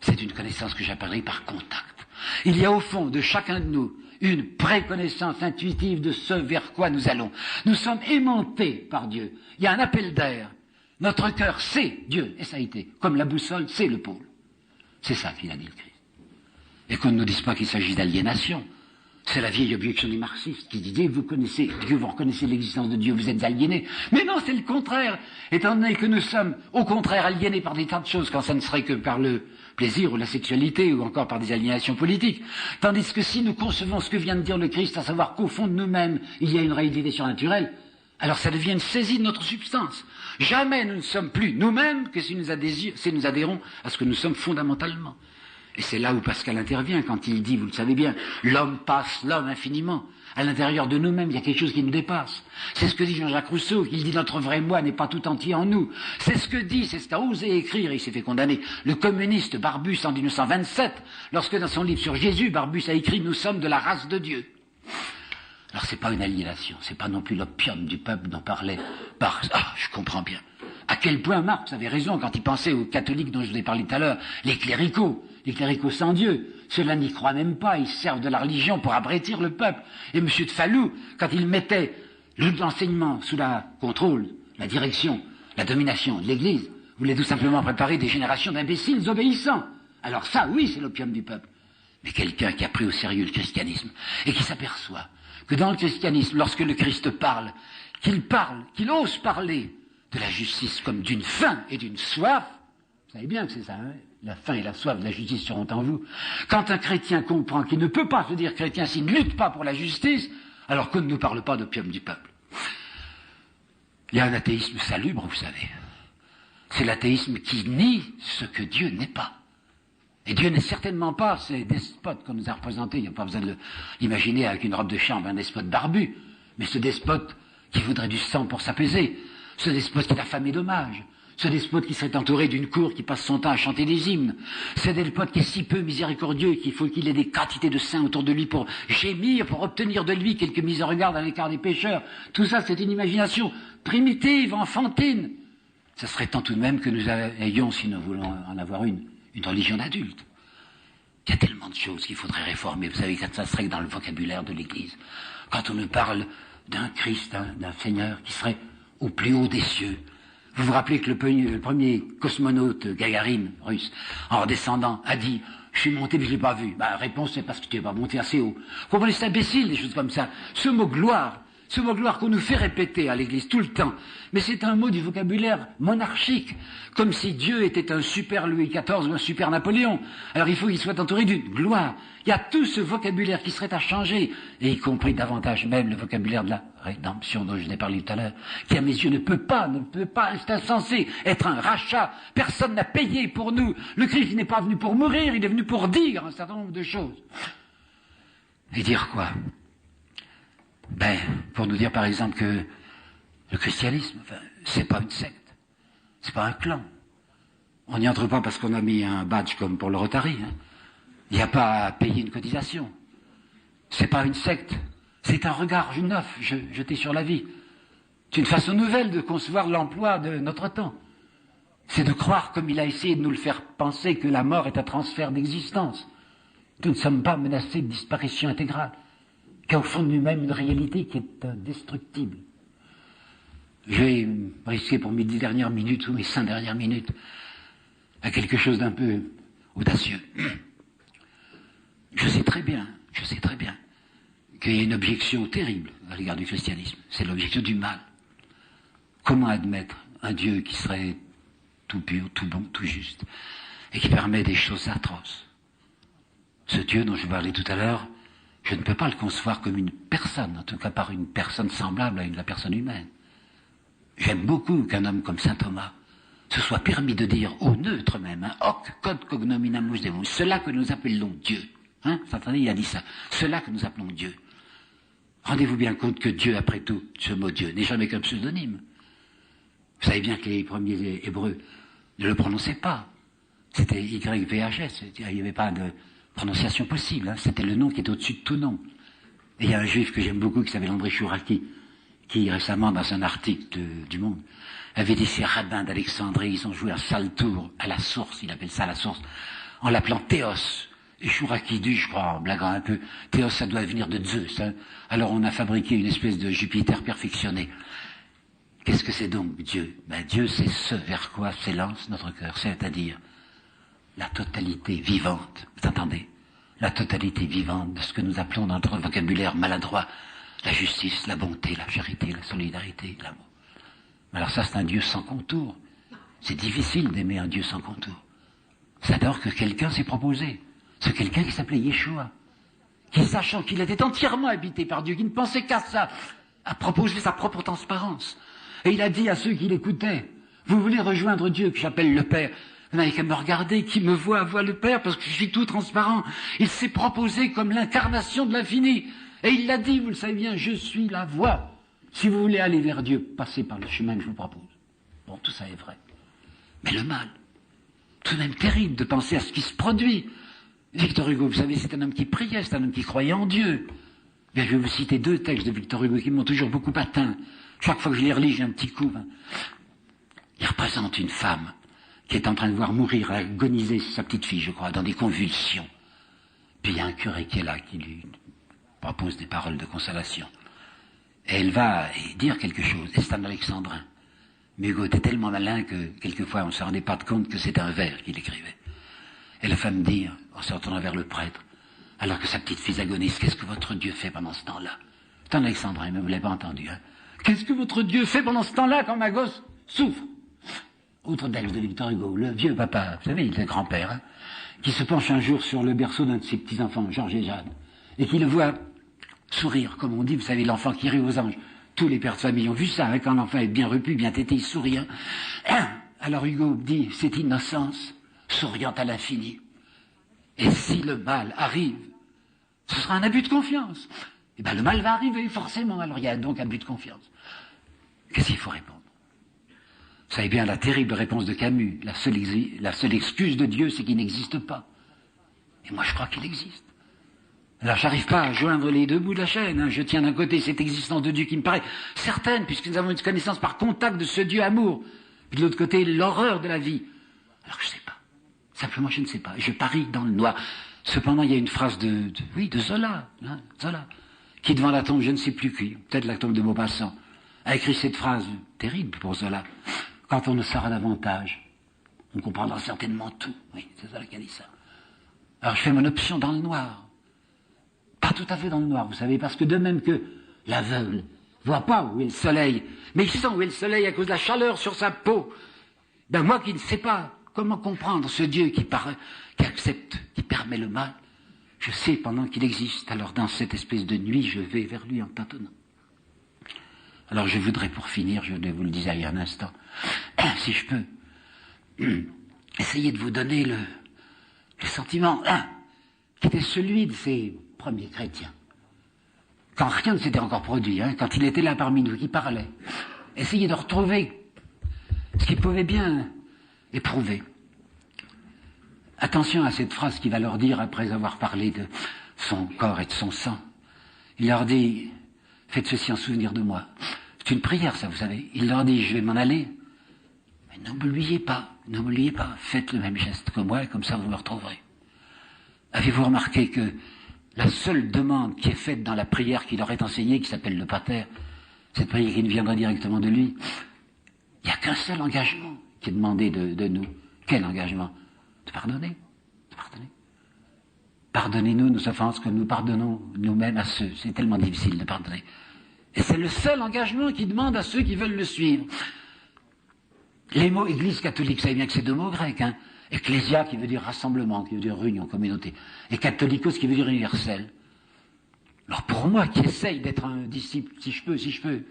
C'est une connaissance que j'appellerais par contact. Il y a au fond de chacun de nous une préconnaissance intuitive de ce vers quoi nous allons. Nous sommes aimantés par Dieu. Il y a un appel d'air. Notre cœur sait Dieu, et ça a été, comme la boussole sait le pôle. C'est ça qu'il a dit le Christ. Et qu'on ne nous dise pas qu'il s'agit d'aliénation. C'est la vieille objection des marxistes qui disait, vous connaissez Dieu, vous reconnaissez l'existence de Dieu, vous êtes aliénés. Mais non, c'est le contraire. Étant donné que nous sommes, au contraire, aliénés par des tas de choses, quand ça ne serait que par le plaisir ou la sexualité, ou encore par des aliénations politiques. Tandis que si nous concevons ce que vient de dire le Christ, à savoir qu'au fond de nous-mêmes, il y a une réalité surnaturelle, alors ça devient une saisie de notre substance. Jamais nous ne sommes plus nous-mêmes que si nous adhérons à ce que nous sommes fondamentalement. Et c'est là où Pascal intervient quand il dit, vous le savez bien, l'homme passe l'homme infiniment. À l'intérieur de nous-mêmes, il y a quelque chose qui nous dépasse. C'est ce que dit Jean-Jacques Rousseau, qu'il dit notre vrai moi n'est pas tout entier en nous. C'est ce que dit, c'est ce qu'a osé écrire, il s'est fait condamner, le communiste Barbus en 1927, lorsque dans son livre sur Jésus, Barbus a écrit « Nous sommes de la race de Dieu ». Alors c'est pas une aliénation, c'est pas non plus l'opium du peuple dont parlait Marx. Ah, je comprends bien. À quel point Marx avait raison quand il pensait aux catholiques dont je vous ai parlé tout à l'heure, les cléricaux sans Dieu. Ceux-là n'y croient même pas, ils servent de la religion pour abrétir le peuple. Et M. de Falloux, quand il mettait l'enseignement sous la contrôle, la direction, la domination de l'Église, voulait tout simplement préparer des générations d'imbéciles obéissants. Alors ça, oui, c'est l'opium du peuple. Mais quelqu'un qui a pris au sérieux le christianisme et qui s'aperçoit que dans le christianisme, lorsque le Christ parle, qu'il ose parler de la justice comme d'une faim et d'une soif, vous savez bien que c'est ça, hein? La faim et la soif de la justice seront en vous. Quand un chrétien comprend qu'il ne peut pas se dire chrétien s'il ne lutte pas pour la justice, alors qu'on ne nous parle pas d'opium du peuple. Il y a un athéisme salubre, vous savez. C'est l'athéisme qui nie ce que Dieu n'est pas. Et Dieu n'est certainement pas ces despotes qu'on nous a représentés. Il n'y a pas besoin de l'imaginer avec une robe de chambre, un despote barbu. Mais ce despote qui voudrait du sang pour s'apaiser. Ce despote qui est affamé d'hommages. Ce despote qui serait entouré d'une cour qui passe son temps à chanter des hymnes. Ce despote qui est si peu miséricordieux qu'il faut qu'il ait des quantités de saints autour de lui pour gémir, pour obtenir de lui quelques mises en regard à l'écart des pécheurs. Tout ça, c'est une imagination primitive, enfantine. Ça serait temps tout de même que nous ayons, si nous voulons en avoir une religion d'adulte. Il y a tellement de choses qu'il faudrait réformer. Vous savez, quand ça serait dans le vocabulaire de l'Église. Quand on nous parle d'un Christ, d'un Seigneur qui serait au plus haut des cieux. Vous vous rappelez que le premier cosmonaute Gagarine, russe, en redescendant, a dit « Je suis monté mais je l'ai pas vu ». Bah, réponse, c'est parce que tu n'es pas monté assez haut. Vous comprenez, c'est imbécile, des choses comme ça. Ce mot gloire qu'on nous fait répéter à l'église tout le temps, mais c'est un mot du vocabulaire monarchique, comme si Dieu était un super Louis XIV ou un super Napoléon. Alors il faut qu'il soit entouré d'une gloire. Il y a tout ce vocabulaire qui serait à changer, et y compris davantage même le vocabulaire de la rédemption dont je n'ai parlé tout à l'heure, qui à mes yeux ne peut pas, c'est insensé, être un rachat. Personne n'a payé pour nous. Le Christ n'est pas venu pour mourir, il est venu pour dire un certain nombre de choses. Et dire quoi? Ben, pour nous dire par exemple que Le christianisme, enfin, c'est pas une secte, c'est pas un clan. On n'y entre pas parce qu'on a mis un badge comme pour le Rotary. Hein. Il n'y a pas à payer une cotisation. C'est pas une secte, c'est un regard neuf jeté sur la vie. C'est une façon nouvelle de concevoir l'emploi de notre temps. C'est de croire, comme il a essayé de nous le faire penser, que la mort est un transfert d'existence. Nous ne sommes pas menacés de disparition intégrale, qu'au fond de nous-mêmes une réalité qui est indestructible. Je vais risquer pour mes 10 dernières minutes ou mes 5 dernières minutes à quelque chose d'un peu audacieux. Je sais très bien qu'il y a une objection terrible à l'égard du christianisme. C'est l'objection du mal. Comment admettre un Dieu qui serait tout pur, tout bon, tout juste, et qui permet des choses atroces? Ce Dieu dont je vous parlais tout à l'heure, je ne peux pas le concevoir comme une personne, en tout cas par une personne semblable à la personne humaine. J'aime beaucoup qu'un homme comme saint Thomas se soit permis de dire au neutre même, hein, hoc quod cognominamus Deum, cela que nous appelons Dieu. Hein, vous entendez, il a dit ça. Cela que nous appelons Dieu. Rendez-vous bien compte que Dieu, après tout, ce mot Dieu, n'est jamais qu'un pseudonyme. Vous savez bien que les premiers Hébreux ne le prononçaient pas. C'était YVHS, il n'y avait pas de prononciation possible. Hein. C'était le nom qui est au-dessus de tout nom. Et il y a un juif que j'aime beaucoup qui s'appelle André Chouraki, qui récemment, dans un article du Monde, avait dit ces rabbins d'Alexandrie, ils ont joué un sale tour à la source, il appelle ça la source, en l'appelant Théos. Et Chouraki dit, je crois, en blaguant un peu, Théos, ça doit venir de Zeus. Hein. Alors on a fabriqué une espèce de Jupiter perfectionné. Qu'est-ce que c'est donc Dieu? Ben, Dieu, c'est ce vers quoi s'élance notre cœur, c'est-à-dire la totalité vivante, vous entendez? La totalité vivante de ce que nous appelons dans notre vocabulaire maladroit la justice, la bonté, la charité, la solidarité, l'amour. Alors ça, c'est un Dieu sans contour. C'est difficile d'aimer un Dieu sans contour. C'est alors que quelqu'un s'est proposé. C'est quelqu'un qui s'appelait Yeshua, qui, sachant qu'il était entièrement habité par Dieu, qui ne pensait qu'à ça, a proposé sa propre transparence. Et il a dit à ceux qui l'écoutaient, vous voulez rejoindre Dieu, que j'appelle le Père, vous n'avez qu'à me regarder, qui me voit le Père, parce que je suis tout transparent. Il s'est proposé comme l'incarnation de l'infini. Et il l'a dit, vous le savez bien, je suis la voie. Si vous voulez aller vers Dieu, passez par le chemin que je vous propose. Bon, tout ça est vrai. Mais le mal, tout de même terrible de penser à ce qui se produit. Victor Hugo, vous savez, c'est un homme qui priait, c'est un homme qui croyait en Dieu. Bien, je vais vous citer 2 textes de Victor Hugo qui m'ont toujours beaucoup atteint. Chaque fois que je les relis, j'ai un petit coup. Hein. Il représente une femme qui est en train de voir mourir, agoniser sa petite fille, je crois, dans des convulsions. Puis il y a un curé qui est là, qui lui propose des paroles de consolation. Et elle va dire quelque chose, et c'est un alexandrin. Mais Hugo était tellement malin que quelquefois on ne se rendait pas compte que c'était un vers qu'il écrivait. Et la femme dit, en se retournant vers le prêtre, alors que sa petite fille agonise, qu'est-ce que votre Dieu fait pendant ce temps-là? C'est un alexandrin, mais vous ne l'avez pas entendu. Hein. Qu'est-ce que votre Dieu fait pendant ce temps-là quand ma gosse souffre? Autre texte de Victor Hugo, le vieux papa, vous savez, il est grand-père, hein, qui se penche un jour sur le berceau d'un de ses petits-enfants, Georges et Jeanne, et qui le voit sourire, comme on dit, vous savez, l'enfant qui rit aux anges. Tous les pères de famille ont vu ça, hein, quand l'enfant est bien repu, bien tété, il sourit. Hein. Alors Hugo dit, cette innocence, souriant à l'infini. Et si le mal arrive, ce sera un abus de confiance. Eh bien, le mal va arriver, forcément. Alors il y a donc abus de confiance. Qu'est-ce qu'il faut répondre? Vous savez bien la terrible réponse de Camus. La seule excuse de Dieu, c'est qu'il n'existe pas. Et moi, je crois qu'il existe. Alors, j'arrive pas à joindre les 2 bouts de la chaîne. Hein. Je tiens d'un côté cette existence de Dieu qui me paraît certaine, puisque nous avons une connaissance par contact de ce Dieu amour. Puis de l'autre côté, l'horreur de la vie. Alors, je sais pas. Simplement, je ne sais pas. Je parie dans le noir. Cependant, il y a une phrase de Zola, hein, Zola, qui devant la tombe, je ne sais plus qui, peut-être la tombe de Maupassant, a écrit cette phrase terrible pour Zola. Quand on ne saura davantage, on comprendra certainement tout. Oui, c'est Zola qui a dit ça. Alors, je fais mon option dans le noir. Pas tout à fait dans le noir, vous savez, parce que de même que l'aveugle voit pas où est le soleil, mais il sent où est le soleil à cause de la chaleur sur sa peau. Ben moi qui ne sais pas comment comprendre ce Dieu qui accepte, qui permet le mal, je sais pendant qu'il existe. Alors dans cette espèce de nuit, je vais vers lui en tâtonnant. Alors je voudrais pour finir, je vous le disais il y a un instant, si je peux, essayer de vous donner le sentiment qui était celui de ces premiers chrétiens. Quand rien ne s'était encore produit, hein, quand il était là parmi nous, qui parlait. essayer de retrouver ce qu'il pouvait bien éprouver. Attention à cette phrase qu'il va leur dire après avoir parlé de son corps et de son sang. Il leur dit, faites ceci en souvenir de moi. C'est une prière, ça, vous savez. Il leur dit, je vais m'en aller, mais n'oubliez pas, faites le même geste que moi, et comme ça vous me retrouverez. Avez-vous remarqué que la seule demande qui est faite dans la prière qu'il leur est enseignée, qui s'appelle le Pater, cette prière qui ne viendra directement de lui, il n'y a qu'un seul engagement qui est demandé de nous. Quel engagement? De pardonner. De pardonner. Pardonnez-nous nos offenses comme nous pardonnons nous-mêmes à ceux. C'est tellement difficile de pardonner. Et c'est le seul engagement qu'il demande à ceux qui veulent le suivre. Les mots Église catholique, vous savez bien que c'est deux mots grecs, hein. Ecclésia qui veut dire rassemblement, qui veut dire réunion, communauté. Et catholicos qui veut dire universel. Alors pour moi qui essaye d'être un disciple, si je peux,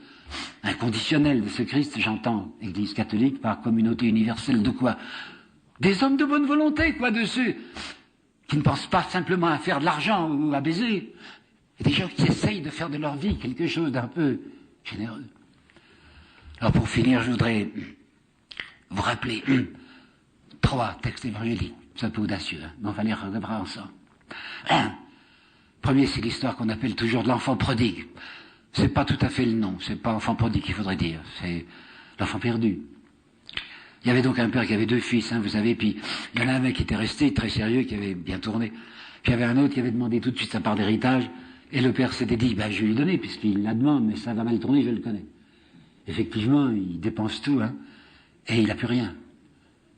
inconditionnel de ce Christ, j'entends Église catholique par communauté universelle de quoi? Des hommes de bonne volonté, quoi, de ceux qui ne pensent pas simplement à faire de l'argent ou à baiser. Et des gens qui essayent de faire de leur vie quelque chose d'un peu généreux. Alors pour finir, je voudrais vous rappeler 3 textes évangéliques. C'est un peu audacieux, hein, mais on va les regarder ensemble. Premier, c'est l'histoire qu'on appelle toujours de l'enfant prodigue. C'est pas tout à fait le nom, c'est pas enfant prodigue qu'il faudrait dire, c'est l'enfant perdu. Il y avait donc un père qui avait 2 fils, hein, vous savez, puis il y en a un qui était resté très sérieux, qui avait bien tourné. Puis il y avait un autre qui avait demandé tout de suite sa part d'héritage, et le père s'était dit, je vais lui donner, puisqu'il la demande, mais ça va mal tourner, je le connais. Effectivement, il dépense tout, hein, et il n'a plus rien.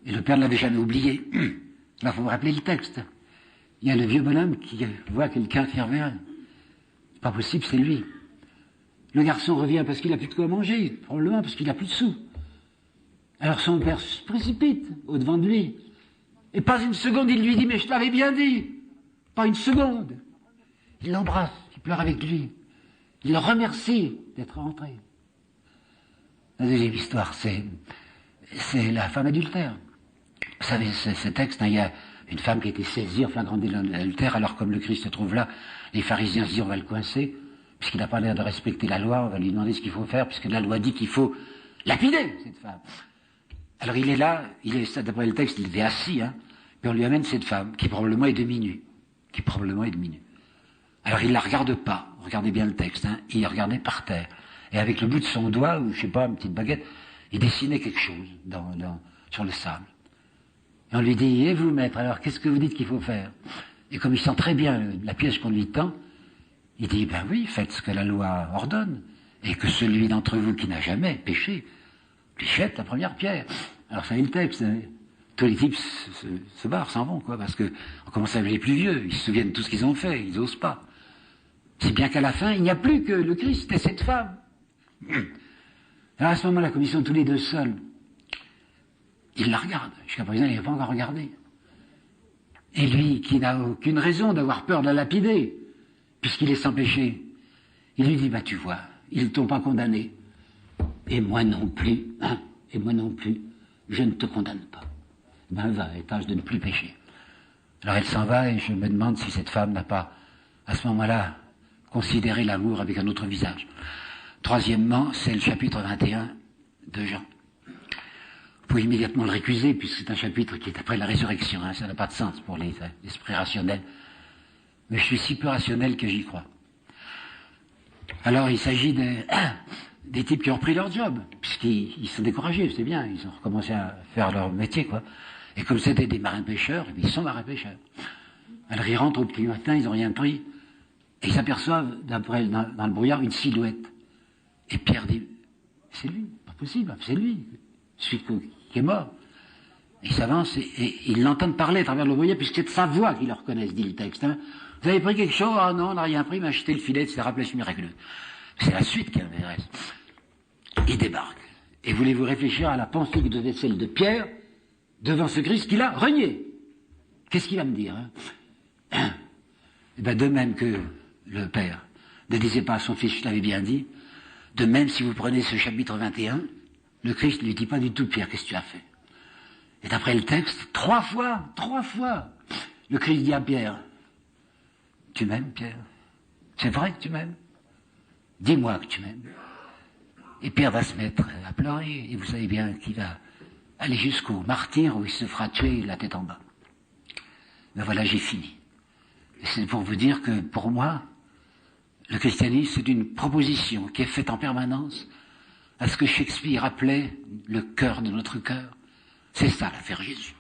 Et le père ne l'avait jamais oublié. Là, il faut vous rappeler le texte. Il y a le vieux bonhomme qui voit quelqu'un qui revient. C'est pas possible, c'est lui. Le garçon revient parce qu'il n'a plus de quoi manger, probablement parce qu'il n'a plus de sous. Alors son père se précipite au-devant de lui. Et pas une seconde, il lui dit, mais je t'avais bien dit. Pas une seconde. Il l'embrasse, il pleure avec lui. Il le remercie d'être rentré. La deuxième histoire, c'est la femme adultère. Vous savez, ce texte, hein, il y a une femme qui a été saisie en flagrant délit d'adultère, alors comme le Christ se trouve là, les pharisiens se disent on va le coincer, puisqu'il n'a pas l'air de respecter la loi, on va lui demander ce qu'il faut faire, puisque la loi dit qu'il faut lapider cette femme. Alors il est là, d'après le texte, il était assis, hein, puis on lui amène cette femme, qui probablement est demi-nue. Alors il la regarde pas, regardez bien le texte, hein, il regardait par terre, et avec le bout de son doigt, ou je sais pas, une petite baguette, il dessinait quelque chose sur le sable. Et on lui dit, et vous, maître, alors qu'est-ce que vous dites qu'il faut faire? Et comme il sent très bien la pièce qu'on lui tend, il dit, oui, faites ce que la loi ordonne, et que celui d'entre vous qui n'a jamais péché, lui jette la première pierre. Alors ça y est le texte, hein. Tous les types se barrent, s'en vont, quoi, parce que on commence à les plus vieux, ils se souviennent de tout ce qu'ils ont fait, ils n'osent pas. Si bien qu'à la fin, il n'y a plus que le Christ et cette femme. Alors à ce moment-là, comme ils sont tous les deux seuls, il la regarde. Jusqu'à présent, il n'a pas encore regardé. Et lui, qui n'a aucune raison d'avoir peur de la lapider, puisqu'il est sans péché, il lui dit, tu vois, ils ne t'ont pas condamné. Et moi non plus, hein, je ne te condamne pas. Va, et tâche de ne plus pécher. Alors elle s'en va, et je me demande si cette femme n'a pas, à ce moment-là, considéré l'amour avec un autre visage. Troisièmement, c'est le chapitre 21 de Jean. Vous pouvez immédiatement le récuser, puisque c'est un chapitre qui est après la résurrection, hein, ça n'a pas de sens pour les esprits rationnels. Mais je suis si peu rationnel que j'y crois. Alors il s'agit des types qui ont repris leur job, puisqu'ils sont découragés, c'est bien, ils ont recommencé à faire leur métier, quoi. Et comme c'était des marins-pêcheurs, ils sont marins-pêcheurs. Alors ils rentrent au petit matin, ils n'ont rien pris, et ils s'aperçoivent, dans le brouillard, une silhouette. Et Pierre dit, c'est lui, pas possible, c'est lui, celui qui est mort. Ils s'avancent et ils l'entendent parler à travers le brouillard, puisque c'est de sa voix qu'ils le reconnaissent, dit le texte. Hein. Vous avez pris quelque chose? Ah non, on n'a rien pris, mais achetez le filet, c'est la rappelage miraculeuse. C'est la suite qui intéresse. Il débarque. Et voulez-vous réfléchir à la pensée qui devait être celle de Pierre devant ce Christ qu'il a renié? Qu'est-ce qu'il va me dire, hein? De même que le Père ne disait pas à son Fils, je t'avais bien dit, de même si vous prenez ce chapitre 21, le Christ ne lui dit pas du tout, Pierre, qu'est-ce que tu as fait? Et d'après le texte, 3 fois, le Christ dit à Pierre, tu m'aimes, Pierre? C'est vrai que tu m'aimes? Dis-moi que tu m'aimes. Et Pierre va se mettre à pleurer, et vous savez bien qu'il va aller jusqu'au martyre où il se fera tuer la tête en bas. Ben voilà, j'ai fini. Et c'est pour vous dire que pour moi, le christianisme, c'est une proposition qui est faite en permanence à ce que Shakespeare appelait le cœur de notre cœur. C'est ça l'affaire Jésus.